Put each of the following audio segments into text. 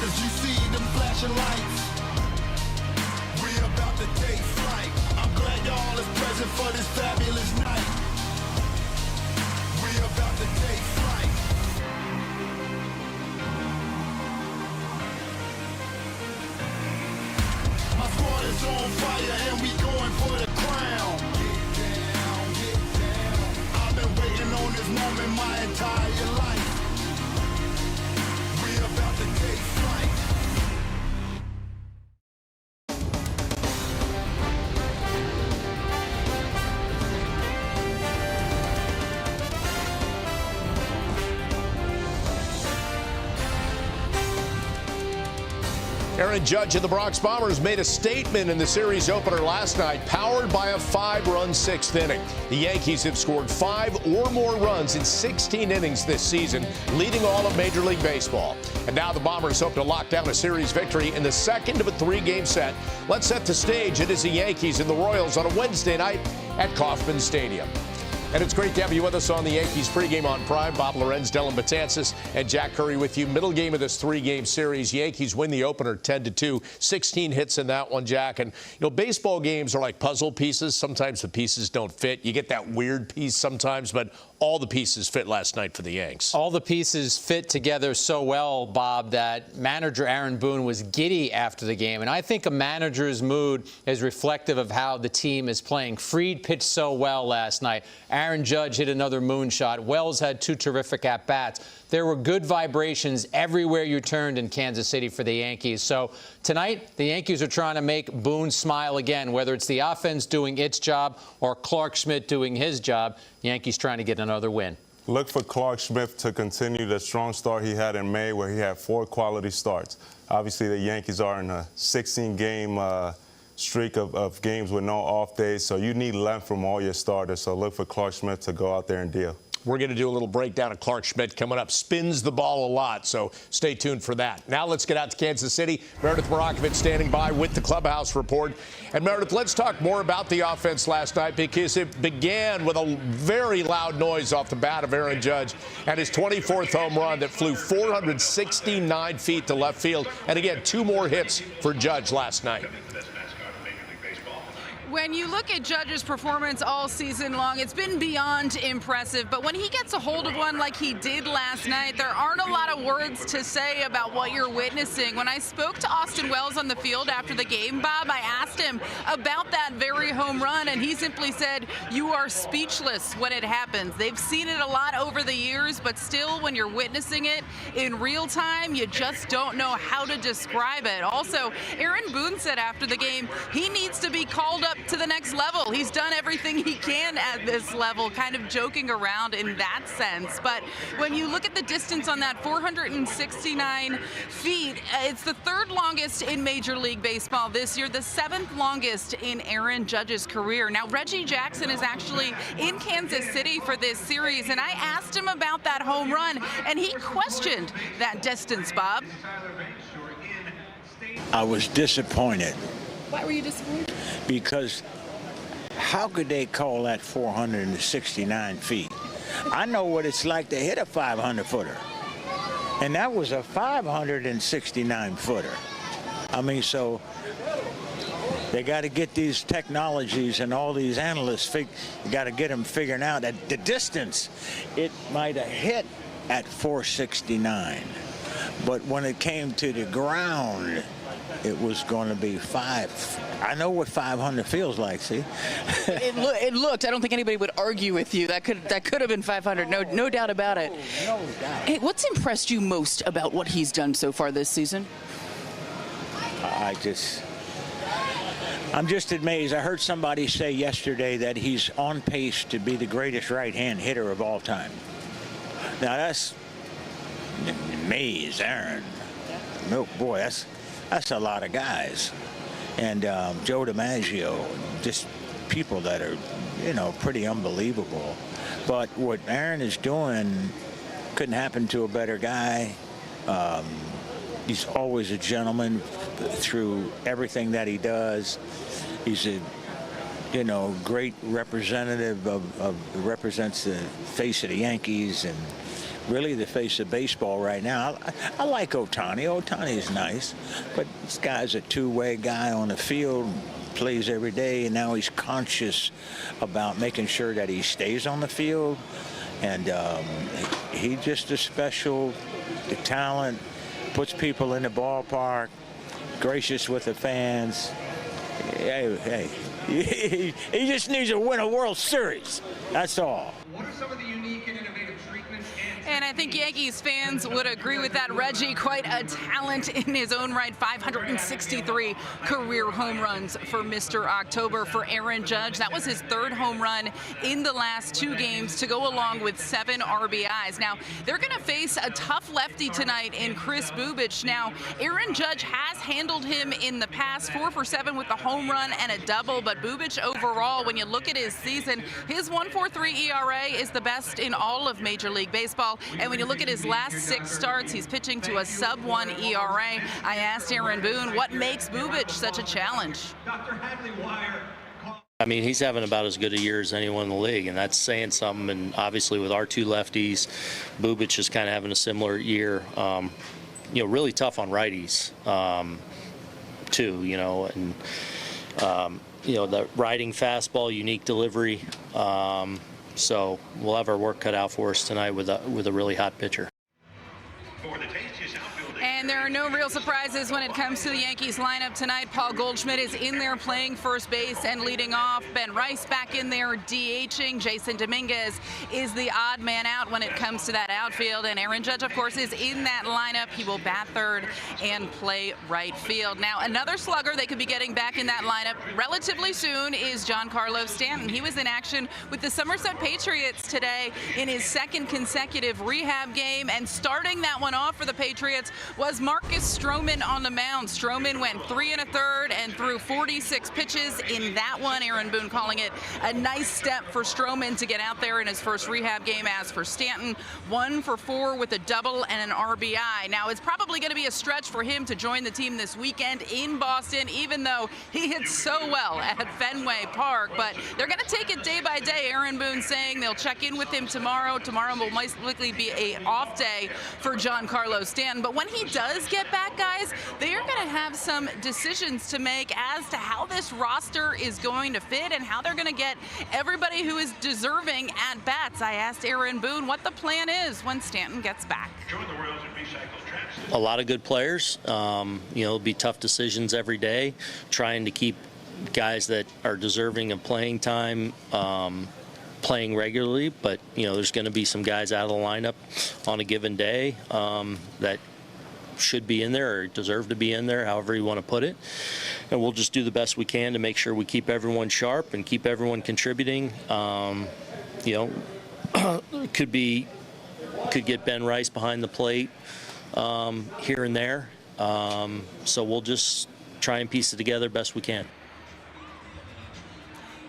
Cause you see them flashing lights. We about to take flight. I'm glad y'all is present for this fabulous night. We about to take flight. My squad is on fire and we going for the crown. Get down, get down. I've been waiting on this moment my entire life. We about to take flight. Aaron Judge of the Bronx Bombers made a statement in the series opener last night, powered by a 5-run sixth inning. The Yankees have scored 5 or more runs in 16 innings this season, leading all of Major League Baseball. And now the Bombers hope to lock down a series victory in the second of a 3-game set. Let's set the stage. It is the Yankees and the Royals on a Wednesday night at Kauffman Stadium. And it's great to have you with us on the Yankees pregame on Prime. Bob Lorenz, Dylan Betances, and Jack Curry with you. Middle game of this 3-game series. Yankees win the opener 10-2. 16 hits in that one, Jack. And, baseball games are like puzzle pieces. Sometimes the pieces don't fit. You get that weird piece sometimes, but all the pieces fit last night for the Yanks. All the pieces fit together so well, Bob, that manager Aaron Boone was giddy after the game. And I think a manager's mood is reflective of how the team is playing. Fried pitched so well last night. Aaron Judge hit another moonshot. Wells had 2 terrific at-bats. There were good vibrations everywhere you turned in Kansas City for the Yankees. So tonight, the Yankees are trying to make Boone smile again, whether it's the offense doing its job or Clark Schmidt doing his job. Yankees trying to get another win. Look for Clark Schmidt to continue the strong start he had in May, where he had 4 quality starts. Obviously, the Yankees are in a 16-game streak of games with no off days, so you need length from all your starters. So look for Clark Schmidt to go out there and deal. We're going to do a little breakdown of Clark Schmidt coming up. Spins the ball a lot, so stay tuned for that. Now let's get out to Kansas City. Meredith Marakovich standing by with the clubhouse report. And Meredith, let's talk more about the offense last night, because it began with a very loud noise off the bat of Aaron Judge and his 24th home run that flew 469 feet to left field. And again, 2 more hits for Judge last night. When you look at Judge's performance all season long, it's been beyond impressive. But when he gets a hold of one like he did last night, there aren't a lot of words to say about what you're witnessing. When I spoke to Austin Wells on the field after the game, Bob, I asked him about that very home run, and he simply said, "You are speechless when it happens." They've seen it a lot over the years, but still, when you're witnessing it in real time, you just don't know how to describe it. Also, Aaron Boone said after the game, he needs to be called up to the next level. He's done everything he can at this level, kind of joking around in that sense. But when you look at the distance on that 469 feet, it's the 3rd longest in Major League Baseball this year, the 7th longest in Aaron Judge's career. Now, Reggie Jackson is actually in Kansas City for this series, and I asked him about that home run, and he questioned that distance, Bob. I was disappointed. Why were you disappointed? Because how could they call that 469 feet? I know what it's like to hit a 500-footer. And that was a 569-footer. I mean, so they got to get these technologies and all these analysts, you got to get them figuring out that the distance, it might have hit at 469. But when it came to the ground, it was going to be 5. I know what 500 feels like, see? It looked, I don't think anybody would argue with you. That could have been 500, no doubt about it. No doubt. Hey, what's impressed you most about what he's done so far this season? I'm just amazed. I heard somebody say yesterday that he's on pace to be the greatest right-hand hitter of all time. Now, that's amazing, Aaron. Oh, boy, that's a lot of guys. And Joe DiMaggio, just people that are, pretty unbelievable. But what Aaron is doing couldn't happen to a better guy. He's always a gentleman through everything that he does. He's a, great representative represents the face of the Yankees, and really the face of baseball right now. I like Ohtani. Ohtani is nice, but this guy's a two-way guy on the field, plays every day, and now he's conscious about making sure that he stays on the field. And he's just a special talent, puts people in the ballpark, gracious with the fans. Hey, he just needs to win a World Series. That's all. What are some of the unique and innovative treatments? And I think Yankees fans would agree with that. Reggie, quite a talent in his own right. 563 career home runs for Mr. October. For Aaron Judge, that was his third home run in the last 2 games to go along with 7 RBIs. Now, they're going to face a tough lefty tonight in Chris Bubic. Now, Aaron Judge has handled him in the past, 4 for 7 with a home run and a double. But Bubic overall, when you look at his season, his 1.43 ERA is the best in all of Major League Baseball. And when you look at his last 6 starts, he's pitching to a sub-1 ERA. I asked Aaron Boone what makes Bubic such a challenge. Dr. Hadley Wire. I mean, he's having about as good a year as anyone in the league, and that's saying something. And obviously with our 2 lefties, Bubic is kind of having a similar year. Really tough on righties, too, and the riding fastball, unique delivery. So we'll have our work cut out for us tonight with a really hot pitcher. And there are no real surprises when it comes to the Yankees lineup tonight. Paul Goldschmidt is in there playing first base and leading off. Ben Rice back in there DHing. Jason Dominguez is the odd man out when it comes to that outfield. And Aaron Judge, of course, is in that lineup. He will bat third and play right field. Now, another slugger they could be getting back in that lineup relatively soon is Giancarlo Stanton. He was in action with the Somerset Patriots today in his 2nd consecutive rehab game. And starting that one off for the Patriots was Marcus Stroman on the mound. Stroman went 3 1/3 and threw 46 pitches in that one. Aaron Boone calling it a nice step for Stroman to get out there in his first rehab game. As for Stanton, 1 for 4 with a double and an RBI. Now, it's probably going to be a stretch for him to join the team this weekend in Boston, even though he hit so well at Fenway Park. But they're going to take it day by day. Aaron Boone saying they'll check in with him tomorrow. Tomorrow will most likely be an off day for Giancarlo Stanton. But when he does get back, guys, they are going to have some decisions to make as to how this roster is going to fit and how they're going to get everybody who is deserving at bats. I asked Aaron Boone what the plan is when Stanton gets back. A lot of good players. It'll be tough decisions every day, trying to keep guys that are deserving of playing time playing regularly, but there's going to be some guys out of the lineup on a given day that should be in there or deserve to be in there, however you want to put it. And we'll just do the best we can to make sure we keep everyone sharp and keep everyone contributing. Could get Ben Rice behind the plate here and there. So we'll just try and piece it together best we can.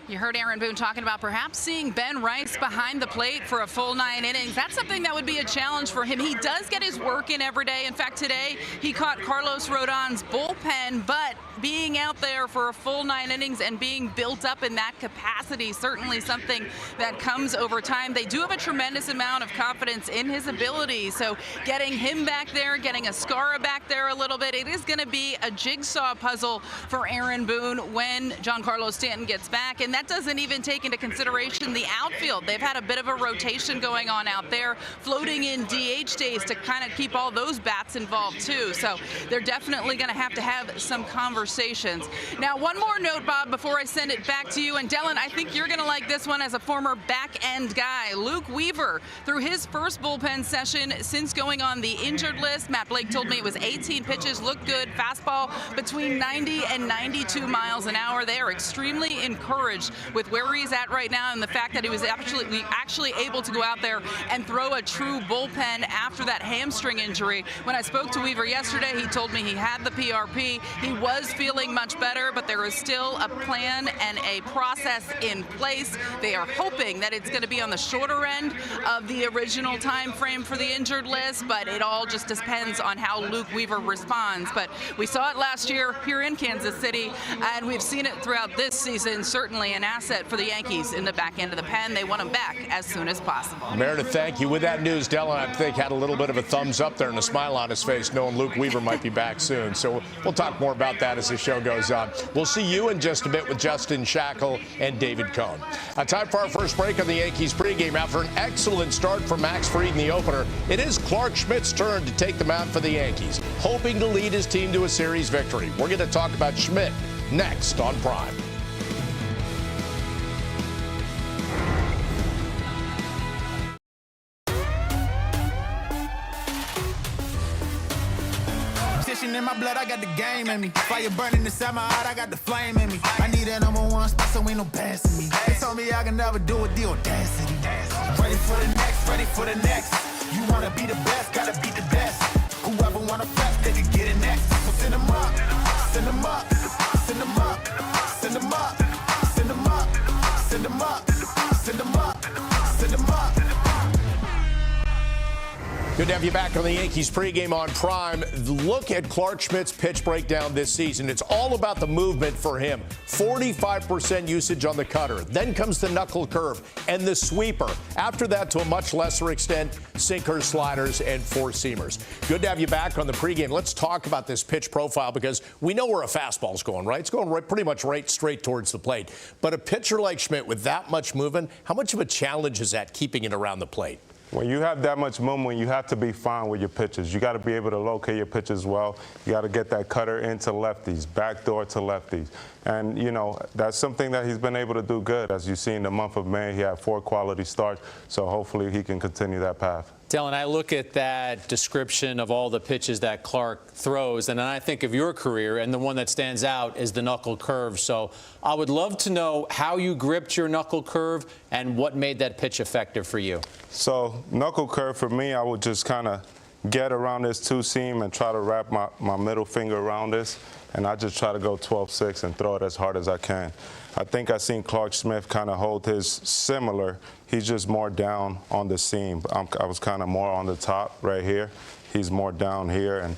You heard Aaron Boone talking about perhaps seeing Ben Rice behind the plate for a full 9 innings. That's something that would be a challenge for him. He does get his work in every day. In fact, today he caught Carlos Rodon's bullpen, but being out there for a full 9 innings and being built up in that capacity, certainly something that comes over time. They do have a tremendous amount of confidence in his ability. So getting him back there, getting Ascara back there a little bit, it is going to be a jigsaw puzzle for Aaron Boone when Giancarlo Stanton gets back. And that doesn't even take into consideration the outfield. They've had a bit of a rotation going on out there, floating in DH days to kind of keep all those bats involved too. So they're definitely going to have some conversations. Now, one more note, Bob, before I send it back to you. And Dylan, I think you're going to like this one as a former back-end guy. Luke Weaver, through his first bullpen session since going on the injured list, Matt Blake told me it was 18 pitches, looked good, fastball between 90 and 92 miles an hour. They are extremely encouraged with where he's at right now and the fact that he was actually able to go out there and throw a true bullpen after that hamstring injury. When I spoke to Weaver yesterday, he told me he had the PRP. He was is feeling much better, but there is still a plan and a process in place. They are hoping that it's going to be on the shorter end of the original time frame for the injured list, but it all just depends on how Luke Weaver responds. But we saw it last year here in Kansas City, and we've seen it throughout this season. Certainly an asset for the Yankees in the back end of the pen. They want him back as soon as possible. Meredith, thank you. With that news, Dylan, I think, had a little bit of a thumbs up there and a smile on his face, knowing Luke Weaver might be back soon. So we'll talk more about that as the show goes on. We'll see you in just a bit with Justin Shackle and David Cohn. Time for our first break on the Yankees pregame. After an excellent start for Max Fried in the opener, it is Clark Schmidt's turn to take the mound for the Yankees, hoping to lead his team to a series victory. We're going to talk about Schmidt next on Prime. In my blood, I got the game in me. Fire burning inside my heart, I got the flame in me. I need that #1 spot, so ain't no passing me. They told me I can never do it, the audacity. Ready for the next, ready for the next. You wanna be the best, gotta be the best. Whoever wanna flex, they can get it next. So send them up, send them up, send them up, send them up, send them up, send them up, send them up, send them up. Good to have you back on the Yankees pregame on Prime. Look at Clark Schmidt's pitch breakdown this season. It's all about the movement for him. 45% usage on the cutter. Then comes the knuckle curve and the sweeper. After that, to a much lesser extent, sinkers, sliders, and four-seamers. Good to have you back on the pregame. Let's talk about this pitch profile because we know where a fastball's going, right? It's going pretty much right straight towards the plate. But a pitcher like Schmidt with that much movement, how much of a challenge is that keeping it around the plate? When you have that much movement, you have to be fine with your pitches. You got to be able to locate your pitches well. You got to get that cutter into lefties, backdoor to lefties. And, you know, that's something that he's been able to do good. As you see in the month of May, he had 4 quality starts, so hopefully he can continue that path. Dylan, I look at that description of all the pitches that Clark throws, and then I think of your career, and the one that stands out is the knuckle curve. So I would love to know how you gripped your knuckle curve and what made that pitch effective for you. So knuckle curve for me, I would just kind of get around this 2-seam and try to wrap my middle finger around this, and I just try to go 12-6 and throw it as hard as I can. I think I seen Clark Schmidt kind of hold his similar. He's just more down on the seam. I was kind of more on the top right here. He's more down here, and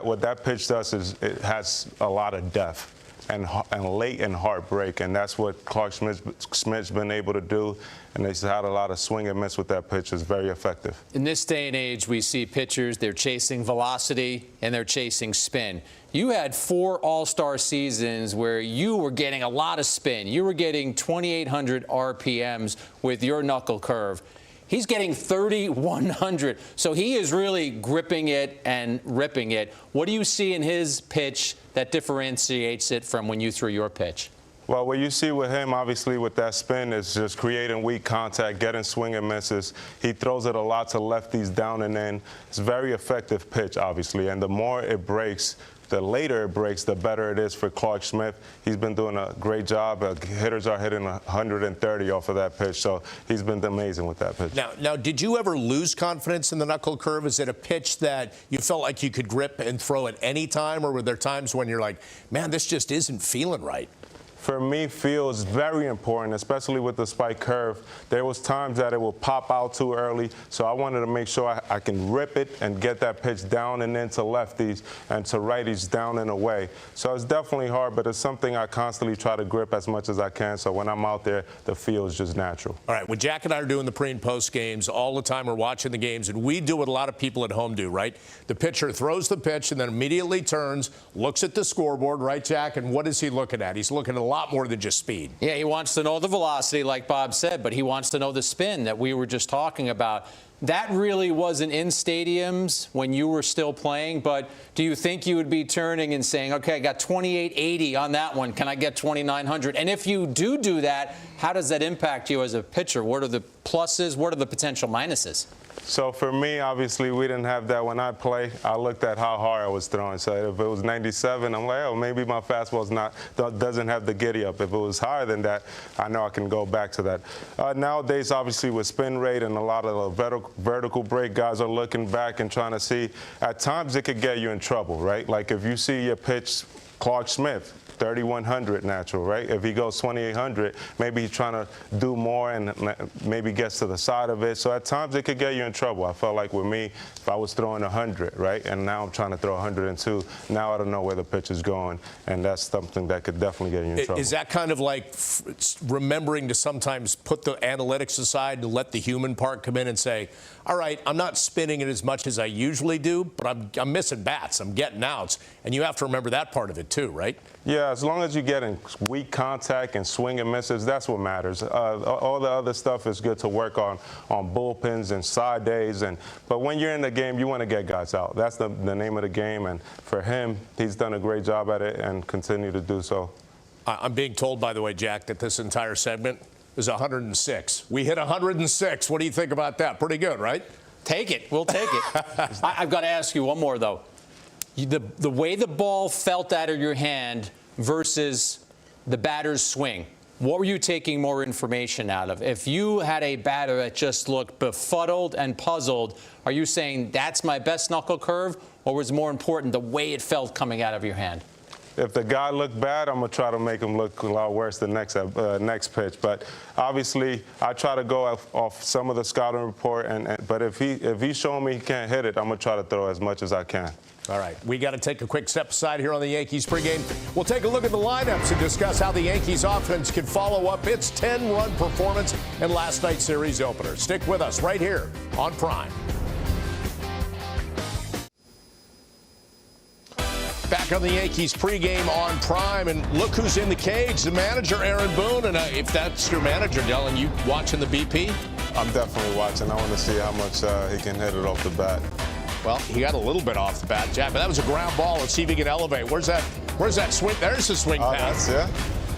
what that pitch does is it has a lot of depth and late and heartbreak, and that's what Clark Schmidt's been able to do, and he's had a lot of swing and miss with that pitch. It's very effective. In this day and age, we see pitchers, they're chasing velocity and they're chasing spin. You had 4 all-star seasons where you were getting a lot of spin. You were getting 2,800 RPMs with your knuckle curve. He's getting 3,100. So he is really gripping it and ripping it. What do you see in his pitch that differentiates it from when you threw your pitch? Well, what you see with him, obviously, with that spin is just creating weak contact, getting swing and misses. He throws it a lot to lefties down and in. It's a very effective pitch, obviously, and the more it breaks, the later it breaks, the better it is for Clark Schmidt. He's been doing a great job. Hitters are hitting 130 off of that pitch, so he's been amazing with that pitch. Now, did you ever lose confidence in the knuckle curve? Is it a pitch that you felt like you could grip and throw at any time, or were there times when you're like, man, this just isn't feeling right? For me, feel is very important, especially with the spike curve. There was times that it would pop out too early, so I wanted to make sure I can rip it and get that pitch down and into lefties and to righties down and away. So it's definitely hard, but it's something I constantly try to grip as much as I can, so when I'm out there, the feel is just natural. All right, when Jack and I are doing the pre- and post games, all the time we're watching the games, and we do what a lot of people at home do, right? The pitcher throws the pitch and then immediately turns, looks at the scoreboard, right, Jack? And what is he looking at? He's looking at a lot more than just speed. Yeah, he wants to know the velocity, like Bob said, but he wants to know the spin that we were just talking about. That really wasn't in stadiums when you were still playing, but do you think you would be turning and saying, okay, I got 2880 on that one, can I get 2900? And if you do that, how does that impact you as a pitcher? What are the pluses? What are the potential minuses? So for me, obviously, we didn't have that when I play. I looked at how hard I was throwing. So if it was 97, I'm like, oh, maybe my fastball's doesn't have the giddy up. If it was higher than that, I know I can go back to that. Nowadays, obviously, with spin rate and a lot of vertical break, guys are looking back and trying to see. At times, it could get you in trouble, right? Like if you see your pitch Clark Smith, 3,100 natural, right? If he goes 2,800, maybe he's trying to do more and maybe gets to the side of it. So at times it could get you in trouble. I felt like with me, if I was throwing 100, right, and now I'm trying to throw 102, now I don't know where the pitch is going, and that's something that could definitely get you in trouble. Is that kind of like remembering to sometimes put the analytics aside and let the human part come in and say, all right, I'm not spinning it as much as I usually do, but I'm missing bats, I'm getting outs, and you have to remember that part of it too, right? Yeah, as long as you get in weak contact and swing and misses, that's what matters. All the other stuff is good to work on bullpens and side days. But when you're in the game, you want to get guys out. That's the name of the game. And for him, he's done a great job at it and continue to do so. I'm being told, by the way, Jack, that this entire segment is 106. We hit 106. What do you think about that? Pretty good, right? Take it. We'll take it. I've got to ask you one more, though. The way the ball felt out of your hand versus the batter's swing, what were you taking more information out of? If you had a batter that just looked befuddled and puzzled, are you saying that's my best knuckle curve, or was more important the way it felt coming out of your hand? If the guy looked bad, I'm going to try to make him look a lot worse the next pitch. But obviously, I try to go off some of the scouting report. But if he's showing me he can't hit it, I'm going to try to throw as much as I can. All right, we got to take a quick step aside here on the Yankees pregame. We'll take a look at the lineups and discuss how the Yankees offense can follow up its 10-run performance in last night's series opener. Stick with us right here on Prime. Back on the Yankees pregame on Prime, and look who's in the cage, the manager, Aaron Boone. And if that's your manager, Dylan, you watching the BP? I'm definitely watching. I want to see how much he can hit it off the bat. Well, he got a little bit off the bat, Jack, but that was a ground ball. Let's see if he can elevate. Where's that swing? There's the swing pass.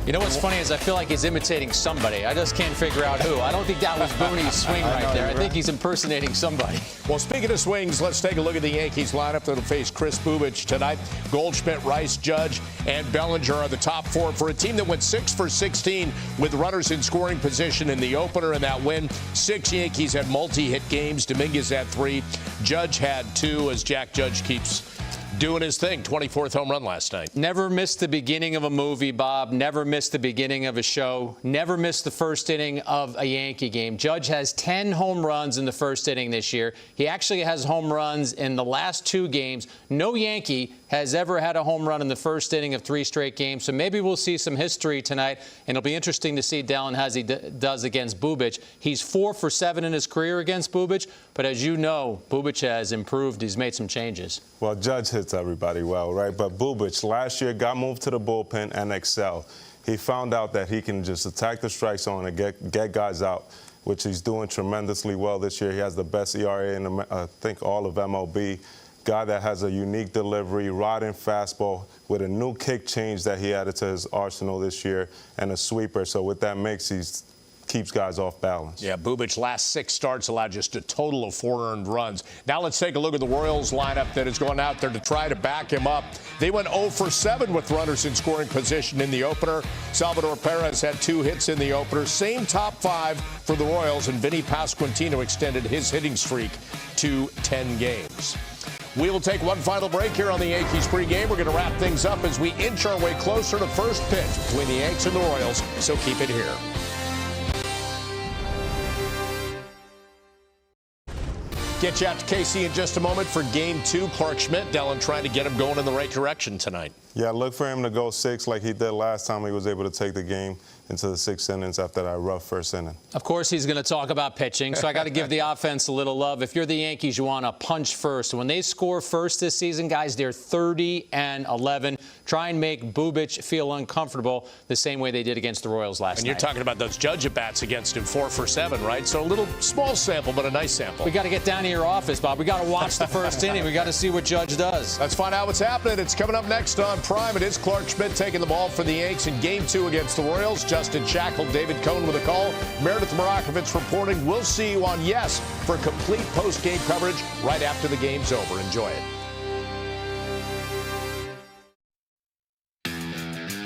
You know what's funny is I feel like he's imitating somebody. I just can't figure out who. I don't think that was Boone's swing right there. I think he's impersonating somebody. Well, speaking of swings, let's take a look at the Yankees lineup that'll face Chris Bubic tonight. Goldschmidt, Rice, Judge, and Bellinger are the top four for a team that went 6 for 16 with runners in scoring position in the opener in that win. 6 Yankees had multi-hit games. Dominguez had 3. Judge had 2 as Jack Judge keeps doing his thing. 24th home run last night. Never missed the beginning of a movie, Bob. Never missed the beginning of a show. Never missed the first inning of a Yankee game. Judge has 10 home runs in the first inning this year. He actually has home runs in the last 2 games. No Yankee has ever had a home run in the first inning of 3 straight games. So maybe we'll see some history tonight, and it'll be interesting to see Dallin how he does against Bubic. He's 4 for 7 in his career against Bubic, but as you know, Bubic has improved. He's made some changes. Well, Judge hits everybody well, right? But Bubic last year got moved to the bullpen and excelled. He found out that he can just attack the strike zone and get guys out, which he's doing tremendously well this year. He has the best ERA in, I think, all of MLB. Guy that has a unique delivery, riding fastball with a new kick change that he added to his arsenal this year, and a sweeper. So with that mix, he keeps guys off balance. Yeah, Bubic last 6 starts allowed just a total of 4 earned runs. Now let's take a look at the Royals lineup that is going out there to try to back him up. They went 0 for 7 with runners in scoring position in the opener. Salvador Perez had 2 hits in the opener. Same top 5 for the Royals, and Vinny Pasquantino extended his hitting streak to 10 games. We will take one final break here on the Yankees pregame. We're going to wrap things up as we inch our way closer to first pitch between the Yanks and the Royals, so keep it here. Get you out to KC in just a moment for Game 2. Clark Schmidt, Dellin trying to get him going in the right direction tonight. Yeah, look for him to go 6 like he did last time he was able to take the game into the 6 innings after that rough first inning. Of course, he's going to talk about pitching, so I got to give the offense a little love. If you're the Yankees, you want to punch first. When they score first this season, guys, they're 30-11. Try and make Bubic feel uncomfortable the same way they did against the Royals last night. And you're talking about those Judge at-bats against him, 4 for 7, right? So a little small sample, but a nice sample. We got to get down to your office, Bob. We got to watch the first inning. We got to see what Judge does. Let's find out what's happening. It's coming up next on Prime. It is Clark Schmidt taking the ball for the Yanks in Game 2 against the Royals. Justin Shackle, David Cohn with a call. Meredith Marakovich reporting. We'll see you on Yes for complete post-game coverage right after the game's over. Enjoy it.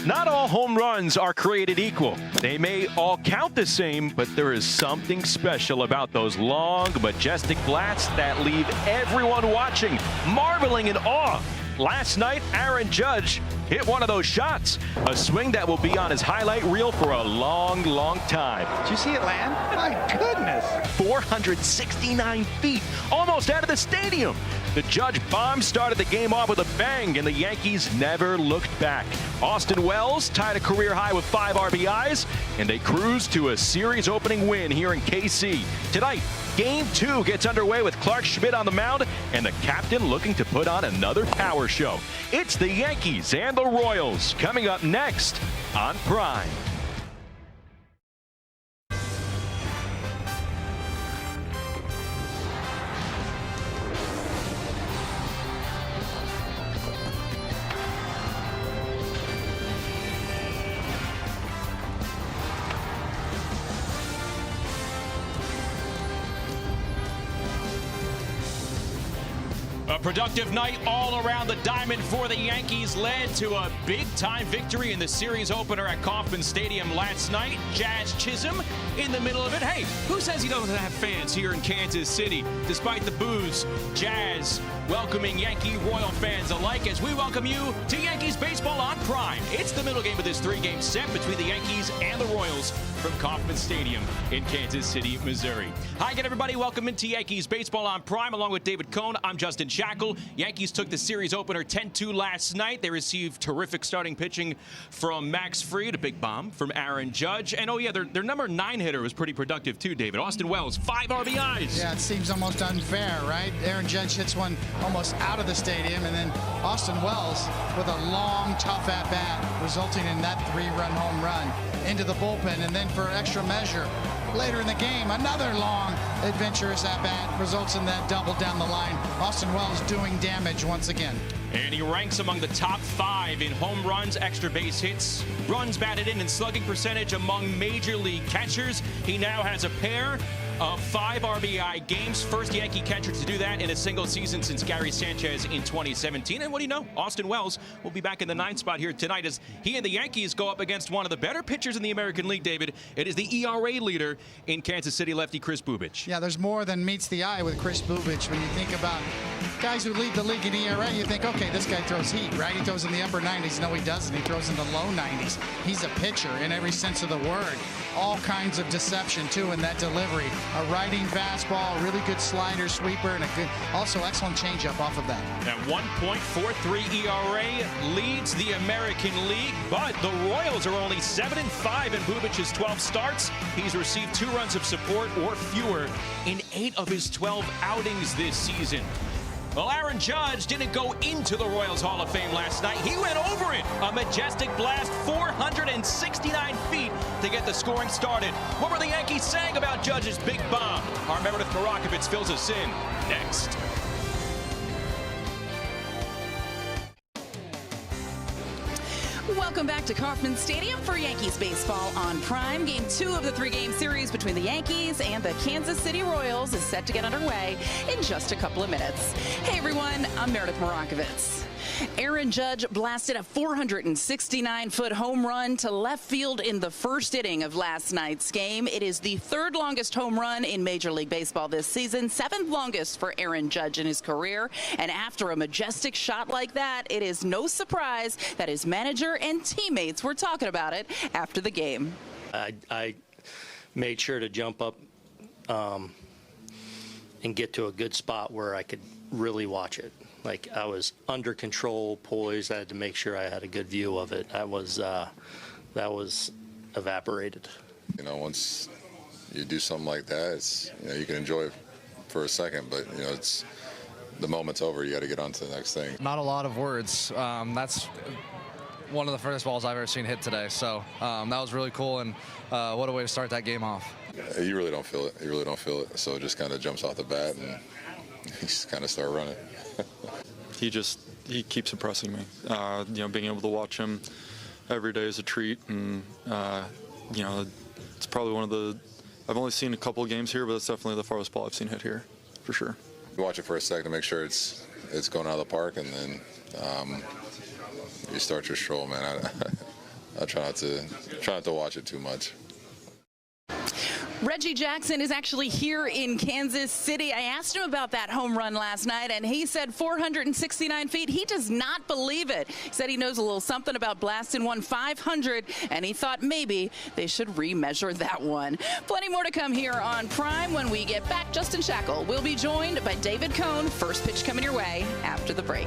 Not all home runs are created equal. They may all count the same, but there is something special about those long, majestic flats that leave everyone watching marveling in awe. last night Aaron Judge hit one of those shots. A swing that will be on his highlight reel for a long, long time. Did you see it land? My goodness. 469 feet, almost out of the stadium. The Judge bomb started the game off with a bang, and the Yankees never looked back. Austin Wells tied a career high with 5 RBIs, and they cruised to a series opening win here in KC. Tonight, Game 2 gets underway with Clark Schmidt on the mound and the captain looking to put on another power show. It's the Yankees and the Royals coming up next on Prime. A productive night all around the diamond for the Yankees led to a big-time victory in the series opener at Kauffman Stadium last night. Jazz Chisholm in the middle of it. Hey, who says he doesn't have fans here in Kansas City? Despite the boos, Jazz welcoming Yankee Royal fans alike as we welcome you to Yankees baseball on Prime. It's the middle game of this 3-game set between the Yankees and the Royals from Kauffman Stadium in Kansas City, Missouri. Hi again, everybody. Welcome into Yankees baseball on Prime along with David Cohn. I'm Justin Shackle. Yankees took the series opener 10-2 last night. They received terrific starting pitching from Max Fried, a big bomb from Aaron Judge. And, oh, yeah, their number 9 hitter was pretty productive, too, David. Austin Wells, 5 RBIs. Yeah, it seems almost unfair, right? Aaron Judge hits one almost out of the stadium, and then Austin Wells with a long, tough at-bat, resulting in that 3-run home run into the bullpen. And then for extra measure, later in the game, another long, adventurous at-bat results in that double down the line. Austin Wells doing damage once again. And he ranks among the top 5 in home runs, extra base hits, runs batted in, and slugging percentage among major league catchers. He now has a pair of 5 RBI games. First Yankee catcher to do that in a single season since Gary Sanchez in 2017. And what do you know? Austin Wells will be back in the 9th spot here tonight as he and the Yankees go up against one of the better pitchers in the American League, David. It is the ERA leader in Kansas City, lefty Chris Bubic. Yeah, there's more than meets the eye with Chris Bubic. When you think about guys who lead the league in ERA, you think, okay, this guy throws heat, right? He throws in the upper 90s. No, he doesn't. He throws in the low 90s. He's a pitcher in every sense of the word. All kinds of deception, too, in that delivery. A riding fastball, really good slider, sweeper, and a good, also excellent changeup off of that. At 1.43 ERA leads the American League, but the Royals are only 7-5 in Bubic's 12 starts. He's received 2 runs of support or fewer in 8 of his 12 outings this season. Well, Aaron Judge didn't go into the Royals Hall of Fame last night. He went over it. A majestic blast, 469 feet to get the scoring started. What were the Yankees saying about Judge's big bomb? Our Meredith Marakovitz fills us in next. Welcome back to Kauffman Stadium for Yankees baseball on Prime. Game 2 of the 3-game series between the Yankees and the Kansas City Royals is set to get underway in just a couple of minutes. Hey everyone, I'm Meredith Marakovitz. Aaron Judge blasted a 469-foot home run to left field in the first inning of last night's game. It is the 3rd longest home run in Major League Baseball this season, 7th longest for Aaron Judge in his career. And after a majestic shot like that, it is no surprise that his manager and teammates were talking about it after the game. I made sure to jump up and get to a good spot where I could really watch it. Like, I was under control, poised. I had to make sure I had a good view of it. That was evaporated. You know, once you do something like that, it's, you know, you can enjoy it for a second, but, you know, it's the moment's over. You got to get on to the next thing. Not a lot of words. That's one of the first balls I've ever seen hit today. So that was really cool, and what a way to start that game off. You really don't feel it. You really don't feel it. So it just kind of jumps off the bat, and you just kind of start running. He keeps impressing me. You know, being able to watch him every day is a treat, and you know, it's probably one of the. I've only seen a couple of games here, but it's definitely the farthest ball I've seen hit here, for sure. Watch it for a second to make sure it's going out of the park, and then you start your stroll, man. I try not to watch it too much. Reggie Jackson is actually here in Kansas City. I asked him about that home run last night, and he said 469 feet. He does not believe it. He said he knows a little something about blasting one 500, and he thought maybe they should remeasure that one. Plenty more to come here on Prime. When we get back, Justin Shackle will be joined by David Cone. First pitch coming your way after the break.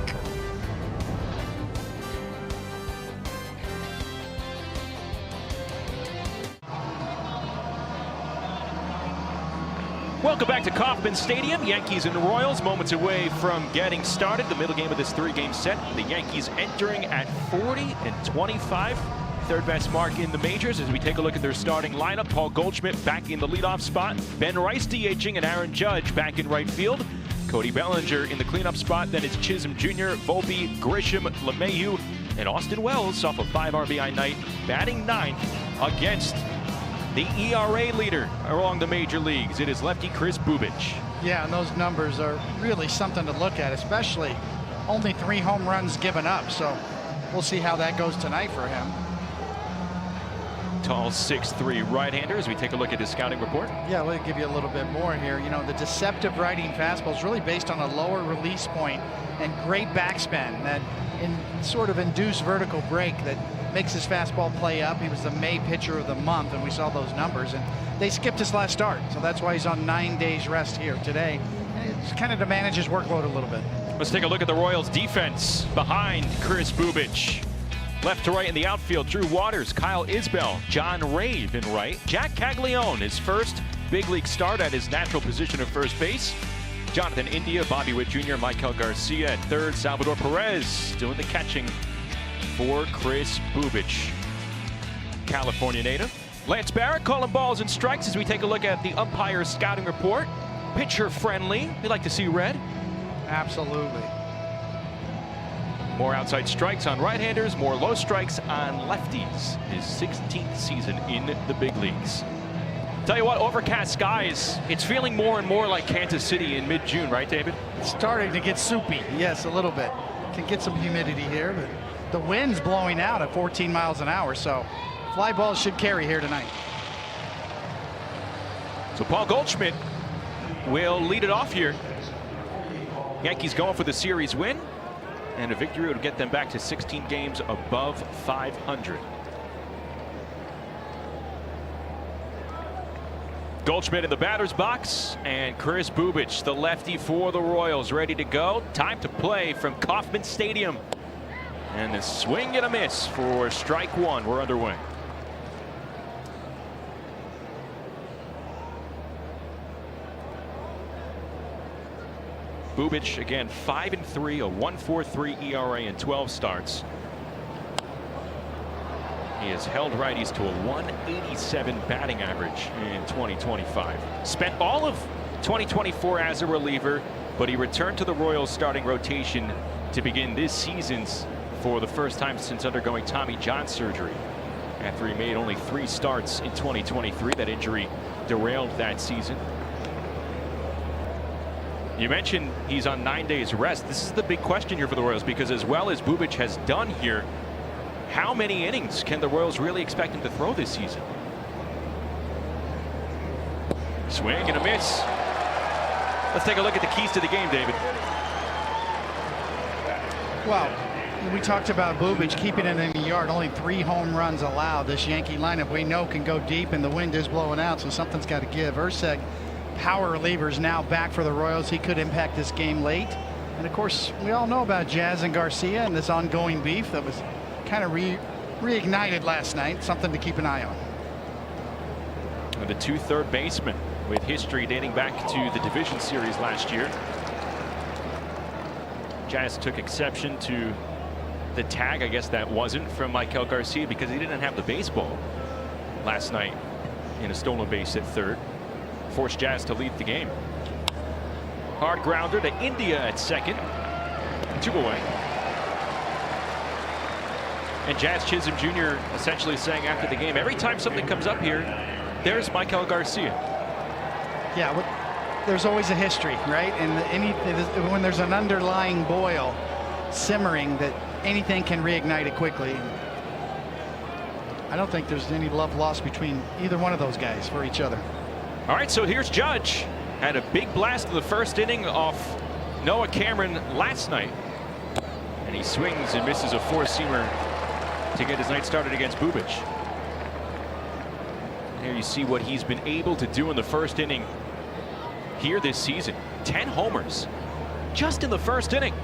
Welcome back to Kauffman Stadium. Yankees and the Royals moments away from getting started. The middle game of this three-game set. The Yankees entering at 40-25. Third best mark in the majors as we take a look at their starting lineup. Paul Goldschmidt back in the leadoff spot. Ben Rice DHing and Aaron Judge back in right field. Cody Bellinger in the cleanup spot. Then it's Chisholm Jr., Volpe, Grisham, LeMahieu, and Austin Wells off a 5 RBI night, batting ninth against the ERA leader along the major leagues. It is lefty Chris Bubic. Yeah, and those numbers are really something to look at, especially only 3 home runs given up. So we'll see how that goes tonight for him. Tall 6'3" right-hander as we take a look at his scouting report. Yeah, we'll give you a little bit more here. You know, the deceptive riding fastball is really based on a lower release point and great backspin, that sort of induced vertical break that makes his fastball play up. He was the May pitcher of the month, and we saw those numbers, and they skipped his last start, so that's why he's on 9 days rest here today. And it's kind of to manage his workload a little bit. Let's take a look at the Royals defense behind Chris Bubic. Left to right in the outfield, Drew Waters, Kyle Isbell, John Rave in right. Jack Caglione, his first big league start at his natural position of first base. Jonathan India, Bobby Witt Jr., Michael Garcia at third. Salvador Perez doing the catching for Chris Bubic. California native. Lance Barrett calling balls and strikes as we take a look at the umpire's scouting report. Pitcher friendly. We like to see red. Absolutely. More outside strikes on right-handers, more low strikes on lefties. His 16th season in the big leagues. Tell you what, overcast skies. It's feeling more and more like Kansas City in mid-June, right, David? It's starting to get soupy. Yes, a little bit. Can get some humidity here, but the wind's blowing out at 14 miles an hour, so fly balls should carry here tonight. So Paul Goldschmidt will lead it off here. Yankees going for the series win, and a victory would get them back to 16 games above 500. Goldschmidt in the batter's box, and Chris Bubic, the lefty for the Royals, ready to go. Time to play from Kauffman Stadium. And the swing and a miss for strike one. We're underway. Bubic again 5-3, a 1.43 ERA in 12 starts. He has held righties to a 187 batting average in 2025. Spent all of 2024 as a reliever, but he returned to the Royals starting rotation to begin this season's for the first time since undergoing Tommy John surgery after he made only 3 starts in 2023. That injury derailed that season. You mentioned he's on 9 days rest. This is the big question here for the Royals, because as well as Bubic has done here, how many innings can the Royals really expect him to throw this season? Swing and a miss. Let's take a look at the keys to the game, David. Well, we talked about Bubic keeping it in the yard. Only 3 home runs allowed. This Yankee lineup we know can go deep, and the wind is blowing out, so something's got to give. Urseg, power reliever's now back for the Royals. He could impact this game late. And of course, we all know about Jazz and Garcia and this ongoing beef that was kind of reignited last night. Something to keep an eye on. And the 2 third basemen with history dating back to the division series last year. Jazz took exception to the tag, I guess that wasn't, from Michael Garcia because he didn't have the baseball last night in a stolen base at third. Forced Jazz to lead the game. Hard grounder to India at second. 2 away. And Jazz Chisholm Jr. essentially saying after the game, every time something comes up here, there's Michael Garcia. Yeah, there's always a history, right? And when there's an underlying boil simmering, that anything can reignite it quickly. I don't think there's any love lost between either one of those guys for each other. All right, so here's Judge. Had a big blast in the first inning off Noah Cameron last night. And he swings and misses a four-seamer to get his night started against Bubic. Here you see what he's been able to do in the first inning here this season. 10 homers just in the first inning.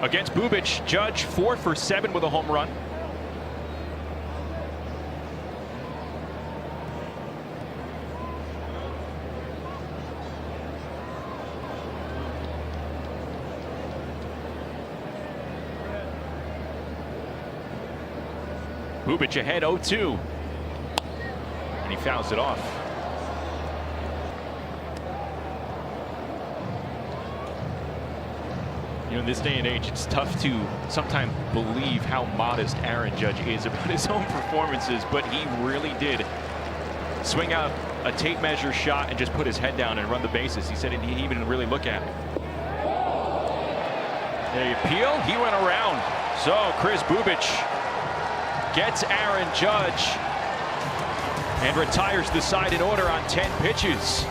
Against Bubic, Judge 4 for 7 with a home run. Bubic ahead 0-2. And he fouls it off. You know, in this day and age, it's tough to sometimes believe how modest Aaron Judge is about his own performances, but he really did swing out a tape measure shot and just put his head down and run the bases. He said he didn't even really look at it. They appeal, he went around. So Chris Bubic gets Aaron Judge and retires the side in order on 10 pitches.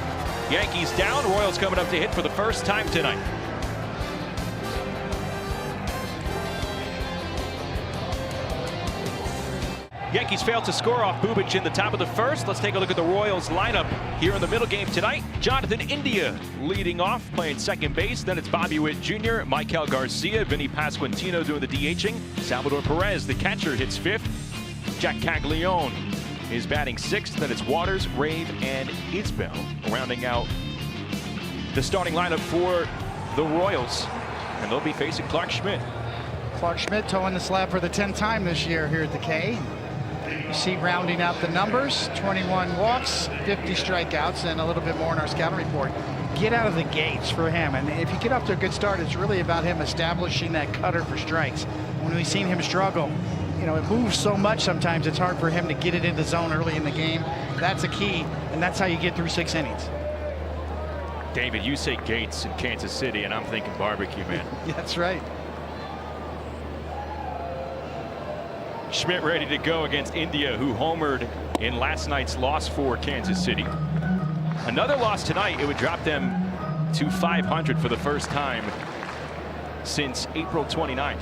Yankees down, Royals coming up to hit for the first time tonight. Yankees failed to score off Bubic in the top of the first. Let's take a look at the Royals lineup here in the middle game tonight. Jonathan India leading off, playing second base. Then it's Bobby Witt Jr., Michael Garcia, Vinny Pasquantino doing the DHing. Salvador Perez, the catcher, hits fifth. Jack Caglione is batting sixth. Then it's Waters, Rave, and Isbell rounding out the starting lineup for the Royals. And they'll be facing Clark Schmidt. Clark Schmidt towing the slab for the 10th time this year here at the K. You see rounding out the numbers, 21 walks, 50 strikeouts, and a little bit more in our scouting report. Get out of the gates for him, and if you get off to a good start, it's really about him establishing that cutter for strikes. When we've seen him struggle, you know, it moves so much sometimes it's hard for him to get it in the zone early in the game. That's a key, and that's how you get through 6 innings. David, you say Gates in Kansas City, and I'm thinking barbecue, man. That's right. Schmidt ready to go against India, who homered in last night's loss for Kansas City. Another loss tonight, it would drop them to 500 for the first time since April 29th.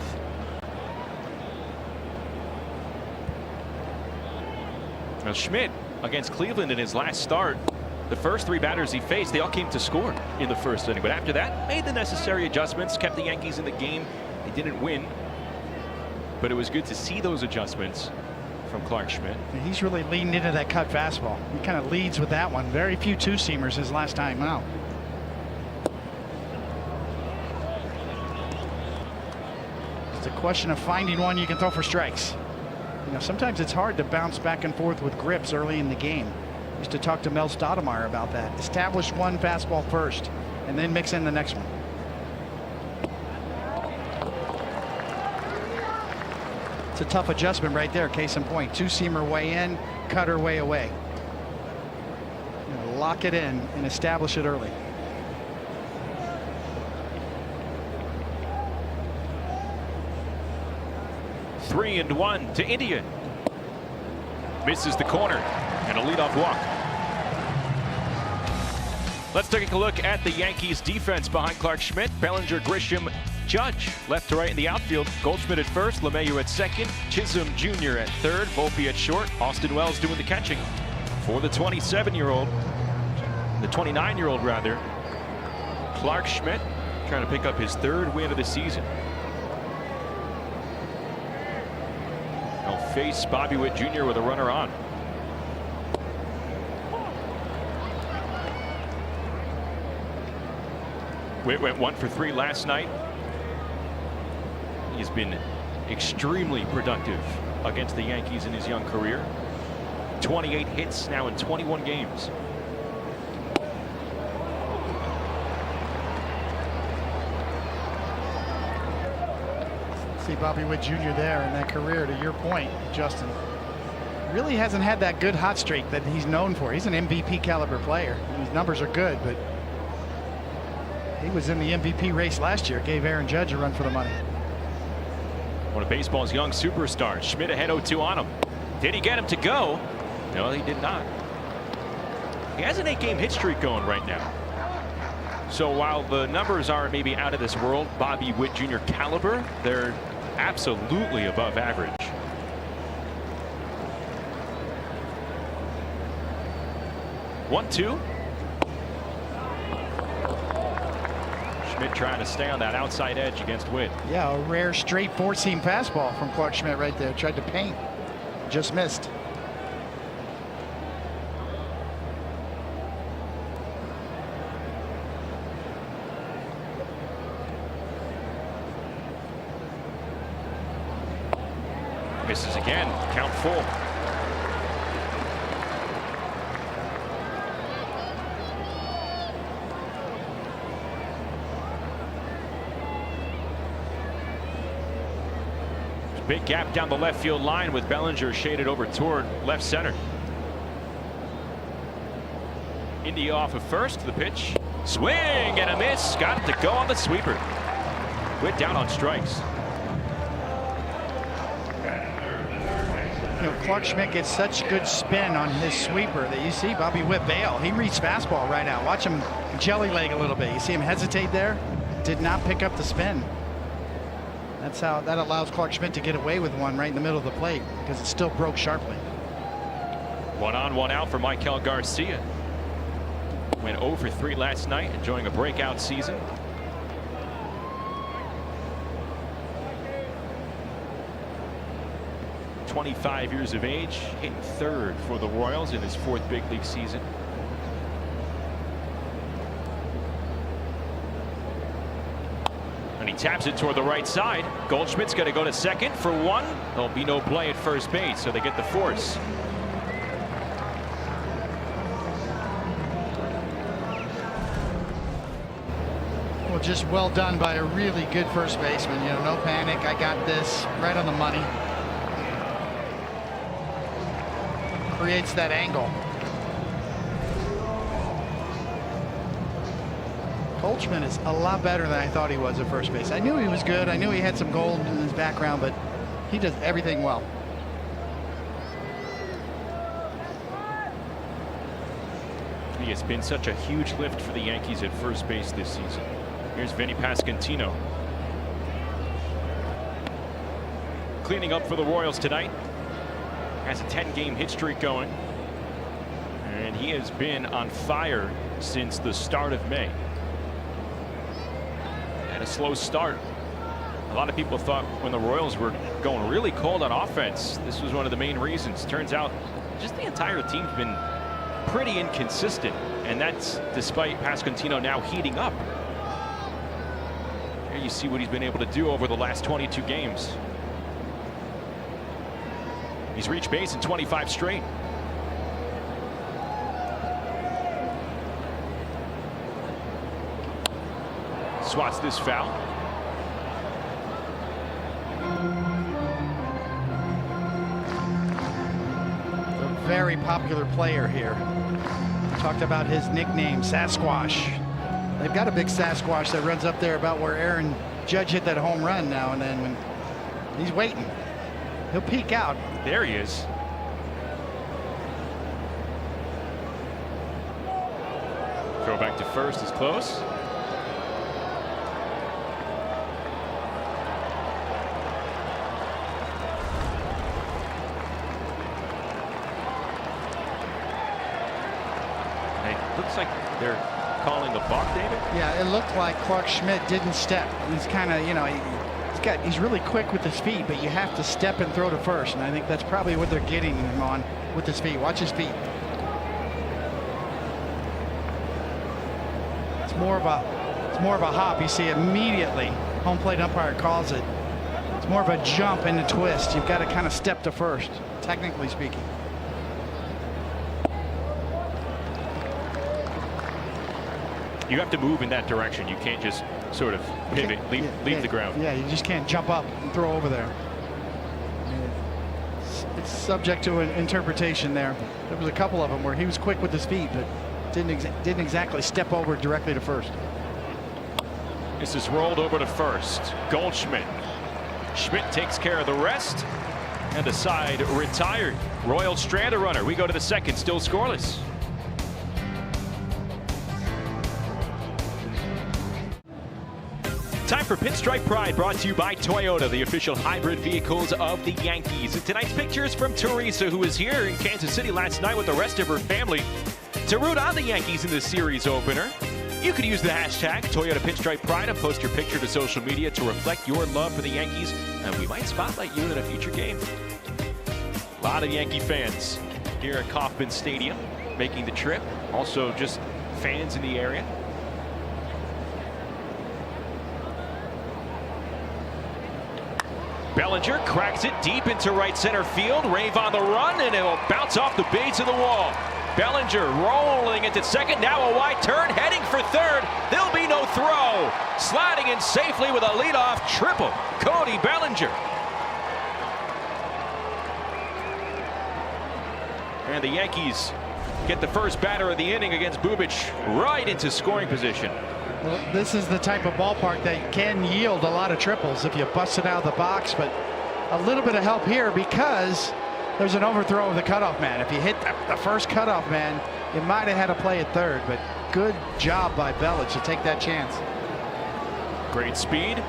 Now Schmidt against Cleveland in his last start, the first 3 batters he faced, they all came to score in the first inning. But after that, made the necessary adjustments, kept the Yankees in the game. They didn't win, but it was good to see those adjustments from Clark Schmidt. He's really leaning into that cut fastball. He kind of leads with that one. Very few two-seamers his last time out. It's a question of finding one you can throw for strikes. You know, sometimes it's hard to bounce back and forth with grips early in the game. I used to talk to Mel Stoudemire about that. Establish one fastball first and then mix in the next one. It's a tough adjustment right there. Case in point, two-seamer way in, cutter way away. You know, lock it in and establish it early. Three and one to India. Misses the corner and a leadoff walk. Let's take a look at the Yankees defense behind Clark Schmidt. Bellinger, Grisham, Judge left to right in the outfield. Goldschmidt at first, LeMahieu at second, Chisholm Jr. at third, Volpe at short, Austin Wells doing the catching for the 27-year-old, the 29-year-old rather. Clark Schmidt trying to pick up his 3rd win of the season. He'll face Bobby Witt Jr. with a runner on. Witt went 1 for 3 last night. He's been extremely productive against the Yankees in his young career. 28 hits now in 21 games. See Bobby Witt Jr. there in that career, to your point, Justin. Really hasn't had that good hot streak that he's known for. He's an MVP caliber player. His numbers are good, but he was in the MVP race last year. Gave Aaron Judge a run for the money. One of baseball's young superstars. Schmidt ahead 0-2 on him. Did he get him to go? No, he did not. He has an 8-game hit streak going right now. So while the numbers aren't maybe out of this world, Bobby Witt Jr. caliber, they're absolutely above average. One, two. Schmidt trying to stay on that outside edge against Witt. Yeah, a rare straight four-seam fastball from Clark Schmidt right there. Tried to paint, just missed. Misses again. Count full. Big gap down the left field line with Bellinger shaded over toward left center. India off of first. The pitch. Swing and a miss. Got it to go on the sweeper. Witt down on strikes. You know, Clark Schmidt gets such good spin on his sweeper that you see Bobby Witt bail. He reads fastball right now. Watch him jelly leg a little bit. You see him hesitate there. Did not pick up the spin. That's how that allows Clark Schmidt to get away with one right in the middle of the plate because it still broke sharply. 1 on, 1 out for Michael Garcia. Went 0 for 3 last night, enjoying a breakout season. .25 years of age, hitting third for the Royals in his 4th big league season. And he taps it toward the right side. Goldschmidt's going to go to second for 1. There'll be no play at first base, so they get the force. Well, just well done by a really good first baseman. You know, no panic. I got this right on the money. Creates that angle. Goldschmidt is a lot better than I thought he was at first base. I knew he was good. I knew he had some gold in his background, but he does everything well. He has been such a huge lift for the Yankees at first base this season. Here's Vinny Pasquantino. Cleaning up for the Royals tonight. Has a 10-game hit streak going. And he has been on fire since the start of May. Had a slow start. A lot of people thought when the Royals were going really cold on offense, this was one of the main reasons. Turns out just the entire team's been pretty inconsistent, and that's despite Pasquantino now heating up. Here you see what he's been able to do over the last 22 games. He's reached base in 25 straight. Swats this foul. A very popular player here. Talked about his nickname, Sasquatch. They've got a big Sasquatch that runs up there about where Aaron Judge hit that home run now and then. When he's waiting, he'll peek out. There he is. Throw back to first is close. It looks like they're calling the balk, David. Yeah, it looked like Clark Schmidt didn't step. He's kind of, you know, he's really quick with his feet, but you have to step and throw to first, and I think that's probably what they're getting him on with his feet. Watch his feet. It's more of a hop. You see immediately home plate umpire calls it. It's more of a jump and a twist. You've got to kind of step to first, technically speaking. You have to move in that direction. You can't just sort of pivot, leave the ground. Yeah, you just can't jump up and throw over there. It's subject to an interpretation there. There was a couple of them where he was quick with his feet, but didn't exactly step over directly to first. This is rolled over to first. Goldschmidt Schmidt takes care of the rest. And the side retired. Royals strand a runner. We go to the second, still scoreless. Time for Pinstripe Pride, brought to you by Toyota, the official hybrid vehicles of the Yankees. And tonight's picture is from Teresa, who was here in Kansas City last night with the rest of her family to root on the Yankees in the series opener. You could use the hashtag Toyota Pinstripe Pride and post your picture to social media to reflect your love for the Yankees, and we might spotlight you in a future game. A lot of Yankee fans here at Kauffman Stadium making the trip. Also just fans in the area. Bellinger cracks it deep into right center field. Rave on the run, and it'll bounce off the base of the wall. Bellinger rolling into second. Now a wide turn, heading for third. There'll be no throw. Sliding in safely with a leadoff triple. Cody Bellinger. And the Yankees get the first batter of the inning against Bubic right into scoring position. Well, this is the type of ballpark that can yield a lot of triples if you bust it out of the box, but a little bit of help here because there's an overthrow of the cutoff man. If you hit the first cutoff man, you might have had to play at third, but good job by Bellinger to take that chance. Great speed.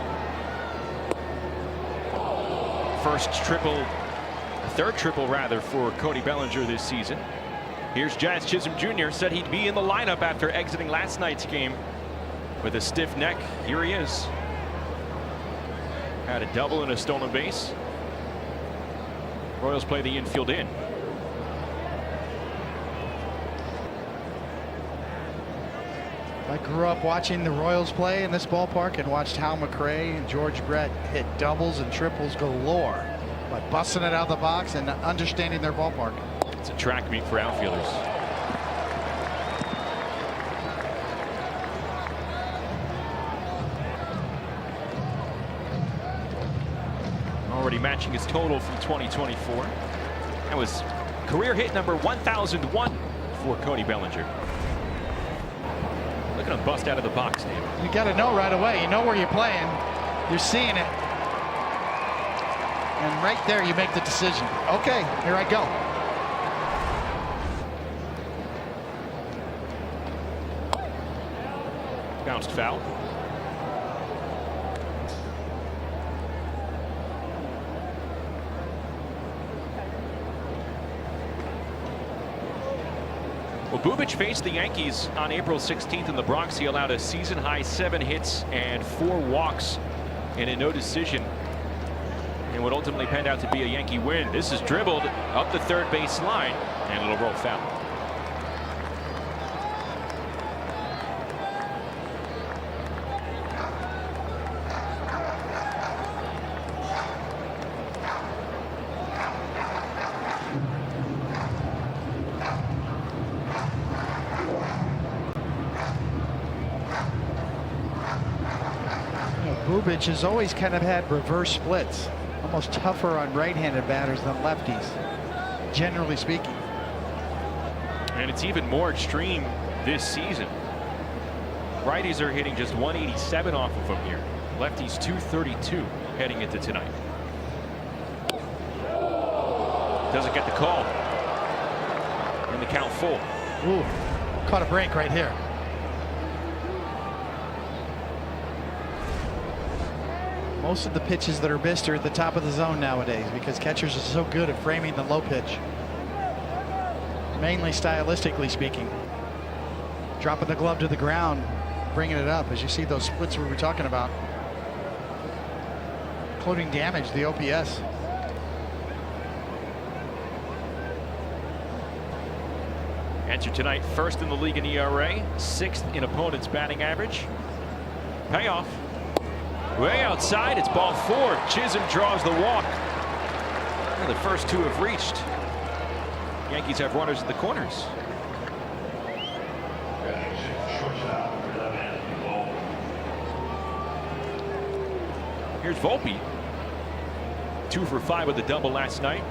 Third triple rather for Cody Bellinger this season. Here's Jazz Chisholm Jr. said he'd be in the lineup after exiting last night's game with a stiff neck. Here he is. Had a double and a stolen base. Royals play the infield in. I grew up watching the Royals play in this ballpark and watched Hal McRae and George Brett hit doubles and triples galore by busting it out of the box and understanding their ballpark. It's a track meet for outfielders. Already matching his total from 2024. That was career hit number 1001 for Cody Bellinger. Look at him bust out of the box, David. You got to know right away. You know where you're playing. You're seeing it. And right there you make the decision. Okay, here I go. Bounced foul. Well, Bubic faced the Yankees on April 16th in the Bronx. He allowed a season-high 7 hits and 4 walks in a no decision in what ultimately panned out to be a Yankee win. This is dribbled up the third base line, and it'll roll foul. Bubic has always kind of had reverse splits, almost tougher on right-handed batters than lefties, generally speaking. And it's even more extreme this season. Righties are hitting just 187 off of him here. Lefties 232 heading into tonight. Doesn't get the call. And the count full. Ooh, caught a break right here. Most of the pitches that are missed are at the top of the zone nowadays because catchers are so good at framing the low pitch. Mainly stylistically speaking. Dropping the glove to the ground, bringing it up. As you see those splits we were talking about. Including damage, the OPS. Answer tonight, first in the league in ERA, 6th in opponent's batting average. Payoff. Way outside, it's ball 4. Chisholm draws the walk. And the first 2 have reached. Yankees have runners in the corners. Here's Volpe. 2 for 5 with a double last night.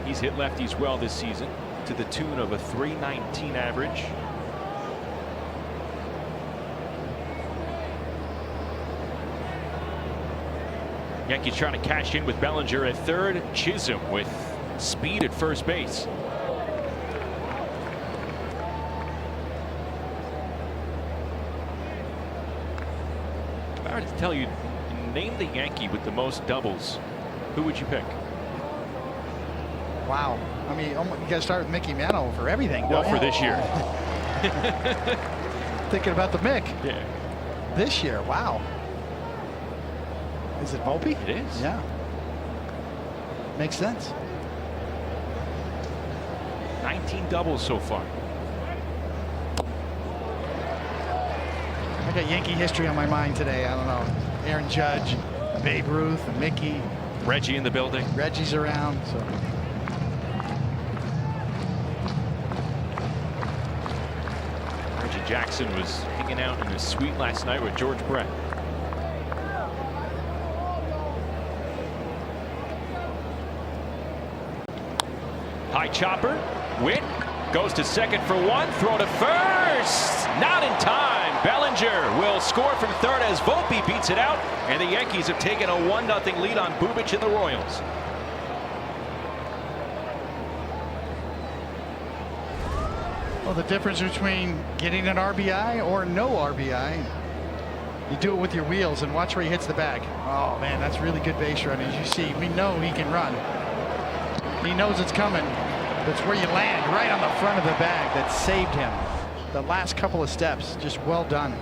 He's hit lefties well this season to the tune of a .319 average. Yankees trying to cash in with Bellinger at third. Chisholm with speed at first base. If I were to tell you, name the Yankee with the most doubles, who would you pick? Wow. I mean, you got to start with Mickey Mantle for everything. Well, for this year. Thinking about the Mick. Yeah. This year, wow. Is it Volpe? It is. Yeah. Makes sense. 19 doubles so far. I got Yankee history on my mind today. I don't know. Aaron Judge, Babe Ruth, and Mickey. Reggie in the building. Reggie's around. So. Reggie Jackson was hanging out in his suite last night with George Brett. High chopper. Witt goes to second for one. Throw to first. Not in time. Bellinger will score from third as Volpe beats it out. And the Yankees have taken a 1-0 lead on Bubic and the Royals. Well, the difference between getting an RBI or no RBI, you do it with your wheels and watch where he hits the bag. Oh, man, that's really good base running. As you see, we know he can run. He knows it's coming. That's where you land, right on the front of the bag. That saved him. The last couple of steps, just well done.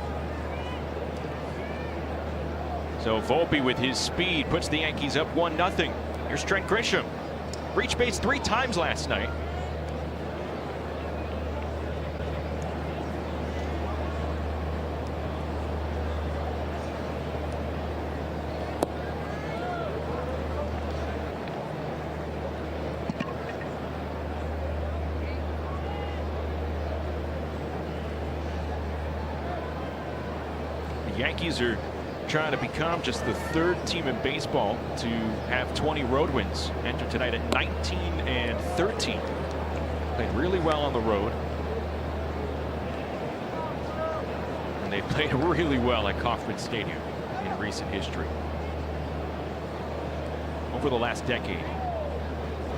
So Volpe with his speed puts the Yankees up 1-0. Here's Trent Grisham. Reached base 3 times last night. The Yankees are trying to become just the 3rd team in baseball to have 20 road wins. Entered tonight at 19-13. Played really well on the road. And they played really well at Kauffman Stadium in recent history. Over the last decade,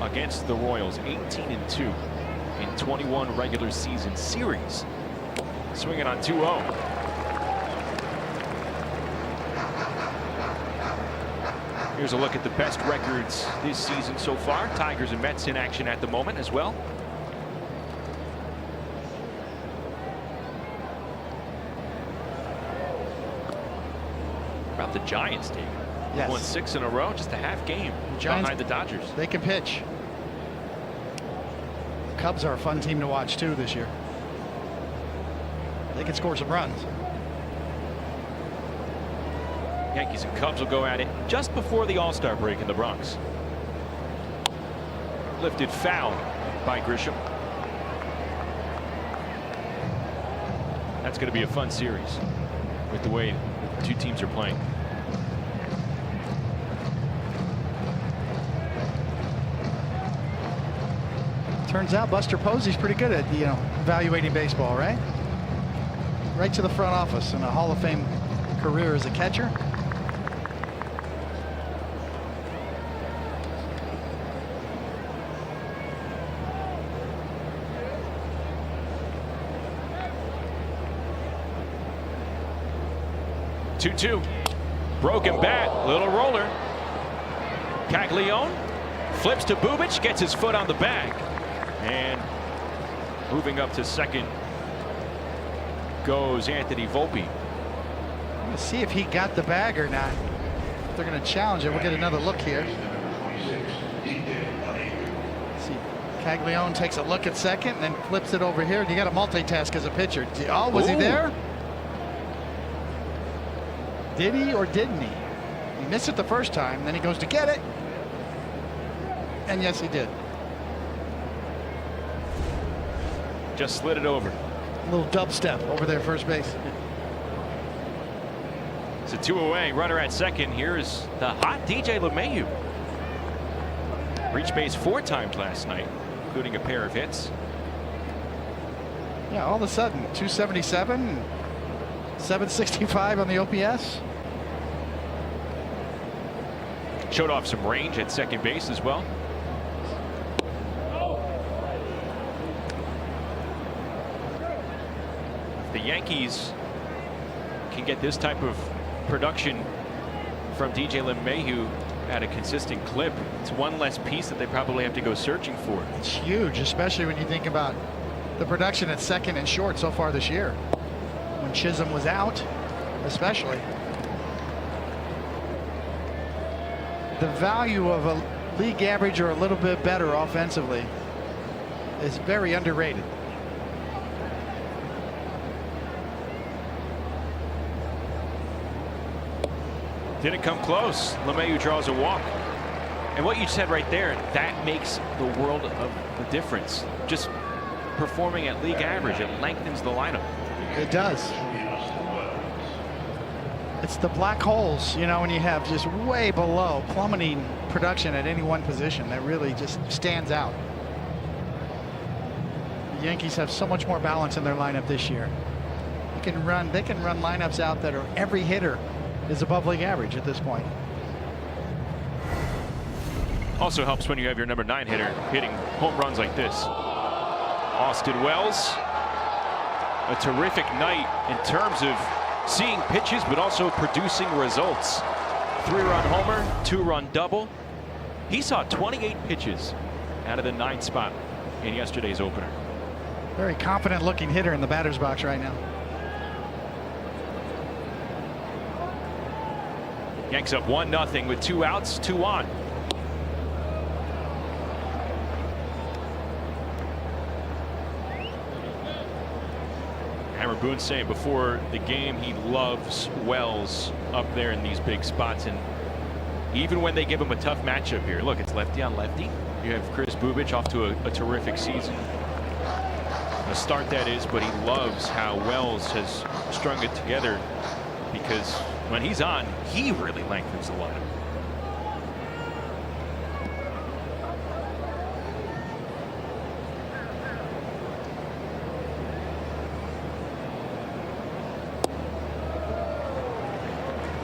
against the Royals, 18-2 in 21 regular season series. Swinging on 2-0. Here's a look at the best records this season so far. Tigers and Mets in action at the moment as well. About the Giants team. Yes. Won 6 in a row, just a half game Giants, behind the Dodgers. They can pitch. Cubs are a fun team to watch too this year. They can score some runs. Yankees and Cubs will go at it just before the All-Star break in the Bronx. Lifted foul by Grisham. That's going to be a fun series with the way the 2 teams are playing. Turns out Buster Posey's pretty good at, evaluating baseball, right? Right to the front office in a Hall of Fame career as a catcher. Two. Broken bat, little roller. Caglione flips to Bubic, gets his foot on the bag. And moving up to second goes Anthony Volpe. Let's see if he got the bag or not. If they're going to challenge it, we'll get another look here. See, Caglione takes a look at second and then flips it over here. You got to multitask as a pitcher. Oh, was he there? Did he or didn't he? He missed it the first time, then he goes to get it. And yes, he did. Just slid it over. A little dubstep over there, first base. It's a 2 away. Runner at second. Here is the hot DJ LeMahieu. Reached base 4 times last night, including a pair of hits. Yeah, all of a sudden, 277, 765 on the OPS. Showed off some range at second base as well. The Yankees can get this type of production from DJ LeMahieu at a consistent clip. It's one less piece that they probably have to go searching for. It's huge, especially when you think about the production at second and short so far this year. When Chisholm was out, especially. The value of a league average or a little bit better offensively is very underrated. Didn't come close. LeMahieu draws a walk. And what you said right there, that makes the world of the difference. Just performing at league average, it lengthens the lineup. It does. It's the black holes, you know, when you have just way below plummeting production at any one position that really just stands out. The Yankees have so much more balance in their lineup this year. They can run lineups out that are every hitter is above league average at this point. Also helps when you have your number 9 hitter hitting home runs like this. Austin Wells, a terrific night in terms of seeing pitches, but also producing results. 3-run homer, 2-run double. He saw 28 pitches out of the 9th spot in yesterday's opener. Very confident looking hitter in the batter's box right now. Yanks up 1-0 with 2 outs, 2 on. Aaron Boone saying before the game he loves Wells up there in these big spots, and even when they give him a tough matchup here. Look, it's lefty on lefty. You have Chris Bubich off to a terrific season. A start that is, but he loves how Wells has strung it together, because when he's on, he really lengthens the lineup.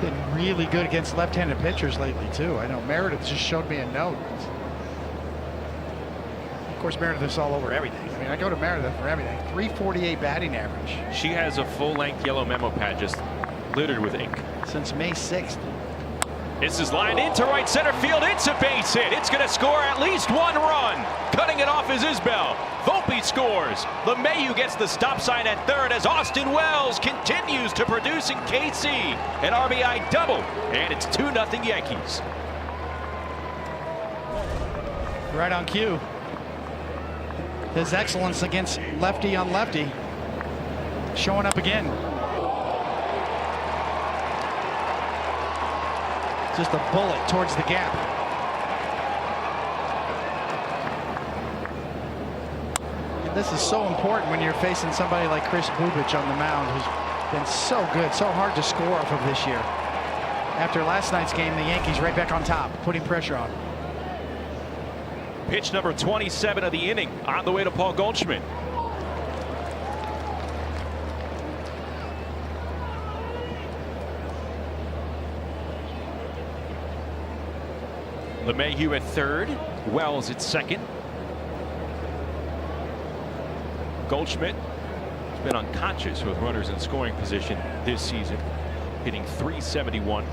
Been really good against left-handed pitchers lately too. I know Meredith just showed me a note. Of course, Meredith's all over everything. I mean, I go to Meredith for everything. 348 batting average. She has a full-length yellow memo pad just littered with ink. Since May 6th. This is lined into right center field. It's a base hit. It's going to score at least 1 run. Cutting it off is Isbell. Volpe scores. LeMahieu gets the stop sign at third as Austin Wells continues to produce in KC. An RBI double, and it's 2-0 Yankees. Right on cue. His excellence against lefty on lefty showing up again. Just a bullet towards the gap. And this is so important when you're facing somebody like Chris Bubich on the mound, who's been so good, so hard to score off of this year. After last night's game, the Yankees right back on top, putting pressure on. Pitch number 27 of the inning on the way to Paul Goldschmidt. LeMahieu at third, Wells at second. Goldschmidt has been unconscious with runners in scoring position this season, hitting .371.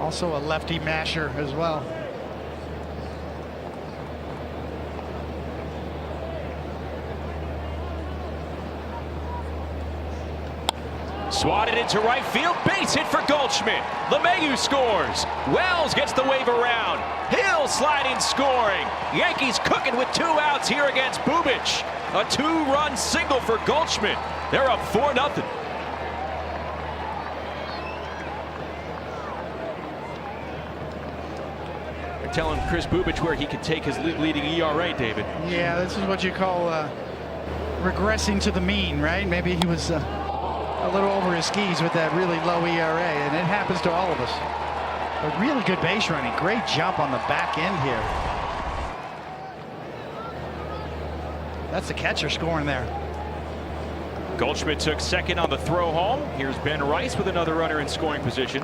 Also a lefty masher as well. Swatted into right field, base hit for Goldschmidt. LeMahieu scores. Wells gets the wave around. Hill sliding scoring. Yankees cooking with 2 outs here against Bubich. A 2-run single for Goldschmidt. They're up 4-0. They're telling Chris Bubich where he could take his leading ERA, David. Yeah, this is what you call regressing to the mean, right? Maybe he was a little over his skis with that really low ERA, and it happens to all of us. A really good base running, great jump on the back end here. That's the catcher scoring there. Goldschmidt took second on the throw home. Here's Ben Rice with another runner in scoring position.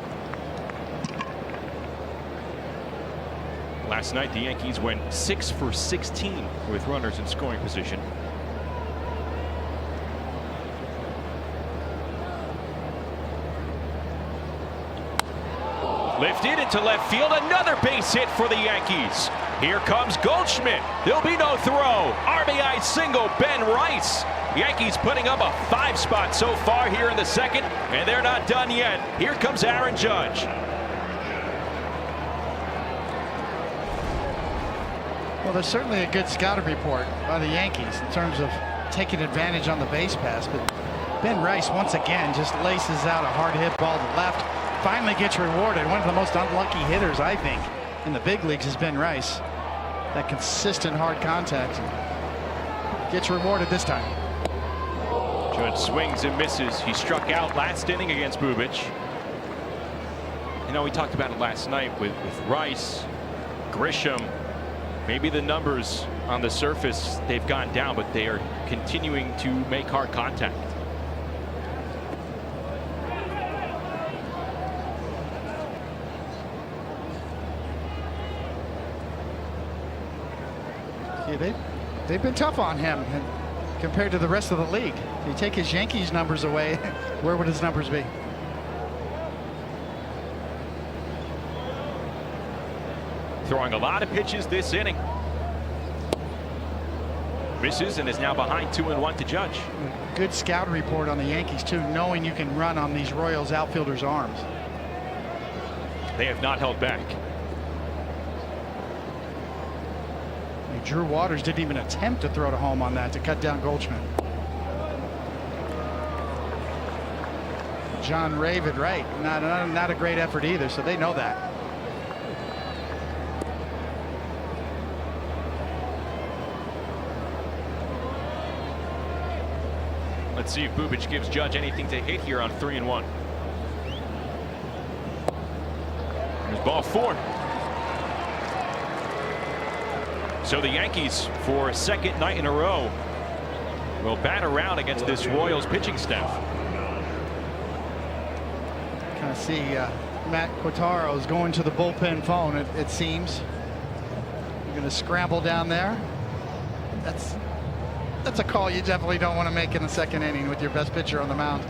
Last night, the Yankees went 6 for 16 with runners in scoring position. Lifted into left field, another base hit for the Yankees. Here comes Goldschmidt. There'll be no throw. RBI single, Ben Rice. Yankees putting up a 5 spot so far here in the second, and they're not done yet. Here comes Aaron Judge. Well, there's certainly a good scouting report by the Yankees in terms of taking advantage on the base pass, but Ben Rice once again just laces out a hard hit ball to left. Finally gets rewarded. One of the most unlucky hitters, I think, in the big leagues has been Rice. That consistent hard contact gets rewarded this time. Judge swings and misses. He struck out last inning against Bubic. You know, we talked about it last night with Rice, Grisham. Maybe the numbers on the surface, they've gone down, but they are continuing to make hard contact. Yeah, they've been tough on him compared to the rest of the league. If you take his Yankees numbers away, where would his numbers be? Throwing a lot of pitches this inning. Misses and is now behind 2-1 to Judge. Good scout report on the Yankees too, knowing you can run on these Royals outfielders' arms. They have not held back. Drew Waters didn't even attempt to throw to home on that to cut down Goldschmidt. John Raven, right? Not a great effort either, so they know that. Let's see if Bubic gives Judge anything to hit here on 3-1. There's ball 4. So the Yankees, for a second night in a row, will bat around against this Royals pitching staff. Kind of see Matt Quattaro is going to the bullpen phone, it seems. You're going to scramble down there. That's a call you definitely don't want to make in the second inning with your best pitcher on the mound.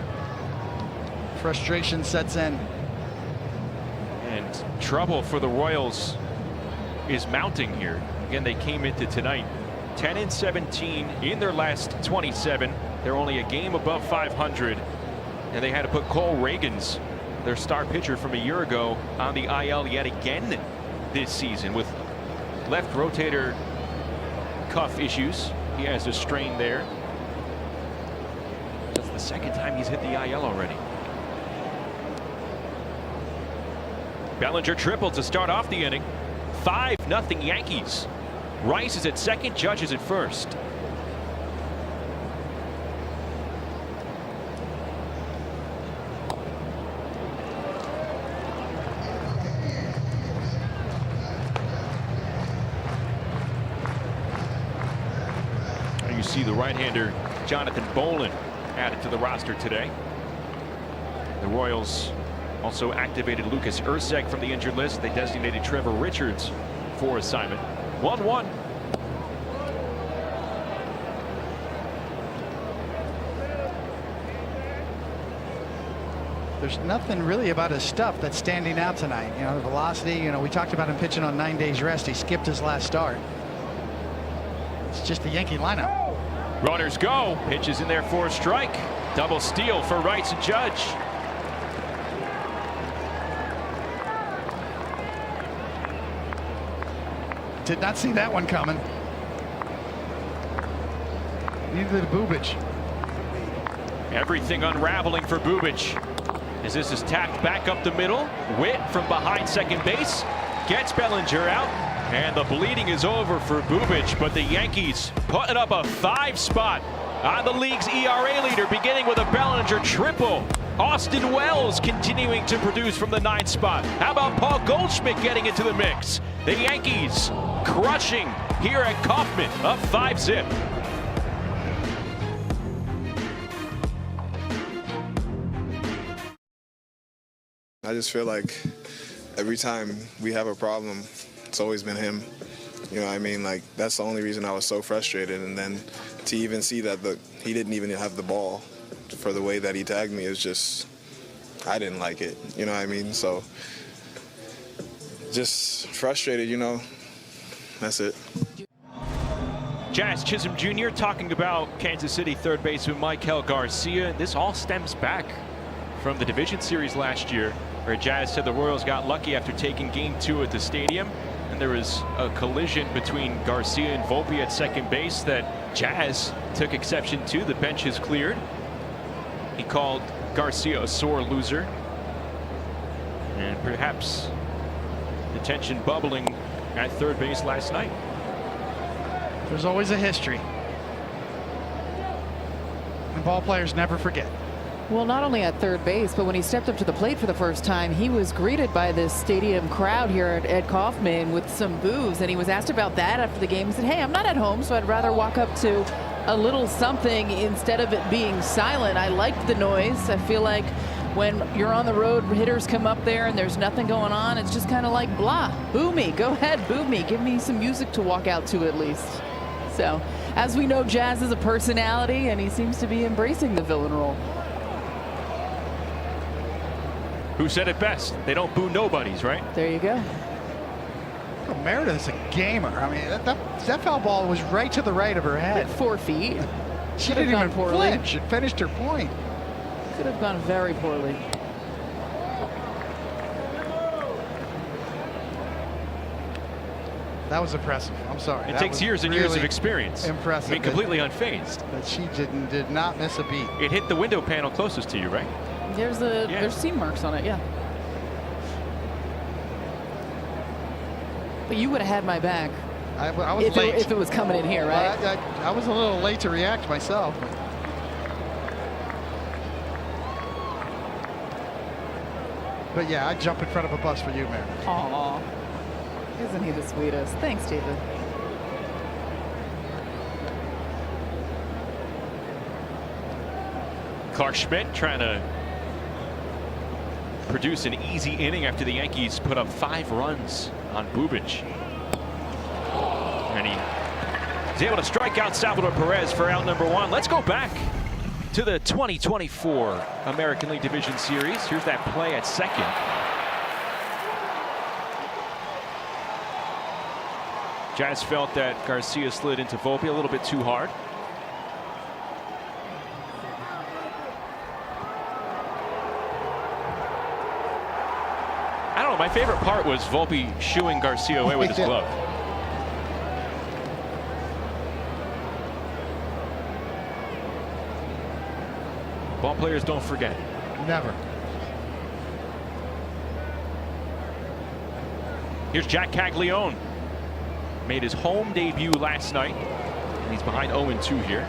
Frustration sets in. And trouble for the Royals is mounting here. Again, they came into tonight 10-17 in their last 27. They're only a game above 500, and they had to put Cole Reagans, their star pitcher from a year ago, on the IL yet again this season with left rotator cuff issues. He has a strain there. That's the second time he's hit the IL already. Bellinger tripled to start off the inning. 5-0 Yankees. Rice is at second, Judge is at first. And you see the right-hander Jonathan Bolin added to the roster today. The Royals also activated Lucas Ursek from the injured list. They designated Trevor Richards for assignment. 1-1. There's nothing really about his stuff that's standing out tonight. You know, the velocity, you know, we talked about him pitching on 9 days rest. He skipped his last start. It's just the Yankee lineup. Runners go. Pitches in there for a strike. Double steal for Rice and Judge. Did not see that one coming. Neither did Bubic. Everything unraveling for Bubic as this is tapped back up the middle. Witt from behind second base gets Bellinger out, and the bleeding is over for Bubic, but the Yankees putting up a 5 spot on the league's ERA leader, beginning with a Bellinger triple. Austin Wells continuing to produce from the 9th spot. How about Paul Goldschmidt getting into the mix? The Yankees crushing here at Kauffman, up 5-0. I just feel like every time we have a problem, It's always been him. You know what I mean? Like, that's the only reason I was so frustrated. And then to even see that he didn't even have the ball for the way that he tagged me is just, I didn't like it. You know what I mean? So just frustrated, you know. That's it. Jazz Chisholm Jr. talking about Kansas City third baseman Maikel Garcia. This all stems back from the division series last year, where Jazz said the Royals got lucky after taking Game 2 at the stadium, and there was a collision between Garcia and Volpe at second base that Jazz took exception to. The bench is cleared. He called Garcia a sore loser, and perhaps the tension bubbling at third base last night. There's always a history, and ball players never forget. Well, not only at third base, but when he stepped up to the plate for the first time, he was greeted by this stadium crowd here at Kauffman with some boos, and he was asked about that after the game. He said, hey, I'm not at home, so I'd rather walk up to a little something instead of it being silent. I liked the noise. I feel like when you're on the road, hitters come up there and there's nothing going on, it's just kind of like blah, boo me, go ahead, boo me, give me some music to walk out to at least. So, as we know, Jazz is a personality, and he seems to be embracing the villain role. Who said it best? They don't boo nobodies, right? There you go. Oh, Meredith's a gamer. I mean, that foul ball was right to the right of her head. At 4 feet. She didn't even flinch. It finished her point. Could have gone very poorly. That was impressive. I'm sorry. It takes years and years of experience. Impressive. I mean, completely unfazed. But she did not miss a beat. It hit the window panel closest to you, right? There's seam marks on it, yeah. But you would have had my back. I was late. If it was coming in here, right? Well, I was a little late to react myself. But yeah, I'd jump in front of a bus for you, Meredith. Aw. Isn't he the sweetest? Thanks, David. Clark Schmidt trying to produce an easy inning after the Yankees put up 5 runs on Bubic. And he is able to strike out Salvador Perez for out number 1. Let's go back to the 2024 American League Division Series. Here's that play at second. Jazz felt that Garcia slid into Volpe a little bit too hard. I don't know, my favorite part was Volpe shooing Garcia away with his glove. Ball players don't forget. Never. Here's Jack Caglione. Made his home debut last night, and he's behind 0-2 here.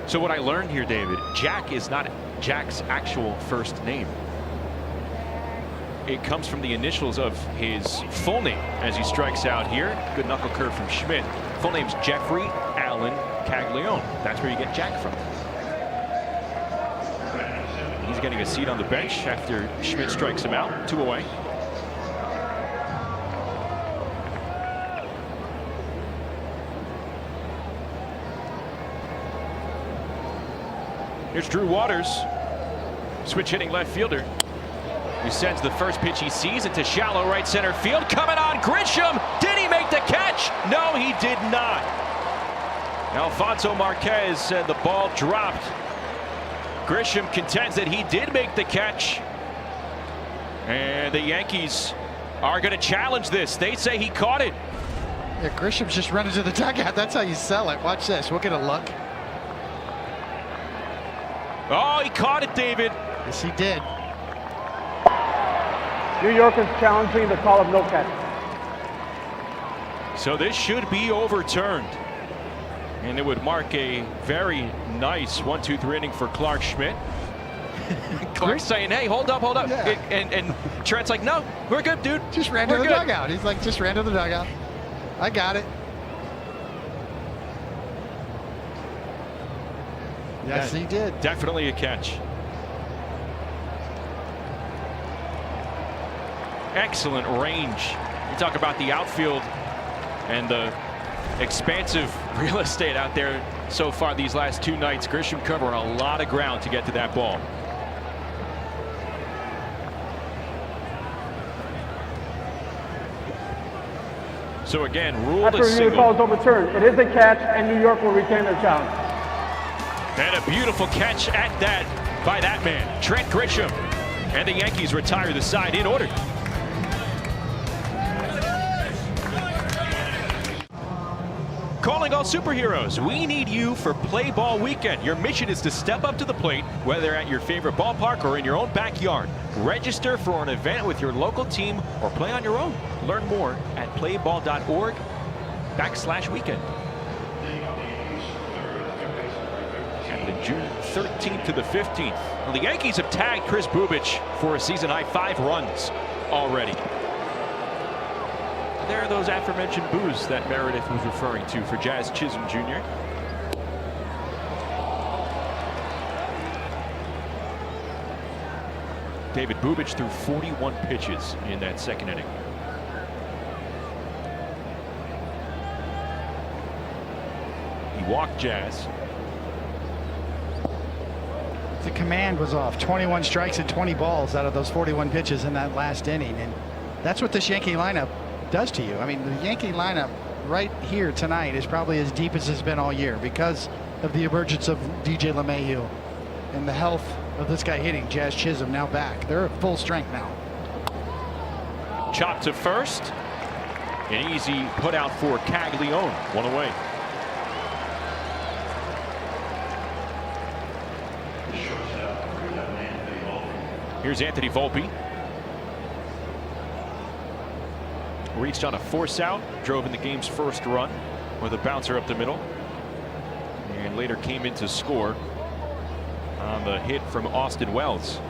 So what I learned here, David, Jack is not Jack's actual first name. It comes from the initials of his full name as he strikes out here. Good knuckle curve from Schmidt. Full name's Jeffrey Allen Caglione. That's where you get Jack from. He's getting a seat on the bench after Schmidt strikes him out. 2 away. Here's Drew Waters, switch hitting left fielder. He sends the first pitch he sees into shallow right center field. Coming on Grisham. Did he make the catch? No, he did not. Alfonso Marquez said the ball dropped. Grisham contends that he did make the catch. And the Yankees are going to challenge this. They say he caught it. Yeah, Grisham's just running to the dugout. That's how you sell it. Watch this. We'll get a look. Oh, he caught it, David. Yes, he did. New York is challenging the call of no catch. So this should be overturned. And it would mark a very nice 1-2-3 inning for Clark Schmidt. Clark's saying, hey, hold up. Yeah. And Trent's like, no, we're good, dude. Just ran to the dugout. He's like, just ran to the dugout. I got it. Yes, he did. Definitely a catch. excellent range. You talk about the outfield and the expansive real estate out there so far these last 2 nights. Grisham covering a lot of ground to get to that ball. So again, ruled After a review, the single. call is overturned. It is a catch, and New York will retain their challenge. And a beautiful catch at that by that man, Trent Grisham. And the Yankees retire the side in order. Calling all superheroes, we need you for Play Ball Weekend. Your mission is to step up to the plate, whether at your favorite ballpark or in your own backyard. Register for an event with your local team or play on your own. Learn more at playball.org/weekend. And the June 13th to the 15th. Well, the Yankees have tagged Kris Bubic for a season-high 5 runs already. There are those aforementioned boos that Meredith was referring to for Jazz Chisholm Jr. David Bubic threw 41 pitches in that second inning. He walked Jazz. The command was off. 21 strikes and 20 balls out of those 41 pitches in that last inning. And that's what this Yankee lineup does to you. I mean, the Yankee lineup right here tonight is probably as deep as it's been all year because of the emergence of DJ LeMahieu and the health of this guy hitting. Jazz Chisholm now back. They're at full strength now. Chop to first. An easy put out for Caglione. 1 away. Here's Anthony Volpe. Reached on a force out, drove in the game's first run with a bouncer up the middle, and later came in to score on the hit from Austin Wells.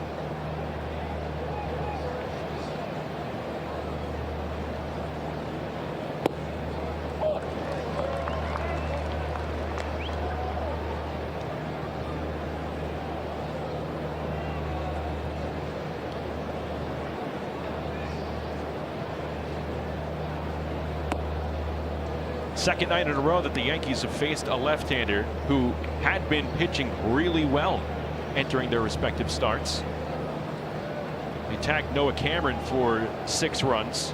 Second night in a row that the Yankees have faced a left-hander who had been pitching really well entering their respective starts. They tagged Noah Cameron for 6 runs.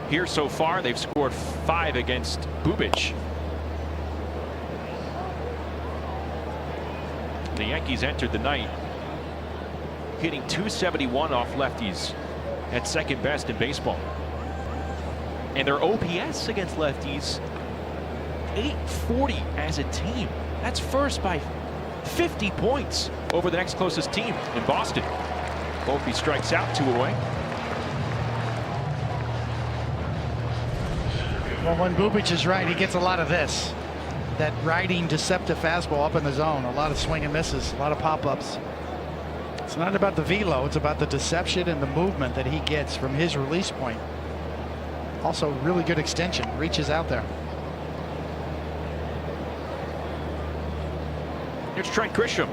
Here so far, they've scored 5 against Bubic. The Yankees entered the night hitting .271 off lefties at second best in baseball. And their OPS against lefties, .840 as a team. That's first by 50 points over the next closest team in Boston. Volpe strikes out, 2 away. Well, when Bubic is right, he gets a lot of this. That riding deceptive fastball up in the zone. A lot of swing and misses, a lot of pop-ups. It's not about the velo, it's about the deception and the movement that he gets from his release point. Also, really good extension, reaches out there. Here's Trent Grisham.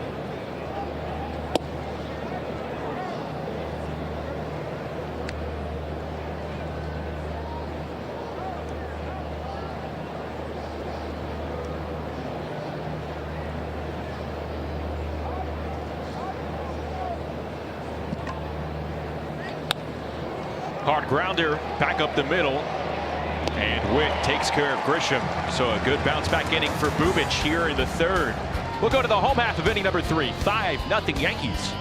Hard grounder back up the middle. And Witt takes care of Grisham. So a good bounce back inning for Bubic here in the third. We'll go to the home half of inning number 3. 5-0 Yankees.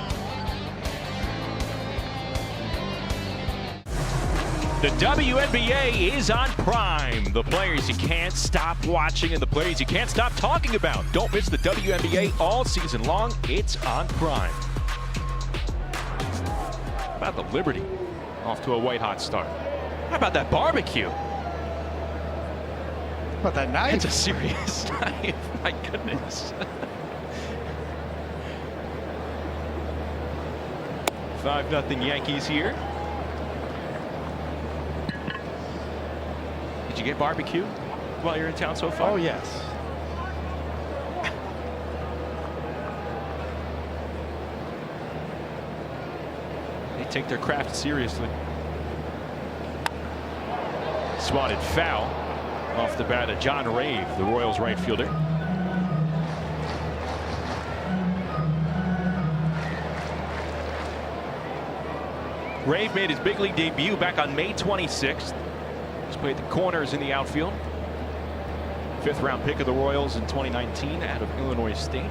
The WNBA is on Prime. The players you can't stop watching and the players you can't stop talking about. Don't miss the WNBA all season long. It's on Prime. How about the Liberty? Off to a white-hot start. How about that barbecue? How about that knife? It's a serious knife. My goodness. 5-0 Yankees here. Did you get barbecue while you're in town so far? Oh, yes. They take their craft seriously. swatted foul off the bat of John Rave, the Royals right fielder. Rave made his big league debut back on May 26th. He's played the corners in the outfield. 5th round pick of the Royals in 2019 out of Illinois State.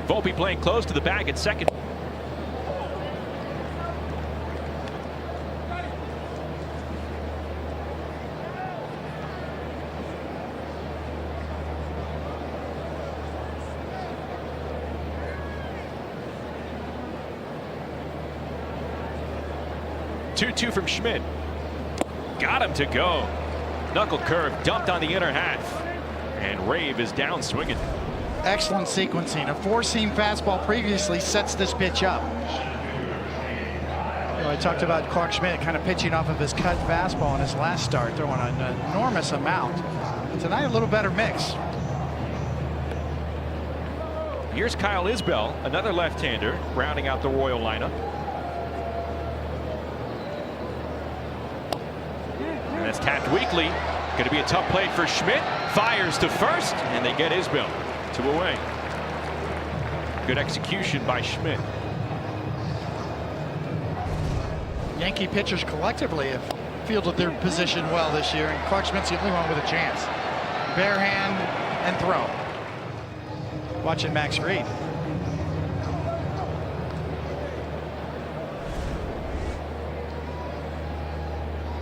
Volpe playing close to the bag at second. Two from Schmidt. Got him to go. Knuckle curve dumped on the inner half. And Rave is down swinging. Excellent sequencing. A four-seam fastball previously sets this pitch up. I talked about Clark Schmidt kind of pitching off of his cut fastball in his last start, throwing an enormous amount. Tonight, a little better mix. Here's Kyle Isbell, another left-hander, rounding out the Royal lineup. And that's tapped weakly. Going to be a tough play for Schmidt. Fires to first, and they get Isbell 2 away. Good execution by Schmidt. Yankee pitchers collectively have fielded their position well this year, and Clark Schmidt's the only one with a chance. Bare hand and throw. Watching Max Reed.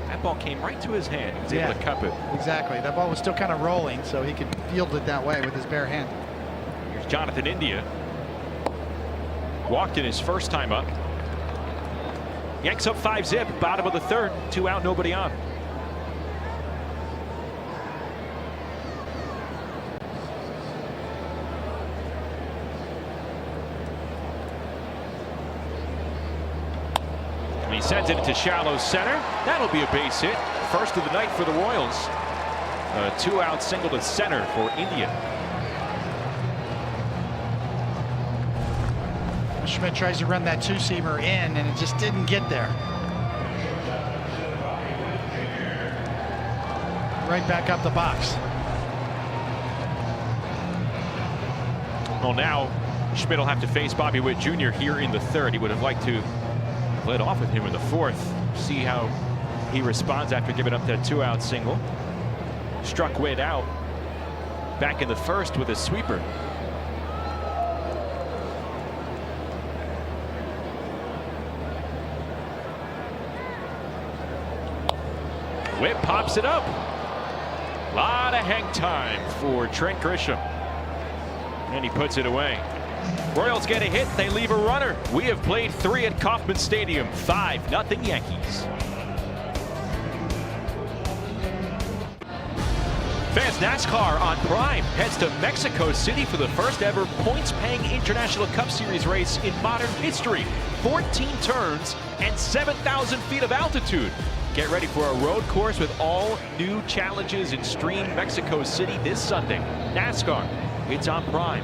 That ball came right to his hand. He was able to cup it. Exactly. That ball was still kind of rolling, so he could field it that way with his bare hand. Here's Jonathan India. Walked in his first time up. Yanks up 5-zip, bottom of the 3rd, 2 out, nobody on. And he sends it into shallow center. That'll be a base hit. First of the night for the Royals. A 2-out single to center for India. Schmidt tries to run that two-seamer in, and it just didn't get there. Right back up the box. Well, now Schmidt will have to face Bobby Witt Jr. here in the 3rd. He would have liked to have led off with him in the 4th. See how he responds after giving up that 2-out single. Struck Witt out back in the 1st with a sweeper. Witt pops it up. A lot of hang time for Trent Grisham. And he puts it away. Royals get a hit. They leave a runner. We have played 3 at Kauffman Stadium. 5-0 Yankees. Fans, NASCAR on Prime heads to Mexico City for the first ever points-paying International Cup Series race in modern history. 14 turns and 7,000 feet of altitude. Get ready for a road course with all new challenges in Stream Mexico City this Sunday. NASCAR, it's on Prime.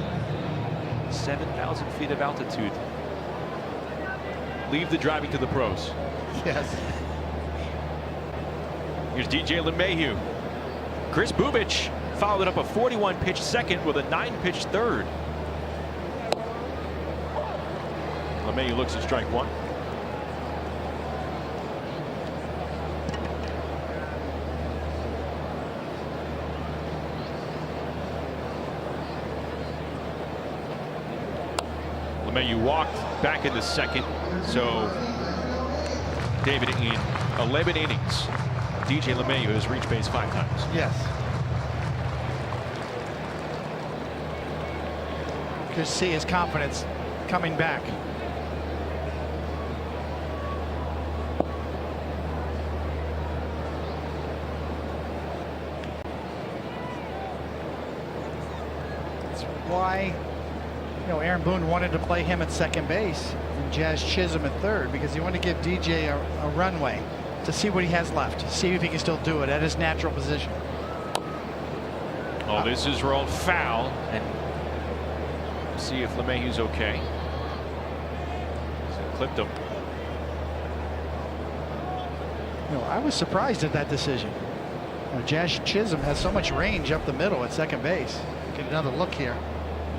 7,000 feet of altitude. Leave the driving to the pros. Yes. Here's DJ LeMahieu. Chris Bubich followed up a 41-pitch second with a 9-pitch 3rd. LeMahieu looks at strike 1. LeMahieu walked back in the 2nd. So David, in 11 innings, DJ LeMahieu has reached base 5 times. Yes. You can see his confidence coming back. That's why You know, Aaron Boone wanted to play him at second base and Jazz Chisholm at third because he wanted to give DJ a runway to see what he has left, see if he can still do it at his natural position. Oh, this is rolled foul, and see if LeMahieu's okay. So clipped him. You know, I was surprised at that decision. You know, Jazz Chisholm has so much range up the middle at second base. Get another look here.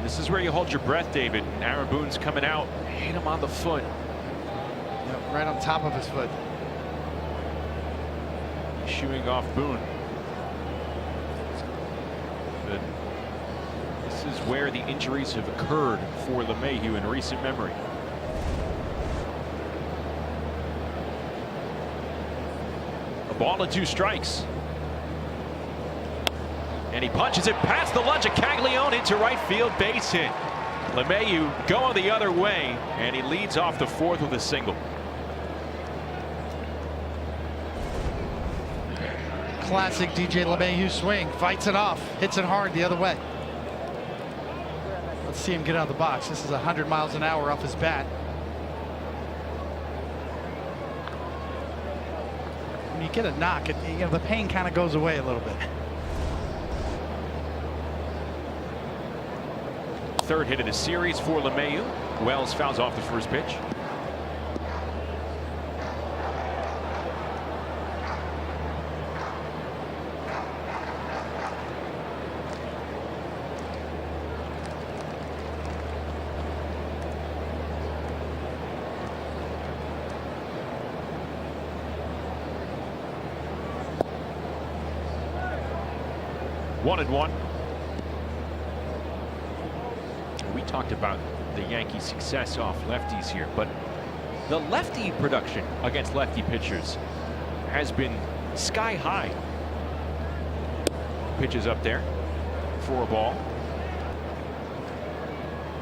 This is where you hold your breath, David. Aaron Boone's coming out, hit him on the foot. Yep, right on top of his foot. Shooing off Boone. But this is where the injuries have occurred for LeMahieu in recent memory. A ball and 2 strikes. And he punches it past the lunge of Caglione into right field, base hit. LeMahieu going the other way, and he leads off the 4th with a single. Classic DJ LeMahieu swing, fights it off, hits it hard the other way. Let's see him get out of the box. This is 100 miles an hour off his bat. When you get a knock, you know, the pain kind of goes away a little bit. 3rd hit of the series for LeMahieu. Wells fouls off the first pitch. One and one. We talked about the Yankees' success off lefties here, but the lefty production against lefty pitchers has been sky high. Pitches up there for a ball.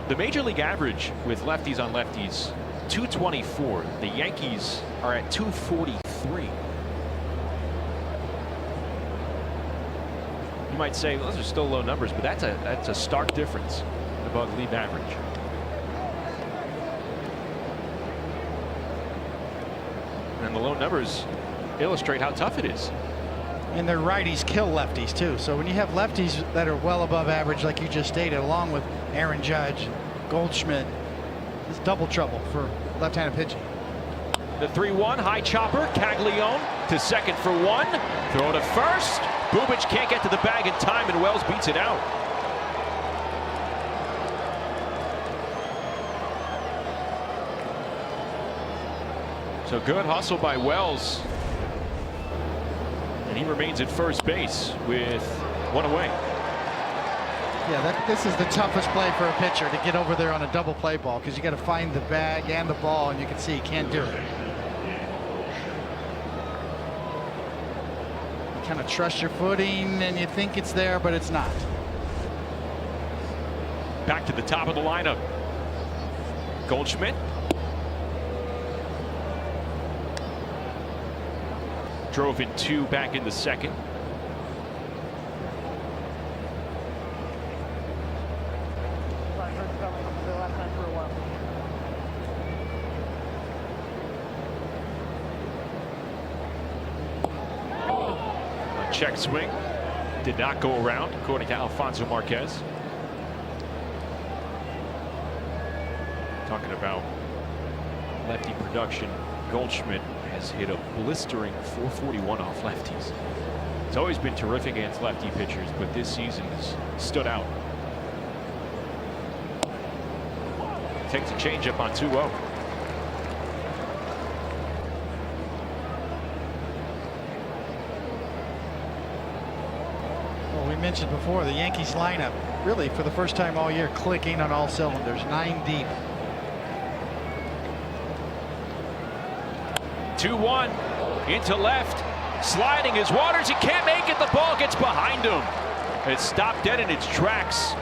The major league average with lefties on lefties, 224. The Yankees are at 243. You might say, well, those are still low numbers, but that's a stark difference above league average. And the low numbers illustrate how tough it is. And their righties kill lefties too. So when you have lefties that are well above average, like you just stated, along with Aaron Judge, Goldschmidt, it's double trouble for left-handed pitching. The 3-1 high chopper, Caglione to second for 1. Throw to first. Bubic can't get to the bag in time, and Wells beats it out. So good hustle by Wells. And he remains at first base with 1 away. Yeah, this is the toughest play for a pitcher, to get over there on a double play ball, because you got to find the bag and the ball, and you can see he can't do it. You kind of trust your footing and you think it's there, but it's not. Back to the top of the lineup. Goldschmidt. Drove in 2 back in the second. A check swing did not go around, according to Alfonso Marquez. Talking about lefty production, Goldschmidt has hit a blistering 441 off lefties. It's always been terrific against lefty pitchers, but this season has stood out. Takes a changeup on 2-0. Well, we mentioned before, the Yankees lineup, really for the first time all year, clicking on all cylinders, 9 deep. 2-1 into left, sliding his Waters. He can't make it. The ball gets behind him. It's stopped dead in its tracks,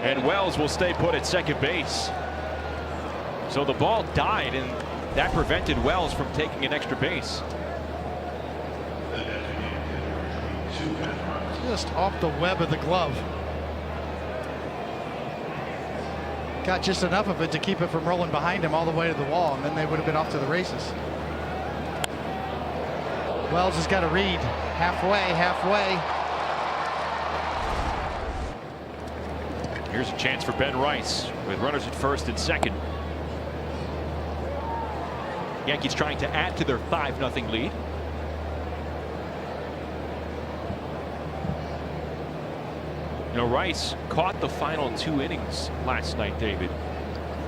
and Wells will stay put at second base. So the ball died, and that prevented Wells from taking an extra base. Just off the web of the glove. got just enough of it to keep it from rolling behind him all the way to the wall, and then they would have been off to the races. Wells has got to read halfway. Here's a chance for Ben Rice with runners at first and second. Yankees trying to add to their 5-0 lead. You know, Rice caught the final 2 innings last night, David.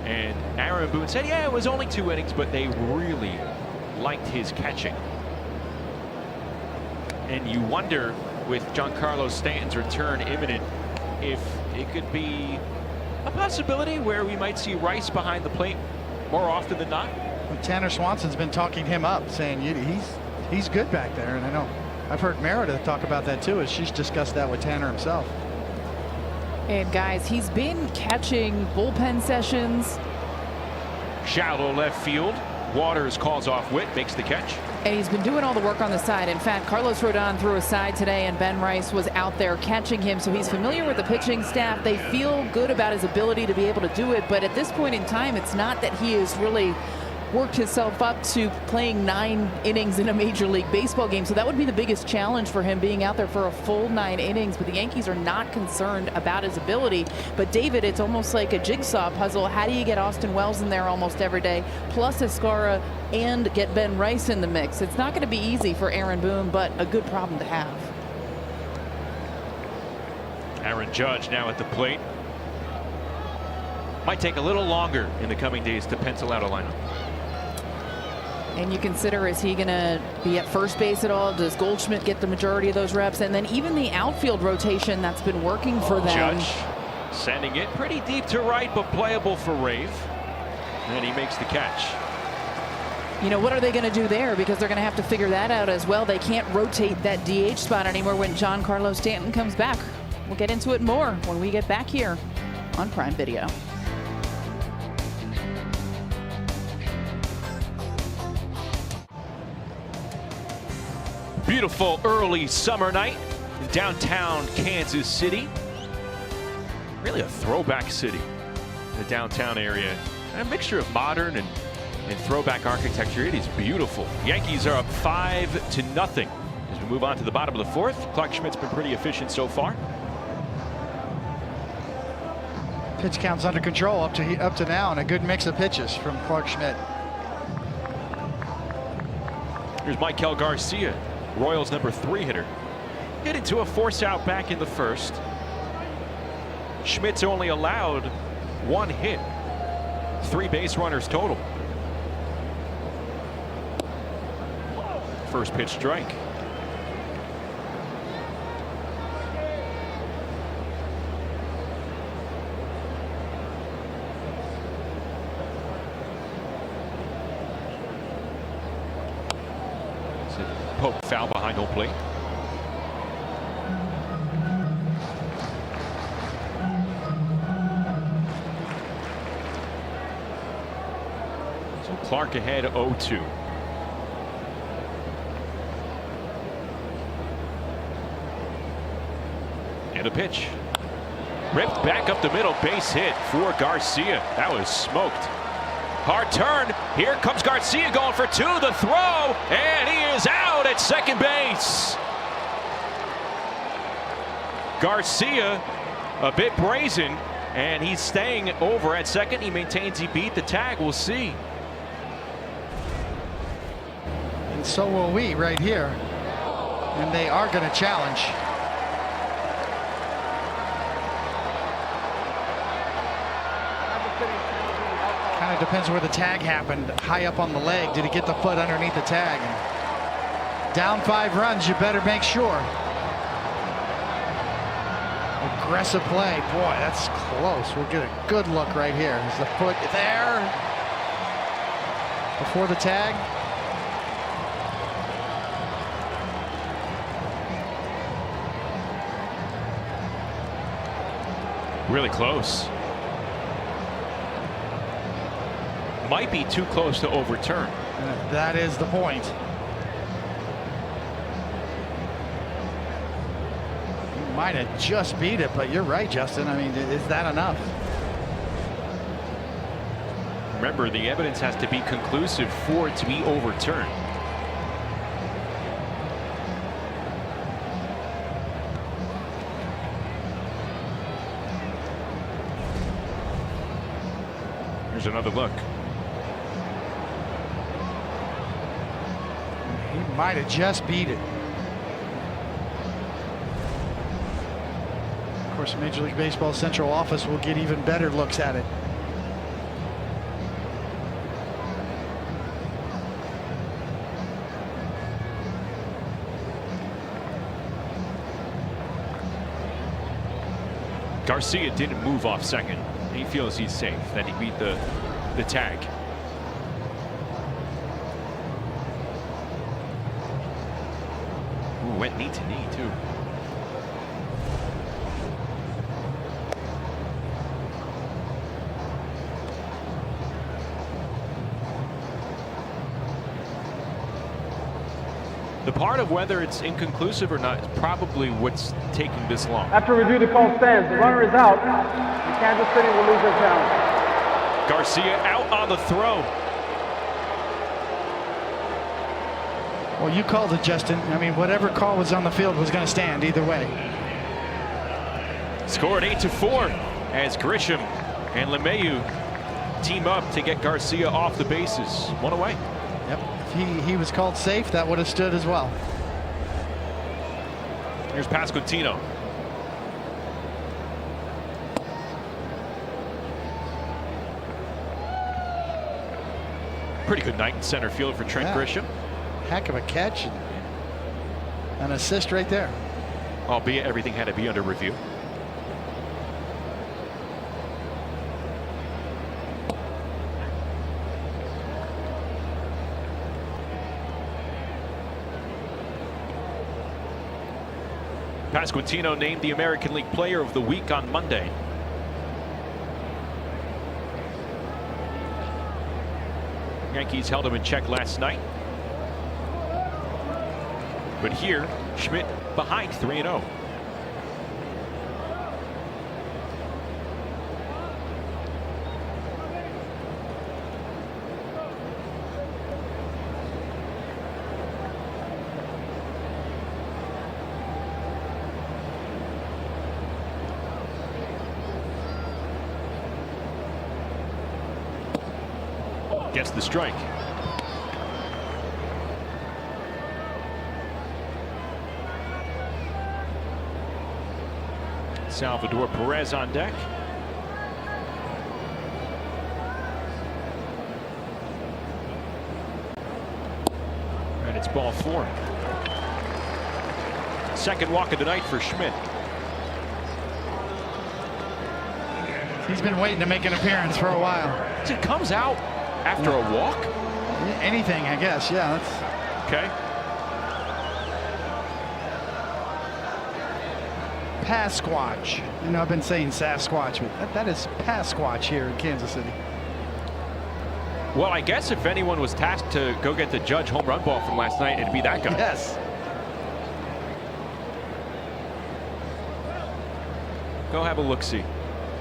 And Aaron Boone said, yeah, it was only 2 innings, but they really liked his catching. And you wonder, with Giancarlo Stanton's return imminent, if it could be a possibility where we might see Rice behind the plate more often than not. Well, Tanner Swanson's been talking him up, saying he's good back there. And I know I've heard Meredith talk about that too, as she's discussed that with Tanner himself. And guys, he's been catching bullpen sessions. Shallow left field. Waters calls off Witt, makes the catch. And he's been doing all the work on the side. In fact, Carlos Rodon threw a side today, and Ben Rice was out there catching him. So he's familiar with the pitching staff. They feel good about his ability to be able to do it. But at this point in time, it's not that he has really worked himself up to playing 9 innings in a Major League Baseball game. So that would be the biggest challenge for him, being out there for a full 9 innings. But the Yankees are not concerned about his ability. But David, it's almost like a jigsaw puzzle. How do you get Austin Wells in there almost every day, plus Escara, and get Ben Rice in the mix? It's not going to be easy for Aaron Boone, but a good problem to have. Aaron Judge now at the plate. Might take a little longer in the coming days to pencil out a lineup. And you consider, is he going to be at first base at all? Does Goldschmidt get the majority of those reps? And then even the outfield rotation that's been working for them. Judge sending it pretty deep to right, but playable for Rave. And he makes the catch. You know, what are they going to do there? Because they're going to have to figure that out as well. They can't rotate that DH spot anymore when Giancarlo Stanton comes back. We'll get into it more when we get back here on Prime Video. Beautiful early summer night in downtown Kansas City. Really a throwback city, the downtown area. A mixture of modern and throwback architecture. It is beautiful. Yankees are up 5-0 as we move on to the bottom of the 4th. Clark Schmidt's been pretty efficient so far. Pitch count's under control up to now, and a good mix of pitches from Clark Schmidt. Here's Michael Garcia, Royals number 3 hitter. Hit into a force out back in the 1st. Schmidt's only allowed 1 hit, 3 base runners total. First pitch strike. Poke foul behind home plate. So Clark ahead 0-2. And a pitch. Ripped back up the middle, base hit for Garcia. That was smoked. Hard turn. Here comes Garcia going for 2. The throw, and he is out at second base. Garcia a bit brazen, and he's staying over at second. He maintains he beat the tag. We'll see. And so will we right here. And they are going to challenge. Kind of depends where the tag happened. High up on the leg. Did he get the foot underneath the tag? And down 5 runs, you better make sure. Aggressive play. Boy, that's close. We'll get a good look right here. Is the foot there before the tag? Really close. Might be too close to overturn. That is the point. Might have just beat it, but you're right, Justin. I mean, is that enough? Remember, the evidence has to be conclusive for it to be overturned. Here's another look. He might have just beat it. Of course, Major League Baseball's central office will get even better looks at it. Garcia didn't move off second. He feels he's safe, that he beat the tag. Ooh, went knee to knee too. The part of whether it's inconclusive or not is probably what's taking this long. After review, the call stands. The runner is out. And Kansas City will lose their challenge. Garcia out on the throw. Well, you called it, Justin. I mean, whatever call was on the field was going to stand either way. Scored 8-4 as Grisham and LeMahieu team up to get Garcia off the bases. One away. Yep. If he was called safe, that would have stood as well. Here's Pasquantino. Pretty good night in center field for Trent Grisham. Heck of a catch and an assist right there. Albeit everything had to be under review. Pasquantino named the American League Player of the Week on Monday. Yankees held him in check last night. But here, Schmidt behind 3-0. Gets the strike. Salvador Perez on deck. And it's ball 4. Second walk of the night for Schmidt. He's been waiting to make an appearance for a while. It comes out after a walk? Anything, I guess. Yeah. That's okay. Pasquatch. You know, I've been saying Sasquatch, but that is Pasquatch here in Kansas City. Well, I guess if anyone was tasked to go get the Judge home run ball from last night, it'd be that guy. Yes. Go have a look-see.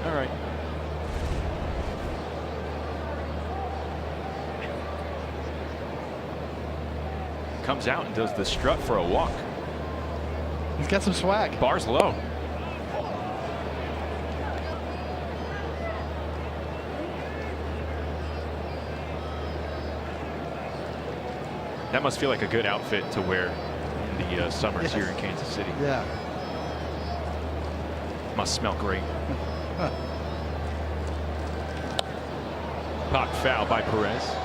All right. Comes out and does the strut for a walk. He's got some swag. Bar's low. That must feel like a good outfit to wear in the summers here in Kansas City. Yeah. Must smell great. Popped foul by Perez.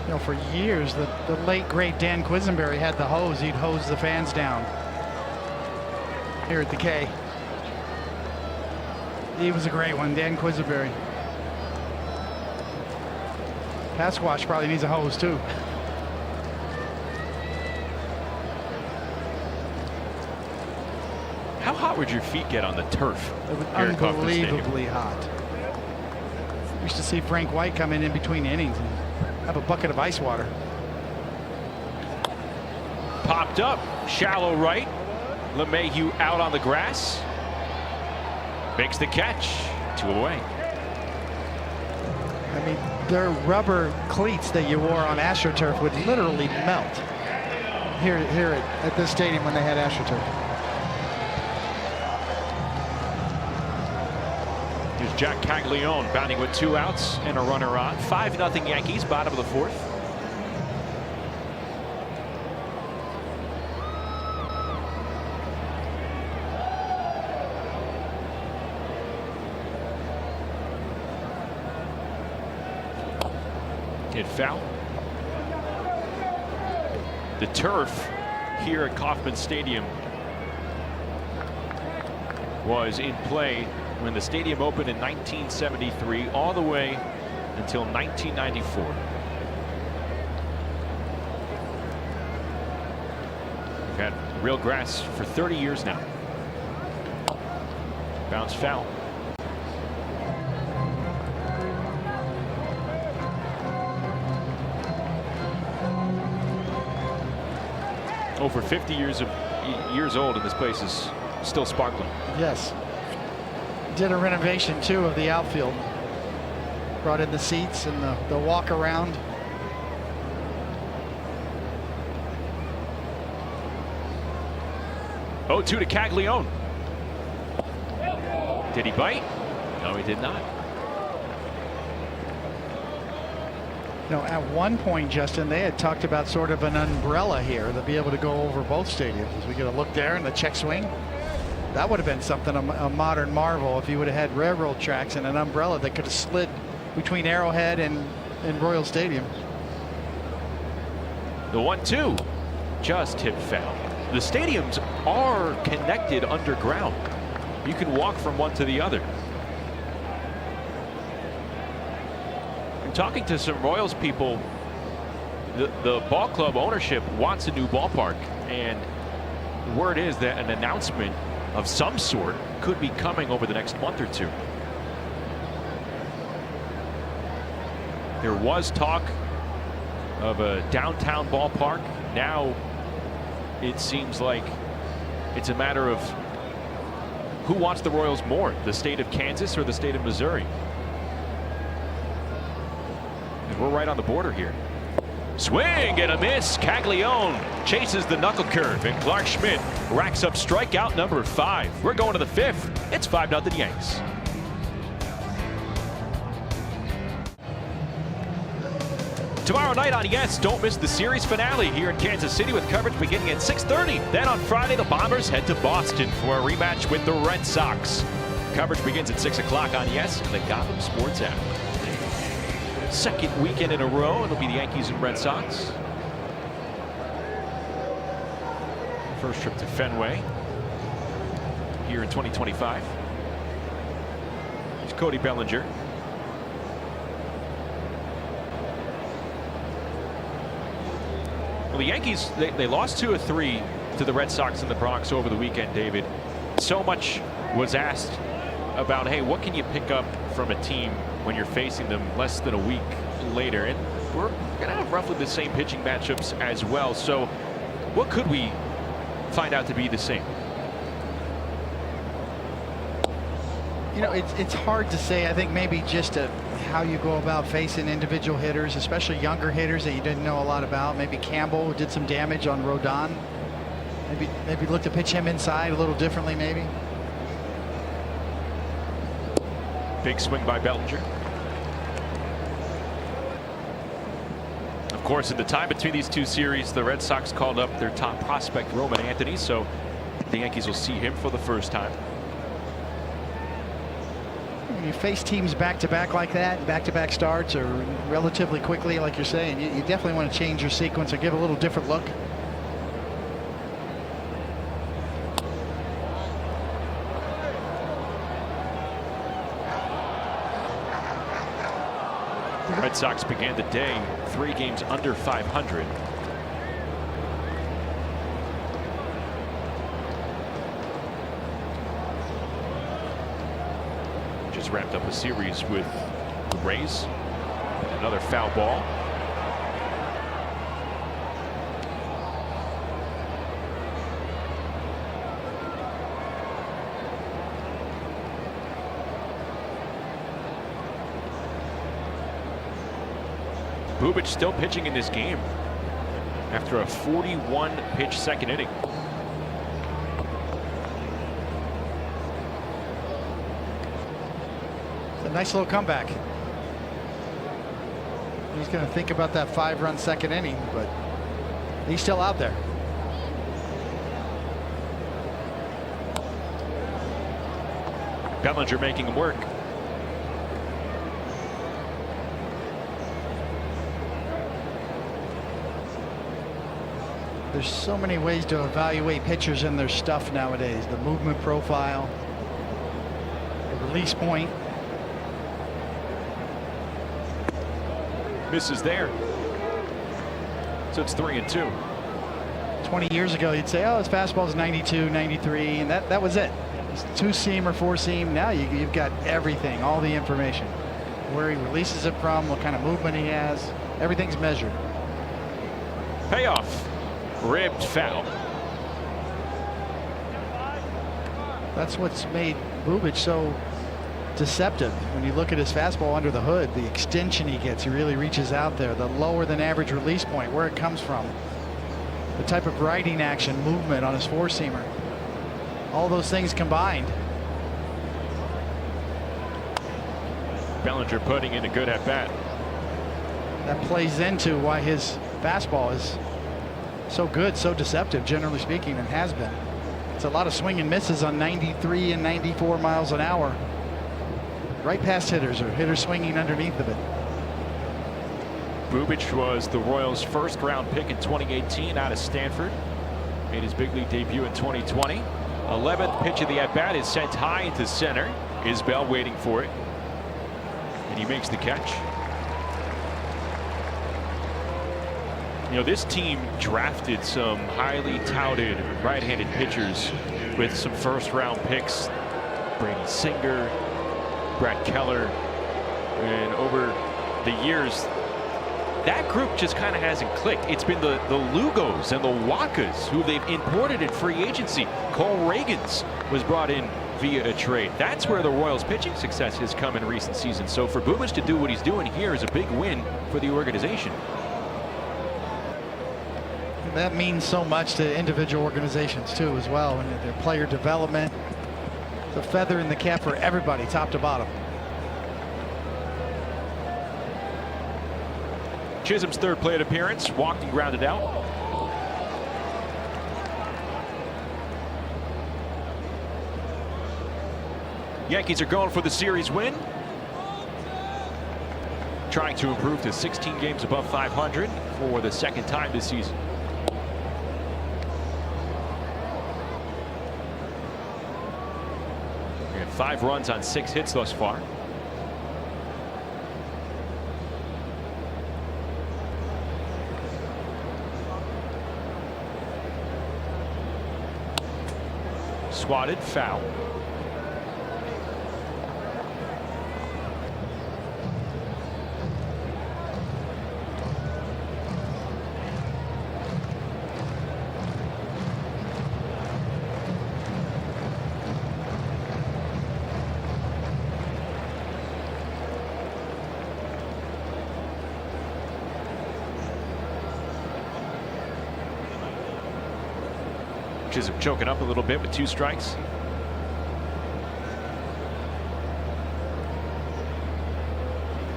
You know, for years, the late, great Dan Quisenberry had the hose. He'd hose the fans down here at the K. He was a great one, Dan Quisenberry. Pasquatch probably needs a hose, too. How hot would your feet get on the turf? Unbelievably hot. Used to see Frank White come in between innings and have a bucket of ice water. popped up. Shallow right. LeMahieu out on the grass. Makes the catch. 2 away. I mean, their rubber cleats that you wore on AstroTurf would literally melt here at this stadium when they had AstroTurf. Here's Jack Caglione batting with 2 outs and a runner on. 5-0 Yankees, bottom of the 4th. Hit foul. The turf here at Kauffman Stadium was in play when the stadium opened in 1973 all the way until 1994. We've had real grass for 30 years now. Bounce foul. Over 50 years old, and this place is still sparkling. Yes. Did a renovation too of the outfield. Brought in the seats and the walk around. Oh, 2 to Caglione. Did he bite? No, he did not. You know, at one point, Justin, they had talked about sort of an umbrella here to be able to go over both stadiums. As we get a look there in the check swing, that would have been something, a modern marvel, if you would have had railroad tracks and an umbrella that could have slid between Arrowhead and Royal Stadium. The 1-2 just hit foul. The stadiums are connected underground. You can walk from one to the other. Talking to some Royals people, the ball club ownership wants a new ballpark, and the word is that an announcement of some sort could be coming over the next month or 2. There was talk of a downtown ballpark. Now it seems like it's a matter of who wants the Royals more, the state of Kansas or the state of Missouri. We're right on the border here. Swing and a miss. Caglione chases the knuckle curve, and Clark Schmidt racks up strikeout number 5. We're going to the 5th. It's 5-0 Yanks. Tomorrow night on Yes, don't miss the series finale here in Kansas City with coverage beginning at 6:30. Then on Friday, the Bombers head to Boston for a rematch with the Red Sox. Coverage begins at 6 o'clock on Yes and the Gotham Sports app. Second weekend in a row, it'll be the Yankees and Red Sox. First trip to Fenway here in 2025. Here's Cody Bellinger. Well, the Yankees, they lost 2 of 3 to the Red Sox in the Bronx over the weekend, David. So much was asked about, hey, what can you pick up from a team when you're facing them less than a week later? And we're going to have roughly the same pitching matchups as well. So what could we find out to be the same? You know, it's hard to say. I think maybe just how you go about facing individual hitters, especially younger hitters that you didn't know a lot about. Maybe Campbell did some damage on Rodon. Maybe look to pitch him inside a little differently, maybe. Big swing by Bellinger. Of course, in the time between these 2 series, the Red Sox called up their top prospect, Roman Anthony, so the Yankees will see him for the first time. When you face teams back-to-back like that, back-to-back starts or relatively quickly, like you're saying, you definitely want to change your sequence or give a little different look. The Red Sox began the day 3 games under 500. Just wrapped up a series with the Rays. Another foul ball. Bubic still pitching in this game after a 41-pitch second inning. It's a nice little comeback. He's going to think about that 5-run second inning, but he's still out there. Bellinger making him work. There's so many ways to evaluate pitchers and their stuff nowadays. The movement profile, the release point. Misses there. So it's 3-2. 20 years ago, you'd say, oh, his fastball's 92, 93, and that was it. It's 2-seam or 4-seam. Now you've got everything, all the information. Where he releases it from, what kind of movement he has. Everything's measured. Payoff. Ribbed foul. That's what's made Bubic so deceptive. When you look at his fastball under the hood, the extension he gets, he really reaches out there. The lower than average release point, where it comes from. The type of riding action, movement on his 4-seamer. All those things combined. Bellinger putting in a good at-bat. That plays into why his fastball is so good, so deceptive, generally speaking, and has been. It's a lot of swing and misses on 93 and 94 miles an hour. Right past hitters or hitters swinging underneath of it. Bubic was the Royals' first-round pick in 2018 out of Stanford. Made his big league debut in 2020. 11th pitch of the at-bat is sent high into center. Isbell waiting for it. And he makes the catch. You know, this team drafted some highly touted right-handed pitchers with some first-round picks. Brady Singer, Brad Keller, and over the years, that group just kind of hasn't clicked. It's been the Lugos and the Wakas who they've imported in free agency. Cole Reagans was brought in via a trade. That's where the Royals' pitching success has come in recent seasons. So for Bubic to do what he's doing here is a big win for the organization. That means so much to individual organizations too, as well. And their player development, it's a feather in the cap for everybody, top to bottom. Chisholm's third plate appearance, walked and grounded out. Yankees are going for the series win. Trying to improve to 16 games above 500 for the second time this season. We have 5 runs on 6 hits thus far. Swatted, foul. Chisholm choking up a little bit with 2 strikes.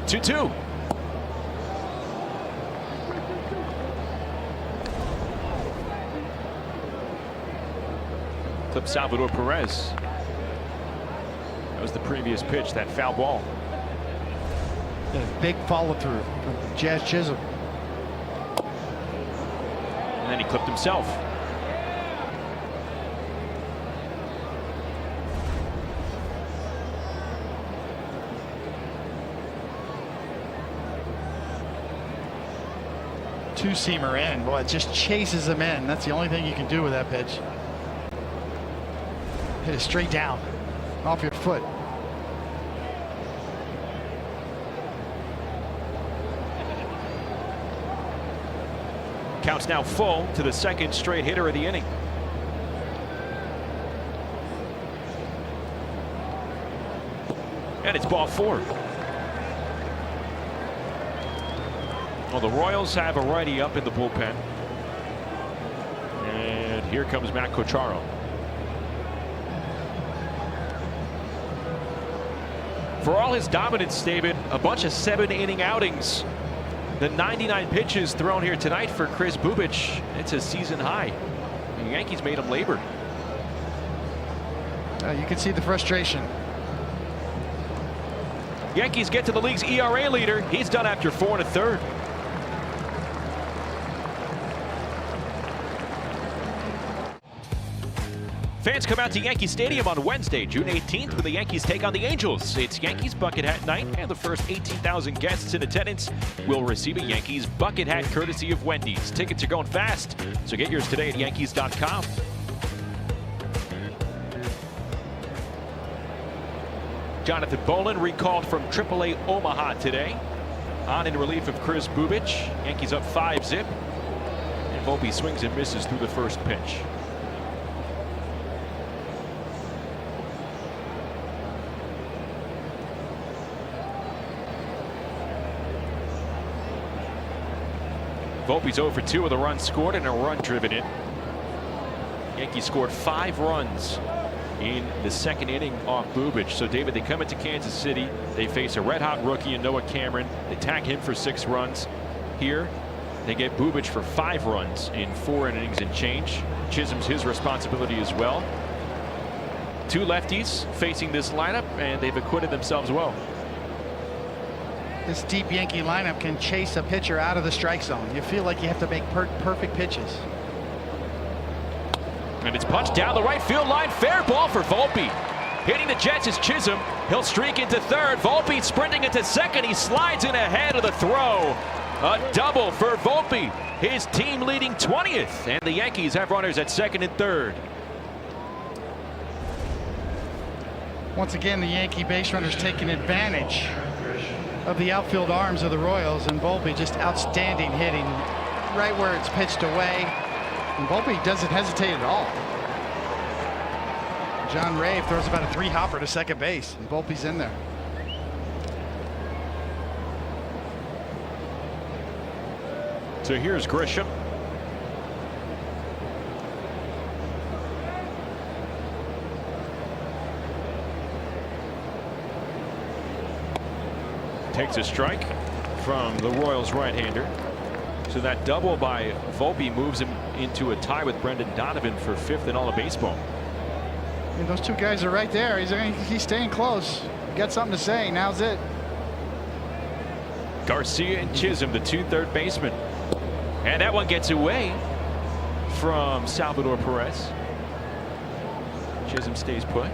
Two. Clip Salvador Perez. That was the previous pitch, that foul ball. A big follow through from Jazz Chisholm. And then he clipped himself. Two-seamer in. Boy, it just chases him in. That's the only thing you can do with that pitch. Hit it straight down, off your foot. Counts now full to the second straight hitter of the inning. And it's ball 4. Well, the Royals have a righty up in the bullpen. And here comes Matt Cocharo. For all his dominance, David, a bunch of 7-inning outings. The 99 pitches thrown here tonight for Kris Bubic. It's a season high. The Yankees made him labor. You can see the frustration. Yankees get to the league's ERA leader. He's done after 4 1/3. Fans come out to Yankee Stadium on Wednesday, June 18th, when the Yankees take on the Angels. It's Yankees Bucket Hat Night, and the first 18,000 guests in attendance will receive a Yankees bucket hat courtesy of Wendy's. Tickets are going fast, so get yours today at Yankees.com. Jonathan Bolin recalled from AAA Omaha today, on in relief of Kris Bubic. Yankees up 5-zip, and Volpe swings and misses through the first pitch. Volpe's 0 for 2 with a run scored and a run driven in. Yankees scored 5 runs in the second inning off Bubic. So, David, they come into Kansas City. They face a red-hot rookie in Noah Cameron. They tag him for 6 runs. Here, they get Bubic for 5 runs in 4 innings and change. Chisholm's his responsibility as well. 2 lefties facing this lineup, and they've acquitted themselves well. This deep Yankee lineup can chase a pitcher out of the strike zone. You feel like you have to make perfect pitches. And it's punched down the right field line. Fair ball for Volpe. Hitting the Jets is Chisholm. He'll streak into third. Volpe sprinting into second. He slides in ahead of the throw. A double for Volpe. His team leading 20th. And the Yankees have runners at second and third. Once again, the Yankee base runners taking advantage of the outfield arms of the Royals, and Volpe just outstanding hitting right where it's pitched away. And Volpe doesn't hesitate at all. John Rave throws about a 3-hopper to second base, and Volpe's in there. So here's Grisham. Takes a strike from the Royals right-hander. So that double by Volpe moves him into a tie with Brendan Donovan for 5th in all of baseball. And those 2 guys are right there. He's staying close. Got something to say. Now's it. Garcia and Chisholm, the 2 third basemen. And that one gets away from Salvador Perez. Chisholm stays put.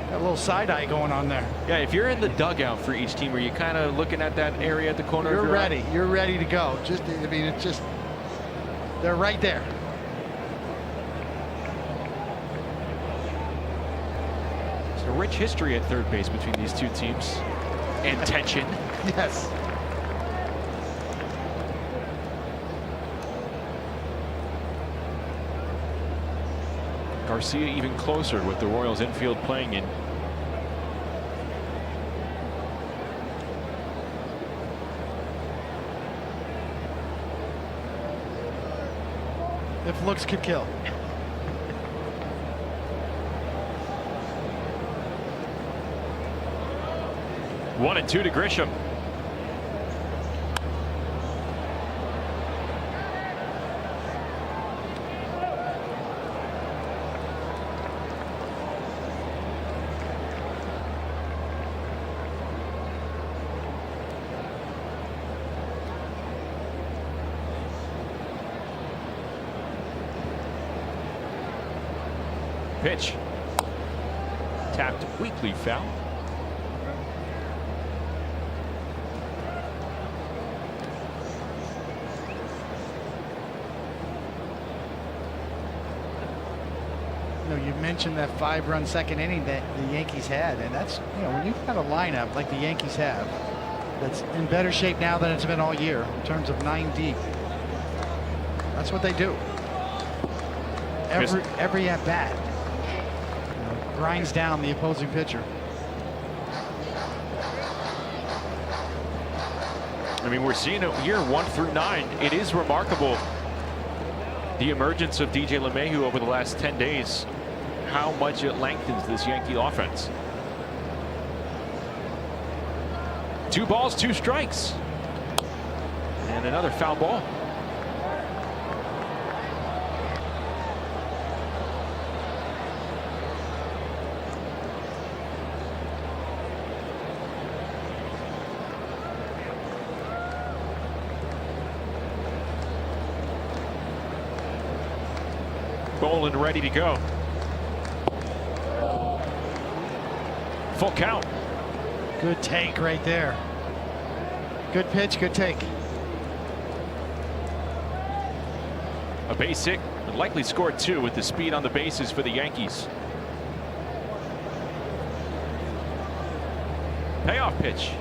Got a little side eye going on there. Yeah, if you're in the dugout for each team, are you kind of looking at that area at the corner of your eye? You're ready to go. It's just, they're right there. There's a rich history at third base between these 2 teams. And tension. Yes. Garcia even closer with the Royals infield playing in. If looks could kill. One and 2 to Grisham. Pitch. Tapped weakly foul. You mentioned that 5-run second inning that the Yankees had, and that's, when you've got a lineup like the Yankees have that's in better shape now than it's been all year in terms of 9 deep. That's what they do. Every at bat grinds down the opposing pitcher. I mean, we're seeing it here 1 through 9. It is remarkable, the emergence of DJ LeMahieu over the last 10 days, how much it lengthens this Yankee offense. 2 balls, 2 strikes. And another foul ball. Bolin ready to go. Full count. Good take right there. Good pitch, good take. A base hit would likely score 2 with the speed on the bases for the Yankees. Payoff pitch.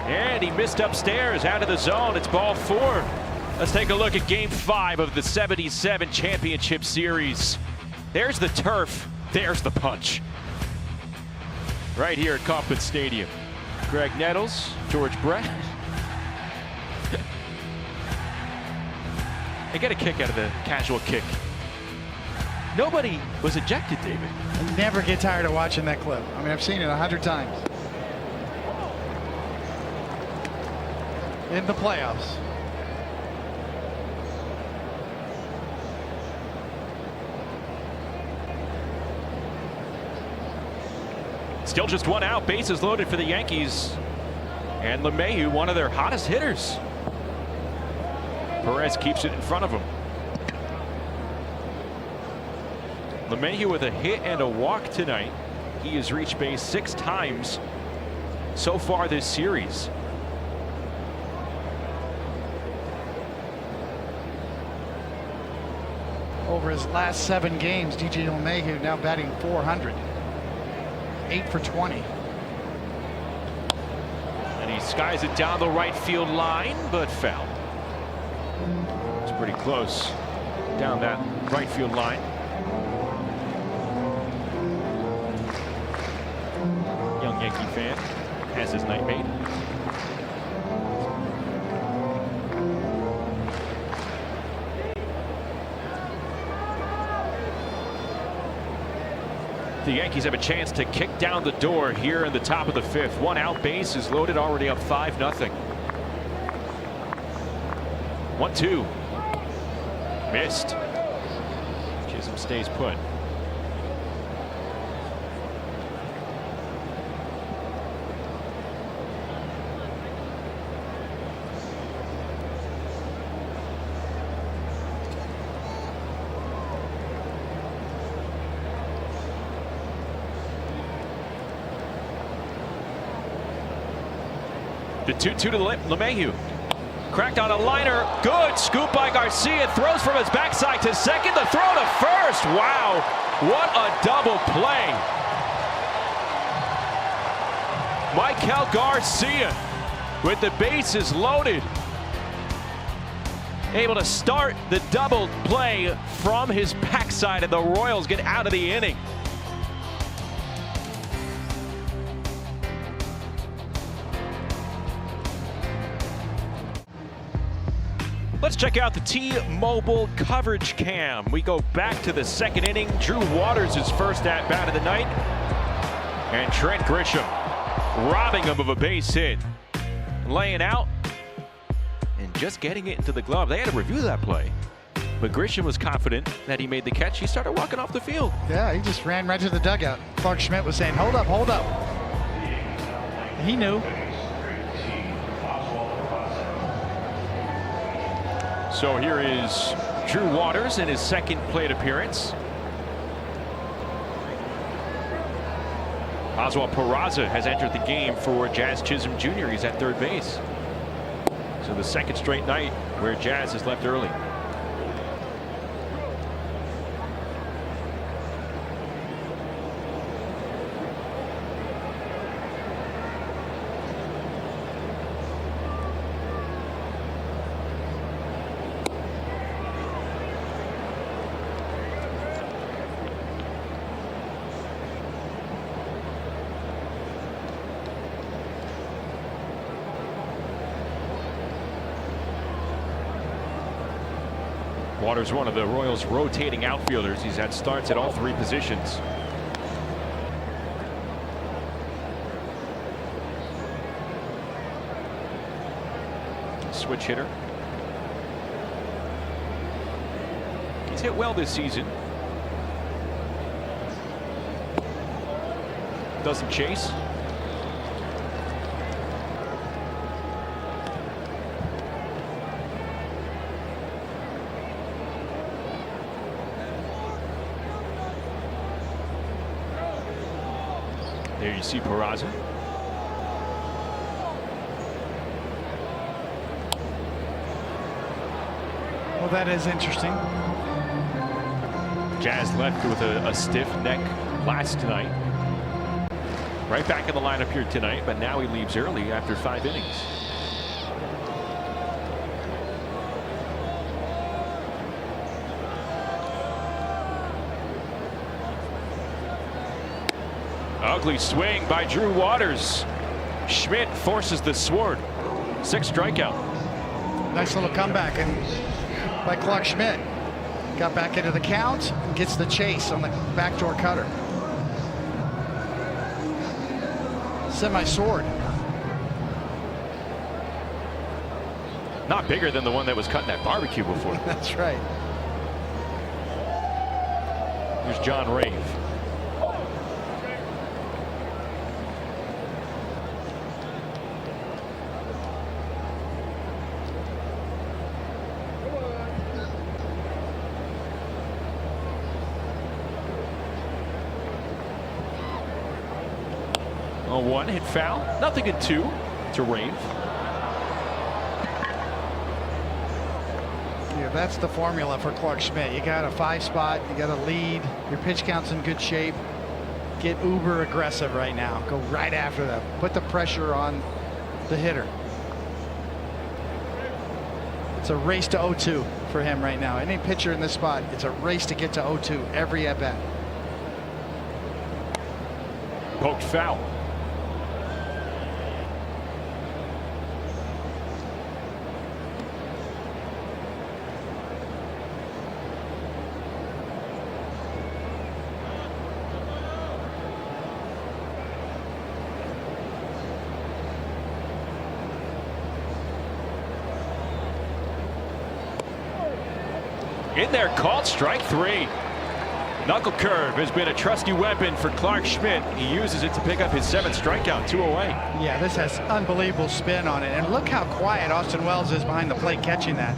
And he missed upstairs, out of the zone. It's ball 4. Let's take a look at Game 5 of the '77 Championship Series. There's the turf. There's the punch. Right here at Kauffman Stadium. Greg Nettles, George Brett. I get a kick out of the casual kick. Nobody was ejected, David. I never get tired of watching that clip. I mean, I've seen it 100 times. In the playoffs. Still just 1 out, bases loaded for the Yankees. And LeMahieu, one of their hottest hitters. Perez keeps it in front of him. LeMahieu with a hit and a walk tonight. He has reached base 6 times so far this series. Over his last 7 games, DJ LeMahieu now batting .400. 8 for 20. And he skies it down the right field line, but foul. It's pretty close down that right field line. Young Yankee fan has his night made. The Yankees have a chance to kick down the door here in the top of the 5th. 1 out, base is loaded, already up 5-0. 1-2. Missed. Chisholm stays put. The 2-2 to LeMahieu. Cracked on a liner. Good scoop by Garcia. Throws from his backside to second. The throw to first. Wow. What a double play. Michael Garcia with the bases loaded. Able to start the double play from his backside, and the Royals get out of the inning. Let's check out the T-Mobile coverage cam. We go back to the 2nd inning. Drew Waters' first at-bat of the night. And Trent Grisham robbing him of a base hit. Laying out and just getting it into the glove. They had to review that play. But Grisham was confident that he made the catch. He started walking off the field. Yeah, he just ran right to the dugout. Clark Schmidt was saying, hold up, hold up. He knew. So here is Drew Waters in his 2nd plate appearance. Oswald Peraza has entered the game for Jazz Chisholm Jr. He's at 3rd base. So the 2nd straight night where Jazz has left early. Waters, one of the Royals' rotating outfielders. He's had starts at all 3 positions. Switch hitter. He's hit well this season. Doesn't chase. There you see Peraza. Well, that is interesting. Jazz left with a stiff neck last night. Right back in the lineup here tonight, but now he leaves early after 5 innings. Ugly swing by Drew Waters. Schmidt forces the sword. 6th strikeout. Nice little comeback by Clark Schmidt. Got back into the count, gets the chase on the backdoor cutter. Semi-sword. Not bigger than the one that was cutting that barbecue before. That's right. Here's John Rave. Oh, 1 hit foul. Nothing in 2 to Rave. Yeah, that's the formula for Clark Schmidt. You got a 5 spot, you got a lead, your pitch count's in good shape. Get uber aggressive right now. Go right after them. Put the pressure on the hitter. It's a race to 0-2 for him right now. Any pitcher in this spot, it's a race to get to 0-2 every at bat. Poked foul. In there, called strike 3. Knuckle curve has been a trusty weapon for Clark Schmidt. He uses it to pick up his 7th strikeout, 2 away. Yeah, this has unbelievable spin on it. And look how quiet Austin Wells is behind the plate catching that.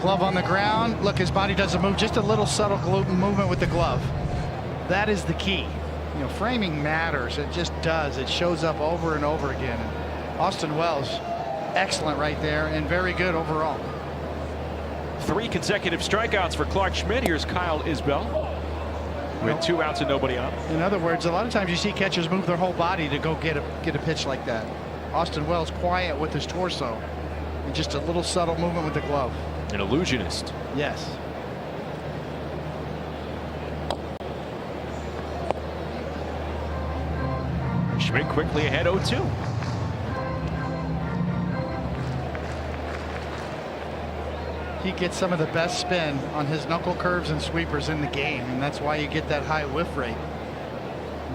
Glove on the ground. Look, his body doesn't move. Just a little subtle movement with the glove. That is the key. You know, framing matters. It just does. It shows up over and over again. And Austin Wells, excellent right there and very good overall. 3 consecutive strikeouts for Clark Schmidt. Here's Kyle Isbell with 2 outs and nobody on. In other words, a lot of times you see catchers move their whole body to go get a pitch like that. Austin Wells quiet with his torso and just a little subtle movement with the glove. An illusionist. Yes. Schmidt quickly ahead 0-2. He gets some of the best spin on his knuckle curves and sweepers in the game, and that's why you get that high whiff rate.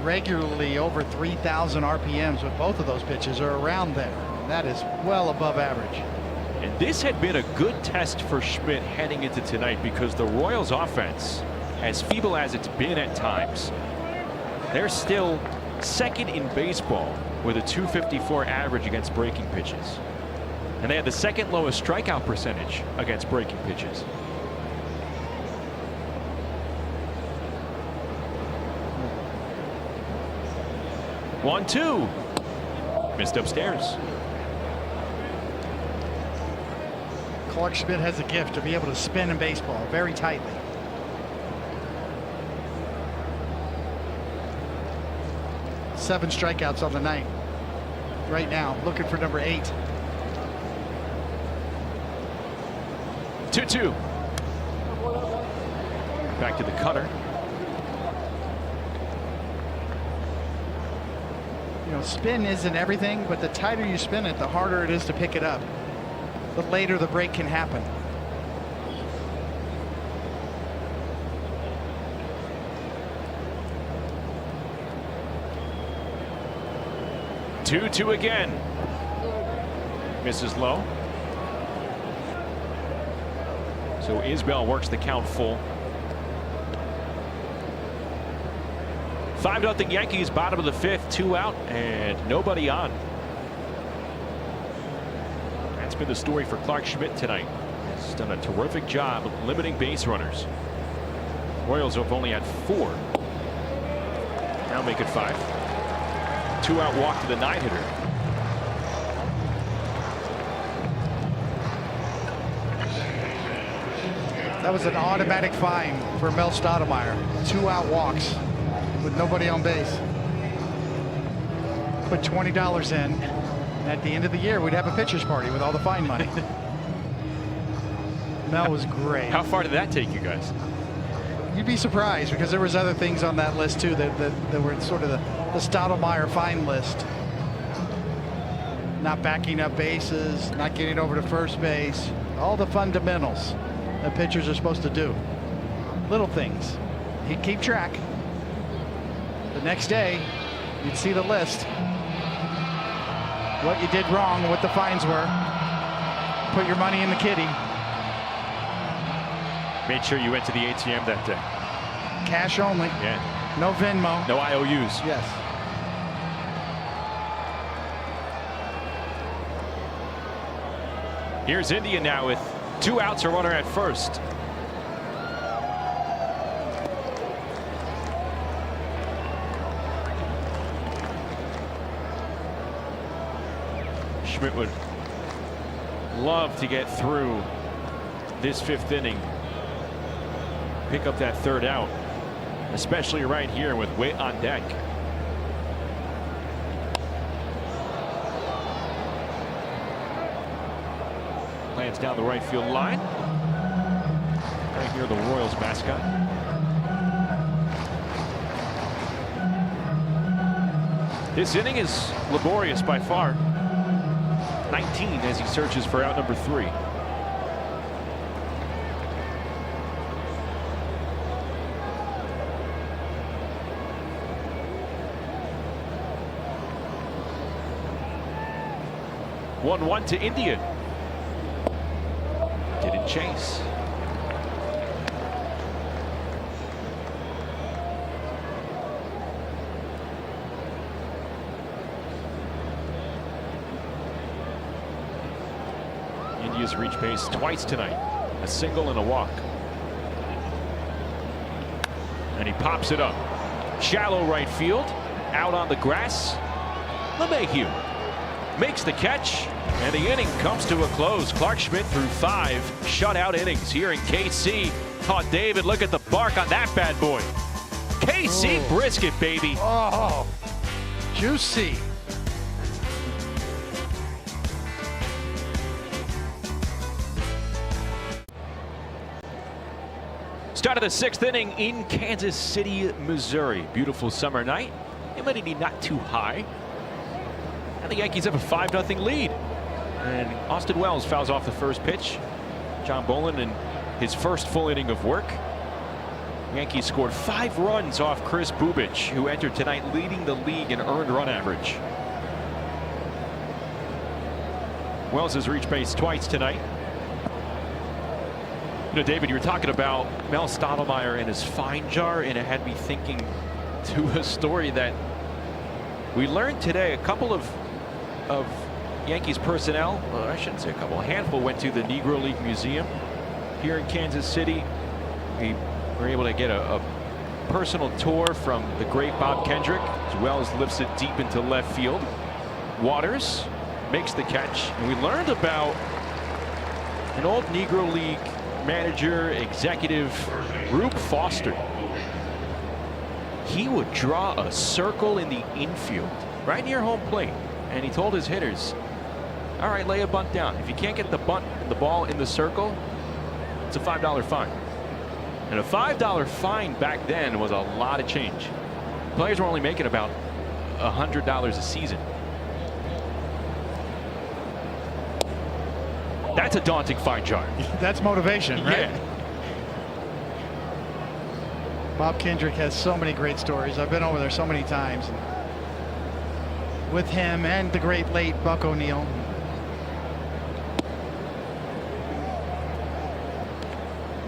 Regularly over 3,000 RPMs with both of those pitches are around there. That is well above average. And this had been a good test for Schmidt heading into tonight because the Royals offense, as feeble as it's been at times, they're still 2nd in baseball with a .254 average against breaking pitches. And they had the 2nd lowest strikeout percentage against breaking pitches. One, 2. Missed upstairs. Clark Schmidt has a gift to be able to spin in baseball very tightly. Seven strikeouts on the night. Right now, looking for number 8. 2-2. Back to the cutter. You know, spin isn't everything, but the tighter you spin it, the harder it is to pick it up. The later the break can happen. 2-2 again. Misses low. So Isbell works the count full. 5-0 Yankees, bottom of the 5th, 2 out and nobody on. That's been the story for Clark Schmidt tonight. He's done a terrific job of limiting base runners. Royals have only had 4. Now make it 5. 2-out walk to the 9-hitter. That was an automatic fine for Mel Stottlemyre. 2-out walks with nobody on base. Put $20 in. At the end of the year, we'd have a pitcher's party with all the fine money. Mel was great. How far did that take you guys? You'd be surprised because there was other things on that list too that were sort of the Stottlemyre fine list. Not backing up bases, not getting over to first base, all the fundamentals that pitchers are supposed to do. Little things. He'd keep track. The next day, you'd see the list. What you did wrong, what the fines were. Put your money in the kitty. Made sure you went to the ATM that day. Cash only. Yeah. No Venmo. No IOUs. Yes. Here's India now with 2 outs, a runner at first. Schmidt would love to get through this 5th inning. Pick up that 3rd out, especially right here with Witt on deck. Lands down the right field line. Right near the Royals mascot. This inning is laborious by far. 19 as he searches for out number 3. One to India. Didn't chase. India's reached base twice tonight. A single and a walk. And he pops it up. Shallow right field. Out on the grass. LeMahieu makes the catch. And the inning comes to a close. Clark Schmidt threw 5 shutout innings here in KC. Oh, David, look at the bark on that bad boy. KC brisket, baby. Oh, juicy. Start of the 6th inning in Kansas City, Missouri. Beautiful summer night. Humidity not too high. And the Yankees have a 5-0 lead. And Austin Wells fouls off the first pitch. John Bolin in his first full inning of work. Yankees scored 5 runs off Chris Bubich, who entered tonight leading the league in earned run average. Wells has reached base twice tonight. You know, David, you were talking about Mel Stottlemyre and his fine jar, and it had me thinking to a story that we learned today. A couple of Yankees personnel, well, I shouldn't say a couple, a handful went to the Negro League Museum here in Kansas City. We were able to get a personal tour from the great Bob Kendrick, as Wells lifts it deep into left field. Waters makes the catch, and we learned about an old Negro League manager, executive, Rube Foster. He would draw a circle in the infield, right near home plate, and he told his hitters, all right, lay a bunt down. If you can't get the ball in the circle, it's a $5 fine. And a $5 fine back then was a lot of change. Players were only making about $100 a season. That's a daunting fine jar. That's motivation, right? Yeah. Bob Kendrick has so many great stories. I've been over there so many times. with him and the great late Buck O'Neil.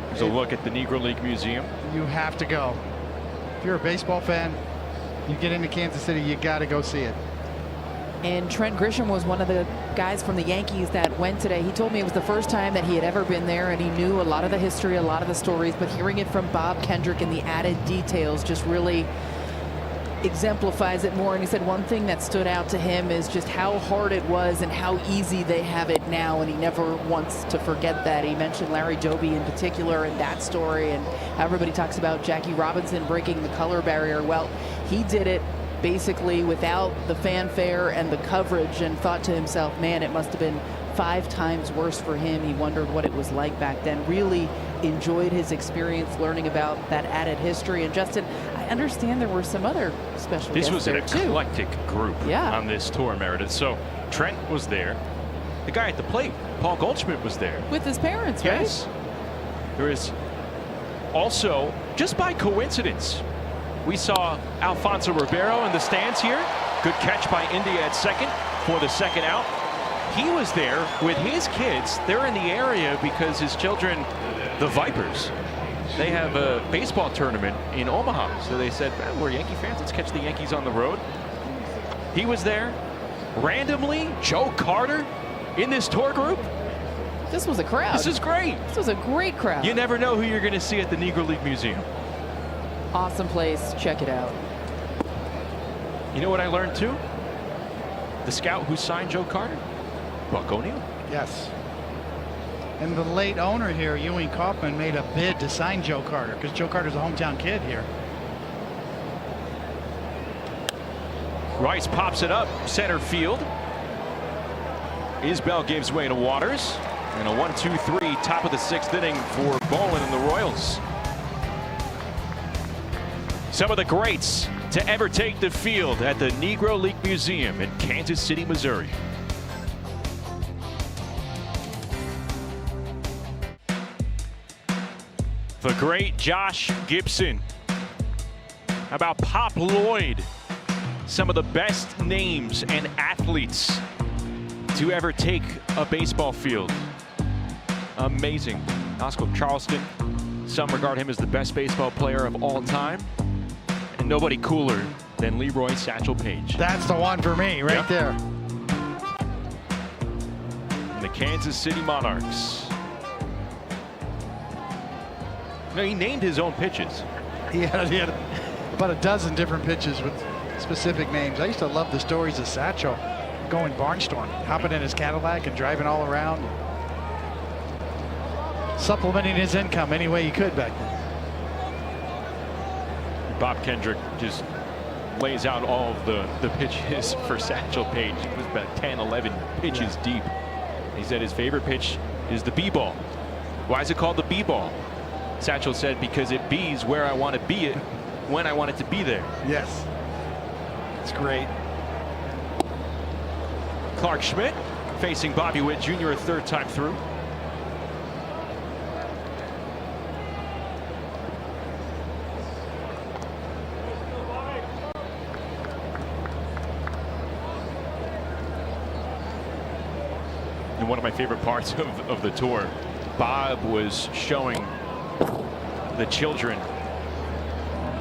There's a look at the Negro League Museum. You have to go. If you're a baseball fan, you get into Kansas City, you got to go see it. And Trent Grisham was one of the guys from the Yankees that went today. He told me it was the first time that he had ever been there, and he knew a lot of the history, a lot of the stories, but hearing it from Bob Kendrick and the added details just really exemplifies it more. And he said one thing that stood out to him is just how hard it was and how easy they have it now, and he never wants to forget that. He mentioned Larry Doby in particular and that story, and everybody talks about Jackie Robinson breaking the color barrier. Well, he did it basically without the fanfare and the coverage, and thought to himself, man, it must have been 5 times worse for him. He wondered what it was like back then. Really enjoyed his experience learning about that added history. And Justin, I understand there were some other special guests This was an there too. eclectic group on this tour, Meredith. So Trent was there. The guy at the plate, Paul Goldschmidt, was there. With his parents, right? Yes. There is also, just by coincidence, we saw Alfonso Ribeiro in the stands here. Good catch by India at second for the second out. He was there with his kids. They're in the area because his children, the Vipers, they have a baseball tournament in Omaha. So they said, man, we're Yankee fans, let's catch the Yankees on the road. He was there. Randomly, Joe Carter in this tour group. This was a crowd. This is great. This was a great crowd. You never know who you're going to see at the Negro League Museum. Awesome place. Check it out. You know what I learned too? The scout who signed Joe Carter? Buck O'Neil. Yes. And the late owner here, Ewing Kauffman, made a bid to sign Joe Carter because Joe Carter's a hometown kid here. Rice pops it up center field. Isbell gives way to Waters. And a 1-2-3 top of the 6th inning for Bowlen and the Royals. Some of the greats to ever take the field at the Negro League Museum in Kansas City, Missouri. The great Josh Gibson. How about Pop Lloyd? Some of the best names and athletes to ever take a baseball field. Amazing. Oscar Charleston. Some regard him as the best baseball player of all time. And nobody cooler than Leroy Satchel Paige. That's the one for me right there. And the Kansas City Monarchs. No, he named his own pitches. He had about a dozen different pitches with specific names. I used to love the stories of Satchel going barnstorm, hopping in his Cadillac and driving all around, supplementing his income any way he could back then. Bob Kendrick just lays out all of the pitches for Satchel Paige. It was about 10, 11 pitches deep. He said his favorite pitch is the B-ball. Why is it called the B-ball? Satchel said, because it bees where I want to be it when I want it to be there. Yes. It's great. Clark Schmidt facing Bobby Witt Jr. a 3rd time through. And one of my favorite parts of the tour, Bob was showing the children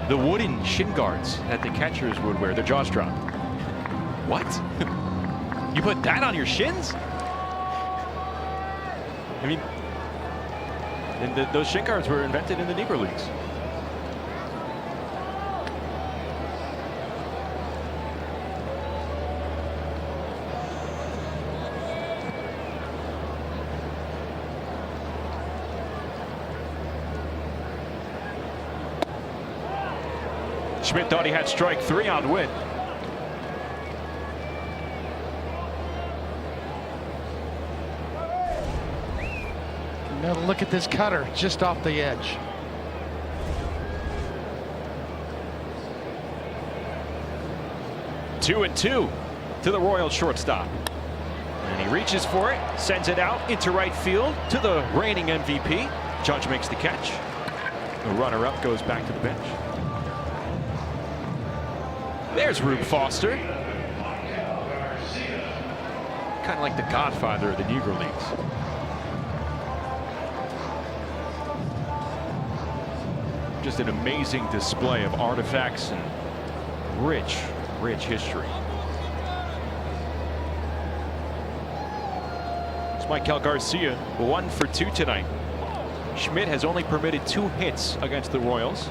the wooden shin guards that the catchers would wear, their jaws dropped. What? You put that on your shins? I mean, and those shin guards were invented in the Negro Leagues. Schmidt thought he had strike 3 on Witt. Now look at this cutter just off the edge. Two and two to the Royal shortstop. And he reaches for it, sends it out into right field to the reigning MVP. Judge makes the catch. The runner-up goes back to the bench. There's Rube Foster. kind of like the godfather of the Negro Leagues. Just an amazing display of artifacts and rich, rich history. It's Michael Garcia, 1 for 2 tonight. Schmidt has only permitted 2 hits against the Royals.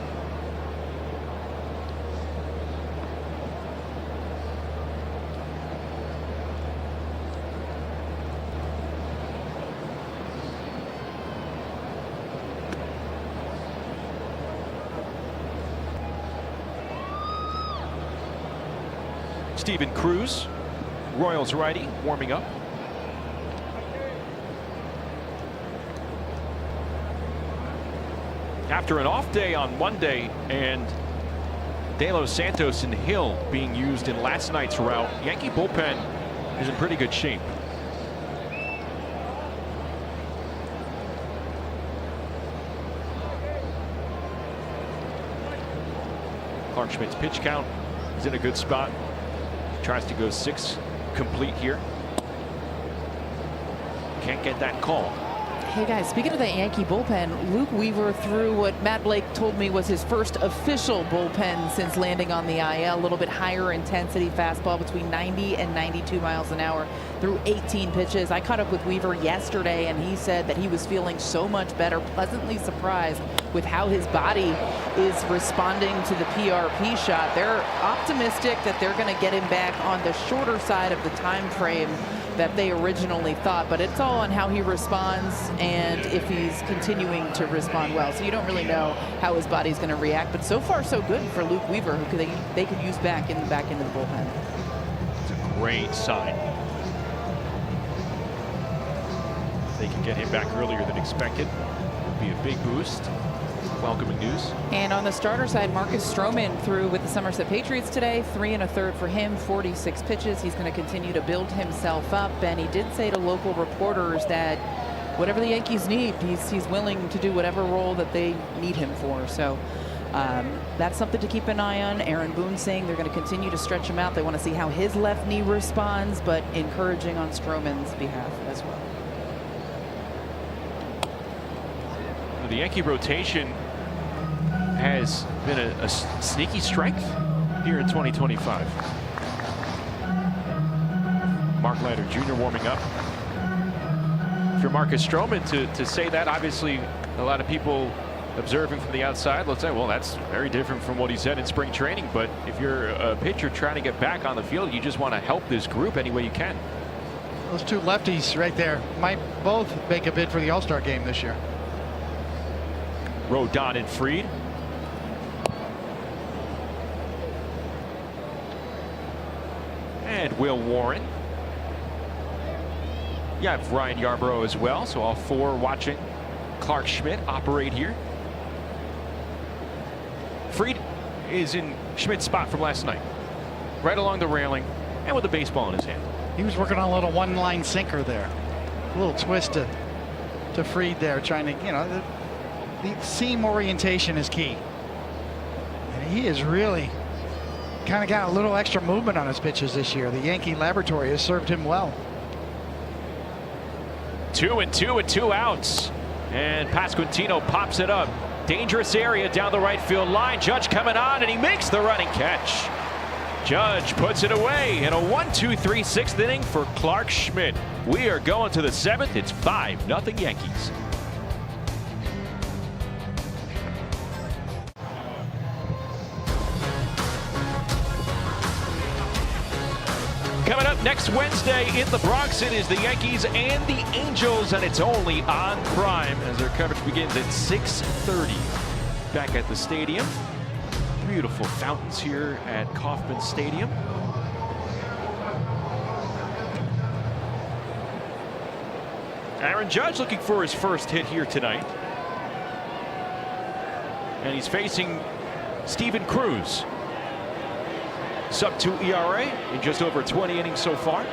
Steven Cruz, Royals righty, warming up. After an off day on Monday and De Los Santos and Hill being used in last night's rout, Yankee bullpen is in pretty good shape. Clark Schmidt's pitch count is in a good spot. Tries to go 6 complete here. Can't get that call. Hey guys, speaking of that Yankee bullpen, Luke Weaver threw what Matt Blake told me was his first official bullpen since landing on the IL. A little bit higher intensity fastball between 90 and 92 miles an hour through 18 pitches. I caught up with Weaver yesterday and he said that he was feeling so much better, pleasantly surprised with how his body is responding to the PRP shot. They're optimistic that they're going to get him back on the shorter side of the time frame that they originally thought, but it's all on how he responds and if he's continuing to respond well. So you don't really know how his body's going to react, but so far so good for Luke Weaver, who they could use back in the back end of the bullpen. It's a great sign. If they can get him back earlier than expected, it would be a big boost. Welcoming news. And on the starter side, Marcus Stroman threw with the Somerset Patriots today. 3 1/3 for him, 46 pitches. He's going to continue to build himself up. And he did say to local reporters that whatever the Yankees need, he's willing to do whatever role that they need him for. So that's something to keep an eye on. Aaron Boone saying they're going to continue to stretch him out. They want to see how his left knee responds, but encouraging on Stroman's behalf as well. The Yankee rotation has been a sneaky strength here in 2025. Mark Leiter Jr. warming up. For Marcus Stroman to say that, obviously a lot of people observing from the outside will say, well, that's very different from what he said in spring training. But if you're a pitcher trying to get back on the field, you just want to help this group any way you can. Those 2 lefties right there might both make a bid for the All-Star game this year. Rodon and Fried. And Will Warren. You have Ryan Yarbrough as well, so all 4 watching Clark Schmidt operate here. Fried is in Schmidt's spot from last night, right along the railing and with a baseball in his hand. He was working on a little one-line sinker there, a little twist to Fried there, trying to, you know, the seam orientation is key. And he is really kind of got a little extra movement on his pitches this year. The Yankee laboratory has served him well. 2 and 2 with 2 outs. And Pasquantino pops it up. Dangerous area down the right field line. Judge coming on and he makes the running catch. Judge puts it away in a 1-2-3 6th inning for Clark Schmidt. We are going to the 7th. It's 5-0 Yankees. Coming up next Wednesday in the Bronx, it is the Yankees and the Angels, and it's only on Prime as their coverage begins at 6:30. Back at the stadium. Beautiful fountains here at Kauffman Stadium. Aaron Judge looking for his first hit here tonight. And he's facing Steven Cruz. Sub-2 ERA in just over 20 innings so far.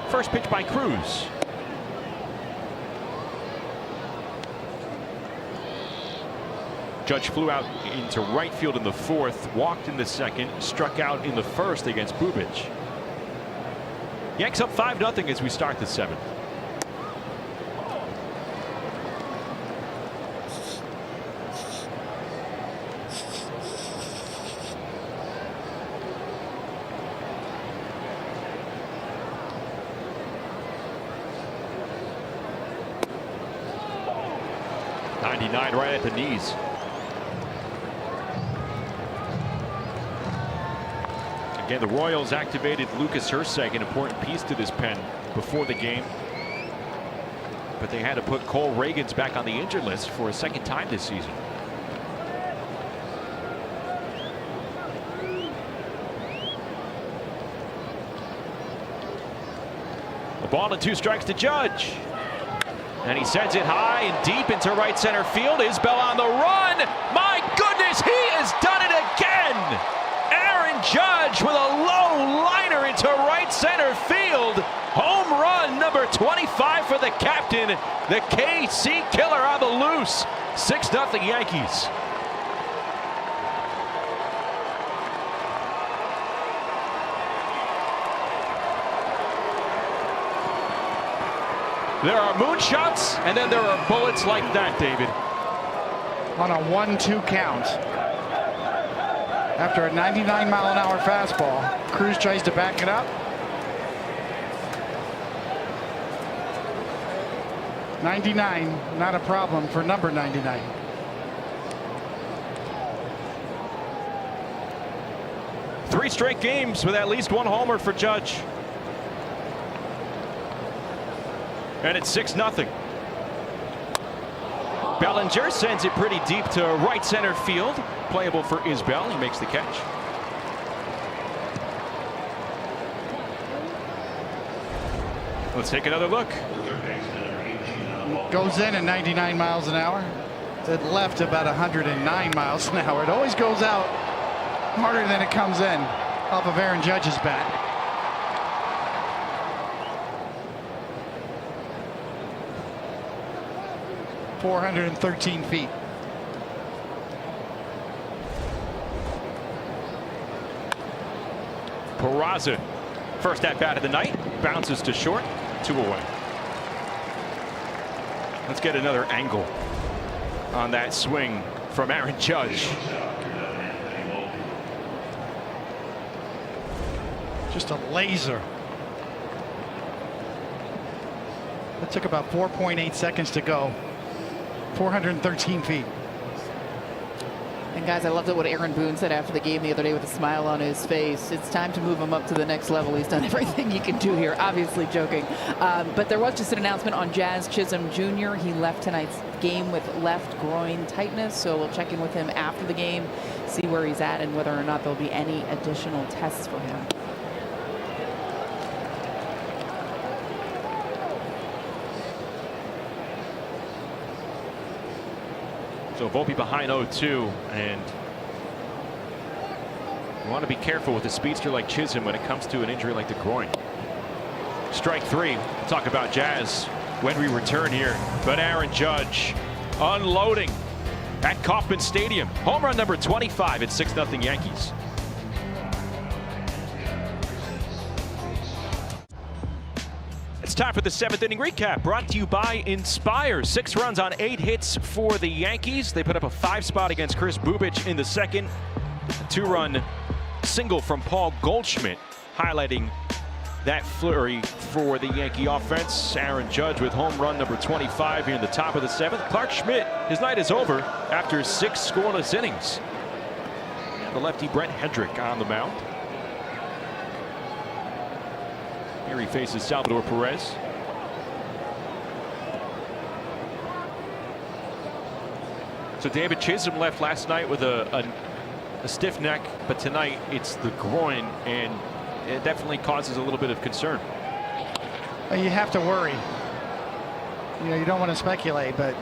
First pitch by Cruz. Judge flew out into right field in the 4th, walked in the 2nd, struck out in the 1st against Bubic. Yanks up 5-0 as we start the 7th. Right at the knees. Again, the Royals activated Lucas Hursak, an important piece to this pen before the game. But they had to put Cole Reagans back on the injured list for a 2nd time this season. A ball and 2 strikes to Judge. And he sends it high and deep into right center field. Isbell on the run. My goodness, he has done it again. Aaron Judge with a low liner into right center field. Home run number 25 for the captain. The KC killer on the loose. 6-0 Yankees. There are moonshots, and then there are bullets like that, David. On a 1-2 count. After a 99-mile-an-hour fastball, Cruz tries to back it up. 99, not a problem for number 99. Three straight games with at least 1 homer for Judge. And it's 6-0. Bellinger sends it pretty deep to right center field. Playable for Isbell. He makes the catch. Let's take another look. Goes in at 99 miles an hour. It left about 109 miles an hour. It always goes out harder than it comes in off of Aaron Judge's bat. .413 feet. Peraza, first at bat of the night, bounces to short, 2 away. Let's get another angle on that swing from Aaron Judge. Just a laser. It took about 4.8 seconds to go. 413 feet. And guys, I loved what Aaron Boone said after the game the other day with a smile on his face. It's time to move him up to the next level. He's done everything he can do here, obviously joking. But there was just an announcement on Jazz Chisholm Jr. He left tonight's game with left groin tightness, so we'll check in with him after the game, see where he's at and whether or not there'll be any additional tests for him. So Volpe behind 0-2, and you want to be careful with a speedster like Chisholm when it comes to an injury like the groin. Strike 3. We'll talk about Jazz when we return here. But Aaron Judge unloading at Kauffman Stadium. Home run number 25 at 6-0 Yankees. It's time for the 7th inning recap, brought to you by Inspire. 6 runs on 8 hits for the Yankees. They put up a 5 spot against Chris Bubic in the 2nd. A 2-run single from Paul Goldschmidt, highlighting that flurry for the Yankee offense. Aaron Judge with home run number 25 here in the top of the 7th. Clark Schmidt, his night is over after 6 scoreless innings. The lefty Brent Hendrick on the mound. Here he faces Salvador Perez. So David Chisholm left last night with a stiff neck, but tonight it's the groin, and it definitely causes a little bit of concern. You have to worry. You know, you don't want to speculate, but